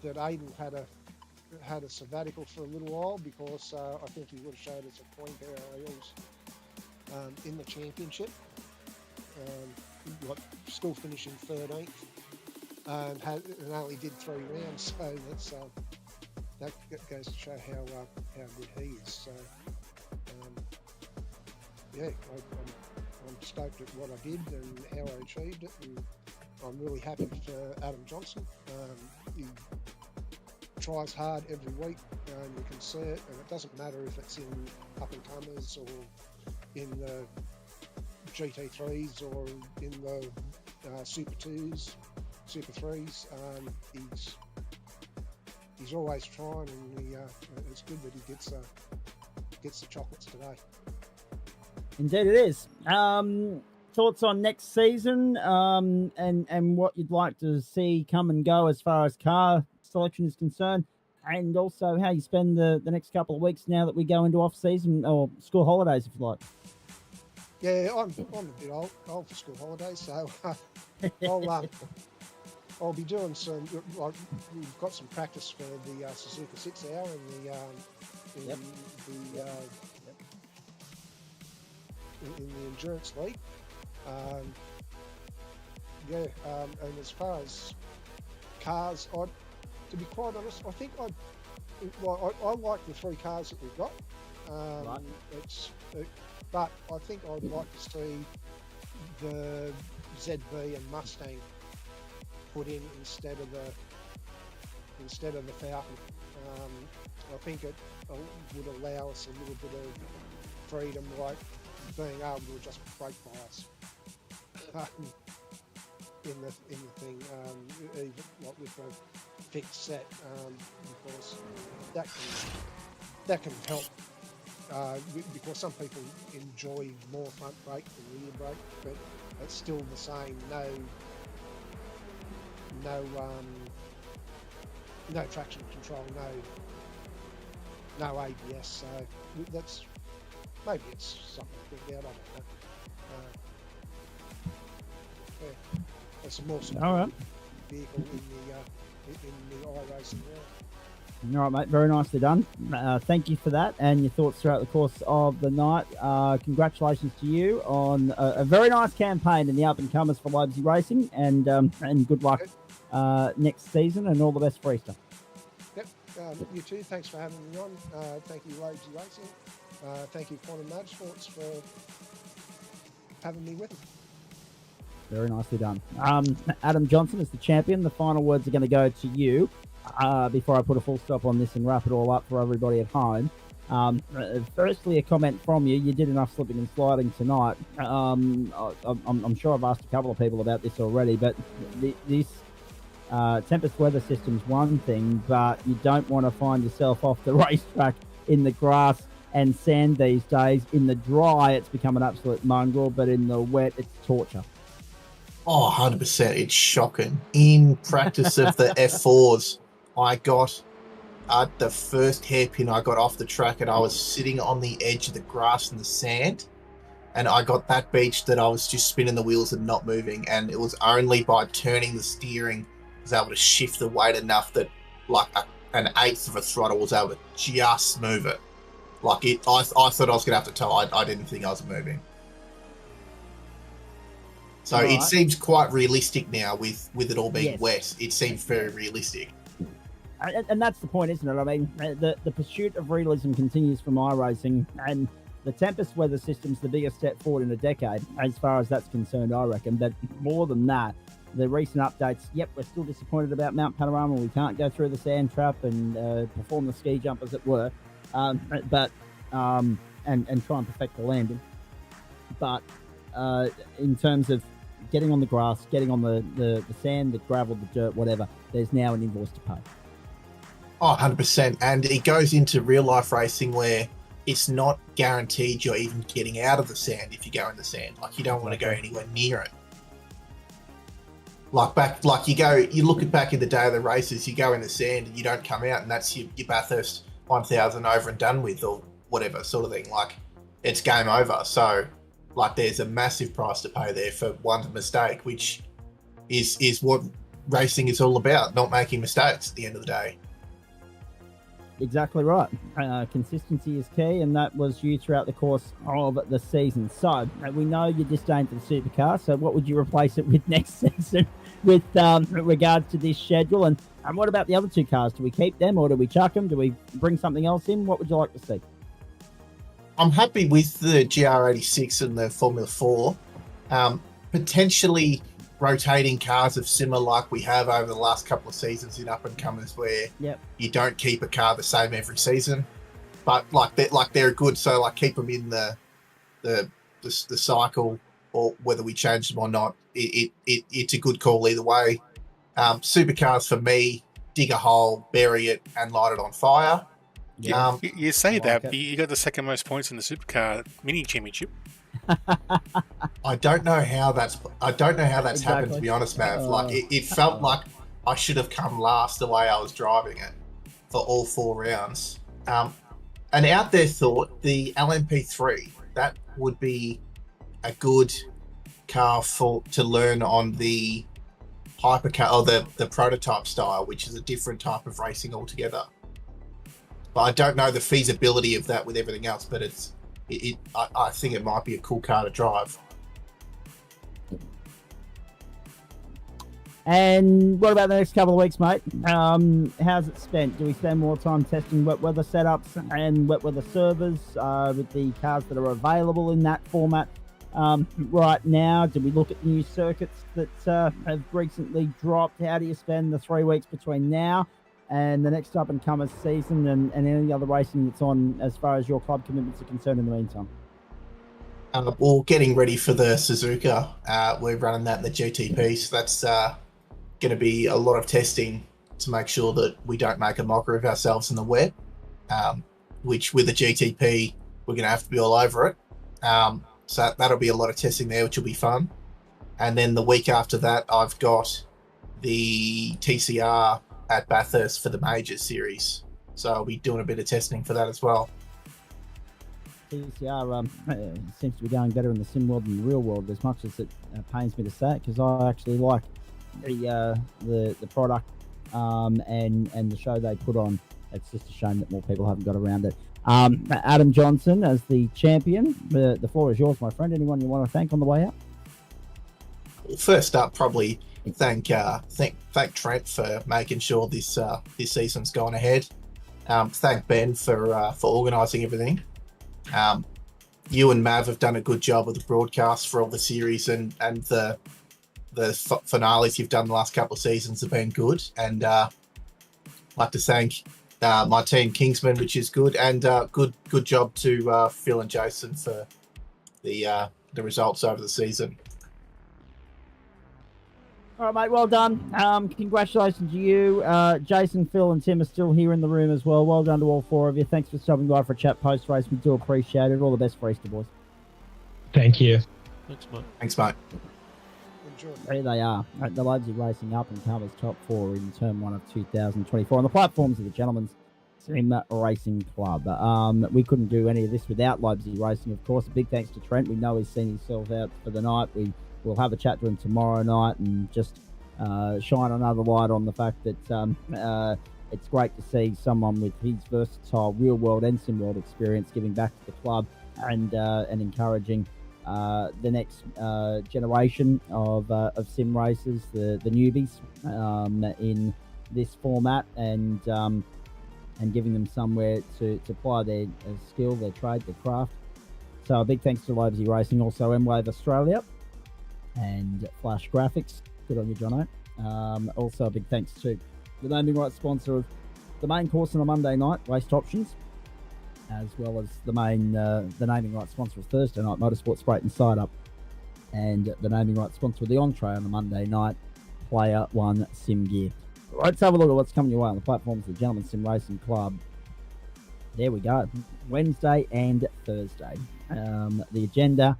that Aiden had a sabbatical for a little while, because I think he would have showed us a point pair of wheels in the championship. Still finishing 13th, and only did 3 rounds, so that goes to show how good he is. So I'm stoked at what I did and how I achieved it, and I'm really happy for Adam Johnson. He tries hard every week, and you can see it, and it doesn't matter if it's in up-and-comers or in the GT3s or in the Super 2s, Super 3s. He's always trying, and it's good that he gets the chocolates today. Indeed it is. Thoughts on next season, and what you'd like to see come and go as far as car selection is concerned, and also how you spend the next couple of weeks now that we go into off-season or school holidays, if you like. Yeah, I'm a bit old for school holidays, so I'll be doing some. We've got some practice for the Suzuka 6 Hour in the Endurance League. And as far as cars, to be quite honest, I think I like the 3 cars that we've got. But I think I'd like to see the ZB and Mustang put in instead of the Falcon. I think it would allow us a little bit of freedom, like being able to just brake bias in the thing, even like with a fixed set, because that can help. Because some people enjoy more front brake than rear brake, but it's still the same. No traction control, no ABS. So that's maybe it's something to think about. I don't know. It's a more supportive vehicle in the iRacing world. All right, mate. Very nicely done. Thank you for that and your thoughts throughout the course of the night. Congratulations to you on a very nice campaign in the up-and-comers for Lobezy Racing, and good luck next season, and all the best for Easter. Yep. You too. Thanks for having me on. Thank you, Lobezy Racing. Thank you, Quantum Motorsports, for having me with them. Very nicely done. Adam Johnson is the champion. The final words are going to go to you. Before I put a full stop on this and wrap it all up for everybody at home. Firstly, a comment from you. You did enough slipping and sliding tonight. I'm sure I've asked a couple of people about this already, but this tempest weather system's one thing, but you don't want to find yourself off the racetrack in the grass and sand these days. In the dry, it's become an absolute mongrel, but in the wet, it's torture. Oh, 100%. It's shocking. In practice of the F4s, I got the first hairpin I got off the track, and I was sitting on the edge of the grass and the sand, and I got that beach that I was just spinning the wheels and not moving, and it was only by turning the steering I was able to shift the weight enough that like an eighth of a throttle was able to just move it. Like I thought I was going to have to tow. I didn't think I was moving. So Right. it seems quite realistic now with it all being Yes. wet. It seems very realistic. And that's the point, isn't it? I mean, the pursuit of realism continues from iRacing, and the Tempest weather system's the biggest step forward in a decade, as far as that's concerned, I reckon. But more than that, the recent updates, yep, we're still disappointed about Mount Panorama. We can't go through the sand trap and perform the ski jump, as it were, and try and perfect the landing. But in terms of getting on the grass, getting on the sand, the gravel, the dirt, whatever, there's now an invoice to pay. Oh, 100%. And it goes into real life racing where it's not guaranteed you're even getting out of the sand if you go in the sand. Like, you don't want to go anywhere near it. You look at back in the day of the races, you go in the sand and you don't come out, and that's your Bathurst 1000 over and done with, or whatever sort of thing. Like, it's game over. So, like, there's a massive price to pay there for one mistake, which is what racing is all about, not making mistakes at the end of the day. Exactly right. Consistency is key, and that was you throughout the course of the season. So we know your disdain for the supercar. So what would you replace it with next season with regards to this schedule? And what about the other two cars? Do we keep them, or do we chuck them? Do we bring something else in? What would you like to see? I'm happy with the GR86 and the Formula 4. Potentially rotating cars of similar like we have over the last couple of seasons in up-and-comers, where you don't keep a car the same every season. But they're good, so like keep them in the cycle, or whether we change them or not. It's a good call either way. Supercars for me, dig a hole, bury it, and light it on fire. You say that, but you got the second most points in the Supercar Mini Championship. I don't know how that's Exactly. happened, to be honest, Mav. It felt like I should have come last the way I was driving it for all 4 rounds. An out there thought, the LMP3, that would be a good car to learn on the hypercar, or the prototype style, which is a different type of racing altogether. But I don't know the feasibility of that with everything else, but I think it might be a cool car to drive. And what about the next couple of weeks, mate? How's it spent? Do we spend more time testing wet weather setups and wet weather servers with the cars that are available in that format right now? Do we look at new circuits that have recently dropped? How do you spend the 3 weeks between now and the next up-and-comers season, and any other racing that's on as far as your club commitments are concerned in the meantime? Well, getting ready for the Suzuka. We're running that in the GTP, so that's going to be a lot of testing to make sure that we don't make a mockery of ourselves in the wet, which with the GTP, we're going to have to be all over it. So that'll be a lot of testing there, which will be fun. And then the week after that, I've got the TCR at Bathurst for the Majors series. So I'll be doing a bit of testing for that as well. TCR seems to be going better in the sim world than the real world, as much as it pains me to say it, because I actually like the product and the show they put on. It's just a shame that more people haven't got around it. Adam Johnson as the champion. The floor is yours, my friend. Anyone you want to thank on the way out? First up, probably thank Trent for making sure this season's gone ahead. Thank Ben for organising everything. You and Mav have done a good job with the broadcast for all the series, and the finales you've done the last couple of seasons have been good. And I'd like to thank my team Kingsman, which is good, and good job to Phil and Jason for the results over the season. All right, mate. Well done. Congratulations to you. Jason, Phil, and Tim are still here in the room as well. Well done to all four of you. Thanks for stopping by for a chat post race. We do appreciate it. All the best for Easter, boys. Thank you. Thanks, mate. Thanks, mate. Enjoy. There they are. The Lobezy Racing up and covers top four in Term 1 of 2024 on the platforms of the Gentlemen's Sim Racing Club. We couldn't do any of this without Lobezy Racing, of course. A big thanks to Trent. We know he's seen himself out for the night. We'll have a chat to him tomorrow night and just shine another light on the fact that it's great to see someone with his versatile real-world and sim-world experience giving back to the club and encouraging the next generation of sim racers, the newbies, in this format and giving them somewhere to apply their skill, their trade, their craft. So a big thanks to Lobezy Racing, also M-Wave Australia and Flash Graphics. Good on you, Jono. Also a big thanks to the naming rights sponsor of the main course on a Monday night, Waste Options, as well as the naming rights sponsor of Thursday night, Motorsport Sprite and Side Up, and the naming rights sponsor of the entree on a Monday night, Player One Sim Gear. Let's have a look at what's coming your way on the platforms of the Gentlemen's Sim Racing Club. There we go. Wednesday and Thursday. The agenda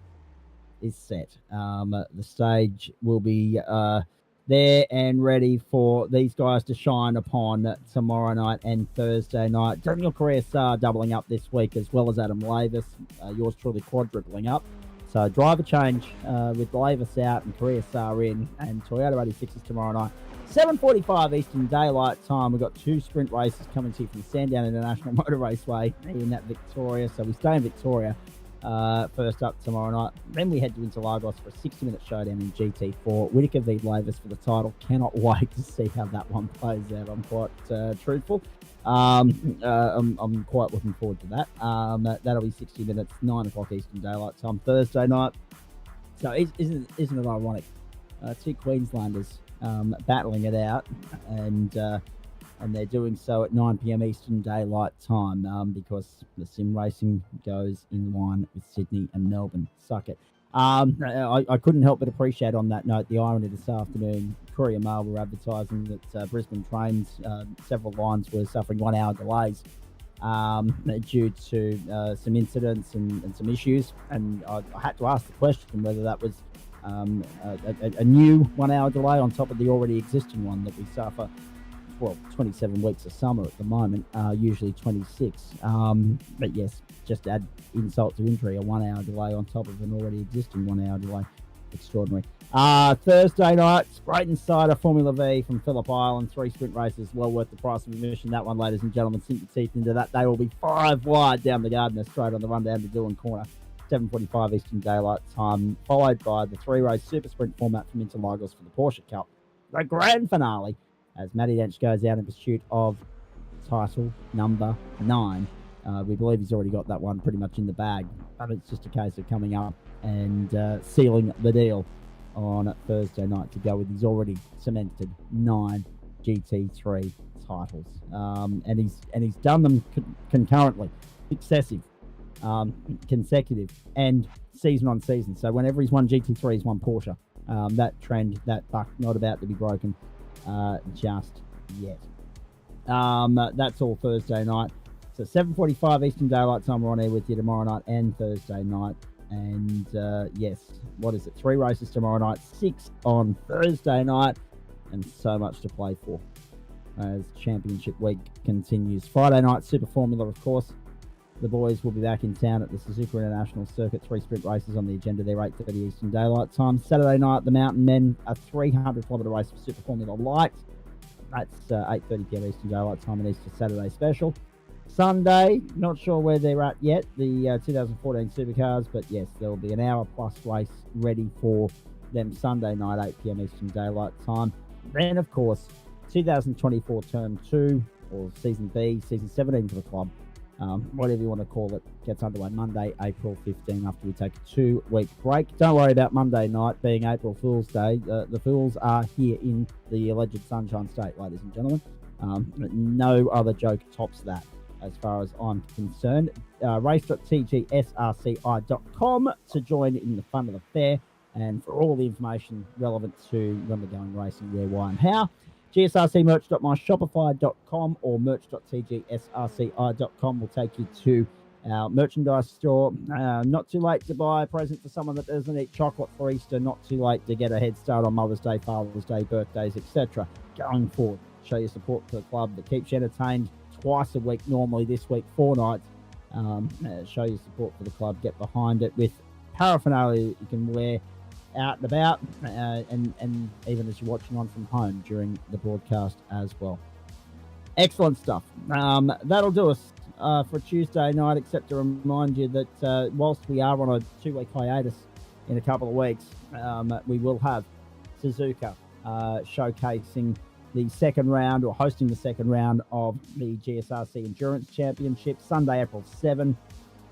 is set. The stage will be there and ready for these guys to shine upon tomorrow night and Thursday night. Daniel Correa doubling up this week, as well as Adam Lavis, yours truly quadrupling up. So driver change with Lavis out and Correa in, and Toyota 86s tomorrow night. 7:45 Eastern Daylight Time. We've got two sprint races coming to you from Sandown International Motor Raceway in that Victoria. So we stay in Victoria first up tomorrow night. Then we head to Interlagos for a 60-minute showdown in GT4. Whittaker v Lavis for the title. Cannot wait to see how that one plays out. I'm quite truthful. I'm quite looking forward to that. That'll be 60 minutes, 9 o'clock Eastern Daylight Time, Thursday night. So isn't it ironic? Two Queenslanders battling it out, and they're doing so at 9 p.m. Eastern Daylight Time because the sim racing goes in line with Sydney and Melbourne. Suck it. I couldn't help but appreciate on that note the irony this afternoon. Courier Mail were advertising that Brisbane trains, several lines were suffering 1 hour delays due to some incidents and some issues. And I had to ask the question whether that was a new 1 hour delay on top of the already existing one that we suffer. Well, 27 weeks of summer at the moment, usually 26. But yes, just add insult to injury, a 1 hour delay on top of an already existing 1 hour delay. Extraordinary. Thursday night, Sprayton Cider Formula V from Phillip Island. 3 sprint races, well worth the price of admission. That one, ladies and gentlemen, sink your teeth into that. They will be 5 wide down the Gardiner straight on the run down to Doolan Corner. 7:45 Eastern Daylight Time, followed by the 3-race super sprint format from Interlagos for the Porsche Cup. The grand finale, as Matty Dench goes out in pursuit of title number 9. We believe he's already got that one pretty much in the bag, but it's just a case of coming up and sealing the deal on Thursday night to go with his already cemented 9 GT3 titles. And he's done them concurrently, successive, consecutive, and season on season. So whenever he's won GT3, he's won Porsche. That trend, that buck, not about to be broken just yet. That's all Thursday night. So 7:45 Eastern Daylight Time, we're on air with you tomorrow night and Thursday night. And yes, what is it? 3 races tomorrow night, 6 on Thursday night, and so much to play for as Championship Week continues. Friday night, Super Formula, of course. The boys will be back in town at the Suzuka International Circuit. 3 sprint races on the agenda there, 8:30 Eastern Daylight Time. Saturday night, the Mountain Men, a 300-kilometre race for Super Formula Light. That's 8:30 p.m. Eastern Daylight Time, an Easter Saturday special. Sunday, not sure where they're at yet, the 2014 Supercars, but yes, there will be an hour-plus race ready for them Sunday night, 8 p.m. Eastern Daylight Time. Then, of course, 2024 Term 2, or Season B, Season 17 for the club, whatever you want to call it, gets underway Monday, April 15, after we take a 2-week break. Don't worry about Monday night being April Fool's Day. The Fools are here in the alleged Sunshine State, ladies and gentlemen. No other joke tops that, as far as I'm concerned. Race.tgsrc.inc to join in the fun of the fair. and for all the information relevant to when we're going racing, where, why, and how. GSRCmerch.myshopify.com or merch.tgsrci.com will take you to our merchandise store. Not too late to buy a present for someone that doesn't eat chocolate for Easter. Not too late to get a head start on Mother's Day, Father's Day, birthdays, etc. Going forward, show your support to the club that keeps you entertained twice a week, normally this week 4 nights. Show your support for the club. Get behind it with paraphernalia that you can wear out and about, and even as you're watching on from home during the broadcast as well. Excellent stuff. That'll do us for Tuesday night, except to remind you that whilst we are on a 2-week hiatus in a couple of weeks, we will have Suzuka showcasing the second round, or hosting the second round of the GSRC Endurance Championship, Sunday, April 7.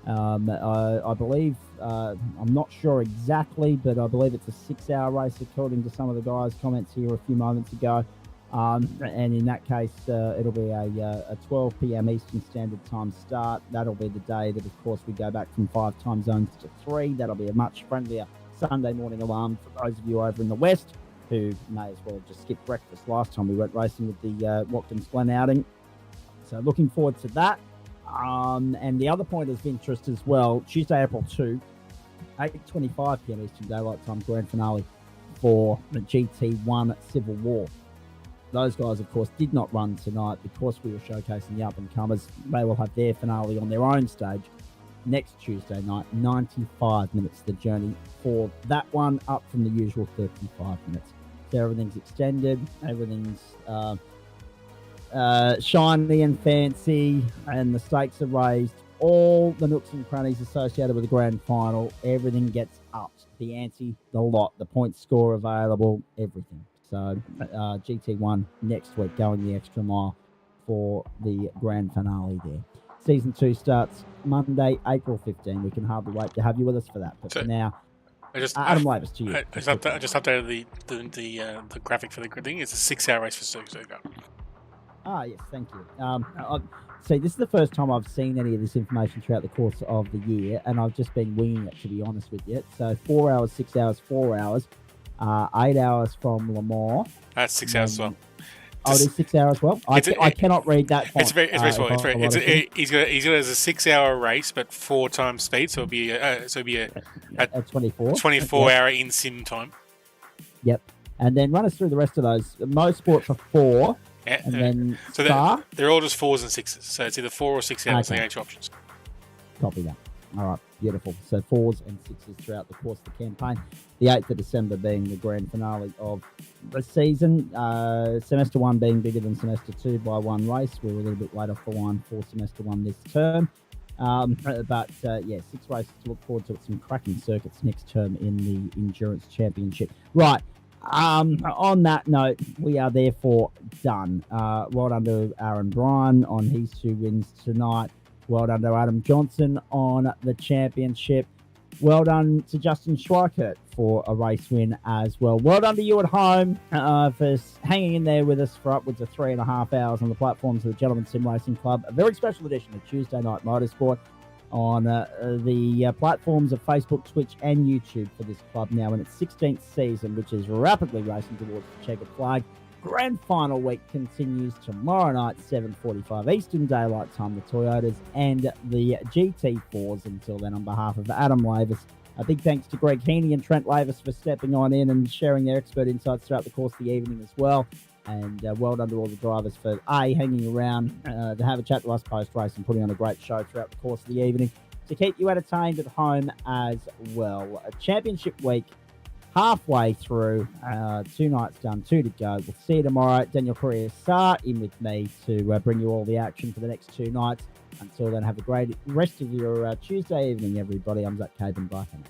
I believe, I'm not sure exactly, but I believe it's a 6-hour race, according to some of the guys' comments here a few moments ago. And in that case, it'll be a 12 p.m. Eastern Standard Time start. That'll be the day that, of course, we go back from 5 time zones to 3. That'll be a much friendlier Sunday morning alarm for those of you over in the West who may as well just skip breakfast. Last time we went racing with the Watkins Glen outing. So looking forward to that. And the other point of interest as well, Tuesday, April 2, 8:25 p.m. Eastern Daylight Time, grand finale for the GT1 Civil War. Those guys, of course, did not run tonight because we were showcasing the up-and-comers. They will have their finale on their own stage next Tuesday night, 95 minutes the journey for that one, up from the usual 35 minutes. So everything's extended, everything's shiny and fancy, and the stakes are raised. All the nooks and crannies associated with the grand final, everything gets upped. The ante, the lot, the point score available, everything. So GT1 next week, going the extra mile for the grand finale there. Season 2 starts Monday, April 15. We can hardly wait to have you with us for that. But for now, Adam Lavis, to you. I just updated the graphic for the thing. It's a 6-hour race for Suzuka. Ah, yes, thank you. See, this is the first time I've seen any of this information throughout the course of the year, and I've just been winging it, to be honest with you. So 4 hours, 6 hours, 4 hours, 8 hours from Le Mans. That's 6 hours as well. Oh, it is 6 hours. Well, I cannot read that font. It's very small. He's got it as a 6-hour race, but 4 times speed, so it'll be a 24-hour in sim time. Yep, and then run us through the rest of those. Motorsport for 4, and then so Spa. They're all just 4s and 6s. So it's either 4 or 6 hours. Okay. The options. Copy that. All right, beautiful. So 4s and 6s throughout the course of the campaign. The 8th of December being the grand finale of the season. Semester 1 being bigger than Semester 2 by 1 race. We're a little bit later for Semester 1 this term. But 6 races to look forward to. Some cracking circuits next term in the Endurance Championship. Right. On that note, we are therefore done. Well done to Aaron Bryan on his 2 wins tonight. Well done to Adam Johnson on the championship. Well done to Justin Schweikert for a race win as well. Well done to you at home for hanging in there with us for upwards of 3.5 hours on the platforms of the Gentleman Sim Racing Club. A very special edition of Tuesday Night Motorsport on the platforms of Facebook, Twitch, and YouTube for this club now in its 16th season, which is rapidly racing towards the checkered flag. Grand final week continues tomorrow night, 7:45 Eastern Daylight Time, the Toyotas and the GT4s. Until then, on behalf of Adam Lavis, a big thanks to Greg Heaney and Trent Lavis for stepping on in and sharing their expert insights throughout the course of the evening as well. And well done to all the drivers for hanging around to have a chat to us post-race and putting on a great show throughout the course of the evening to keep you entertained at home as well. A championship week halfway through, 2 nights done, 2 to go. We'll see you tomorrow. Daniel Correa-Sar in with me to bring you all the action for the next 2 nights. Until then, have a great rest of your Tuesday evening, everybody. I'm Zach Caban. Bye for now.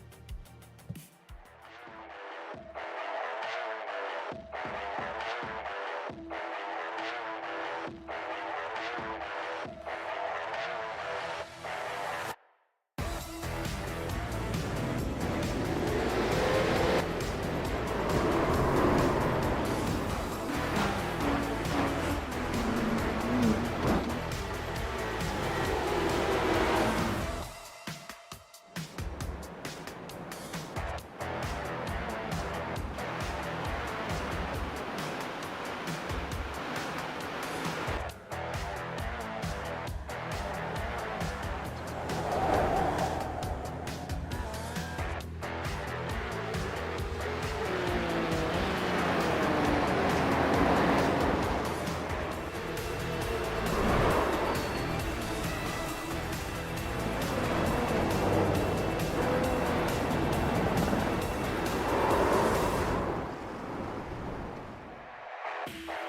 one.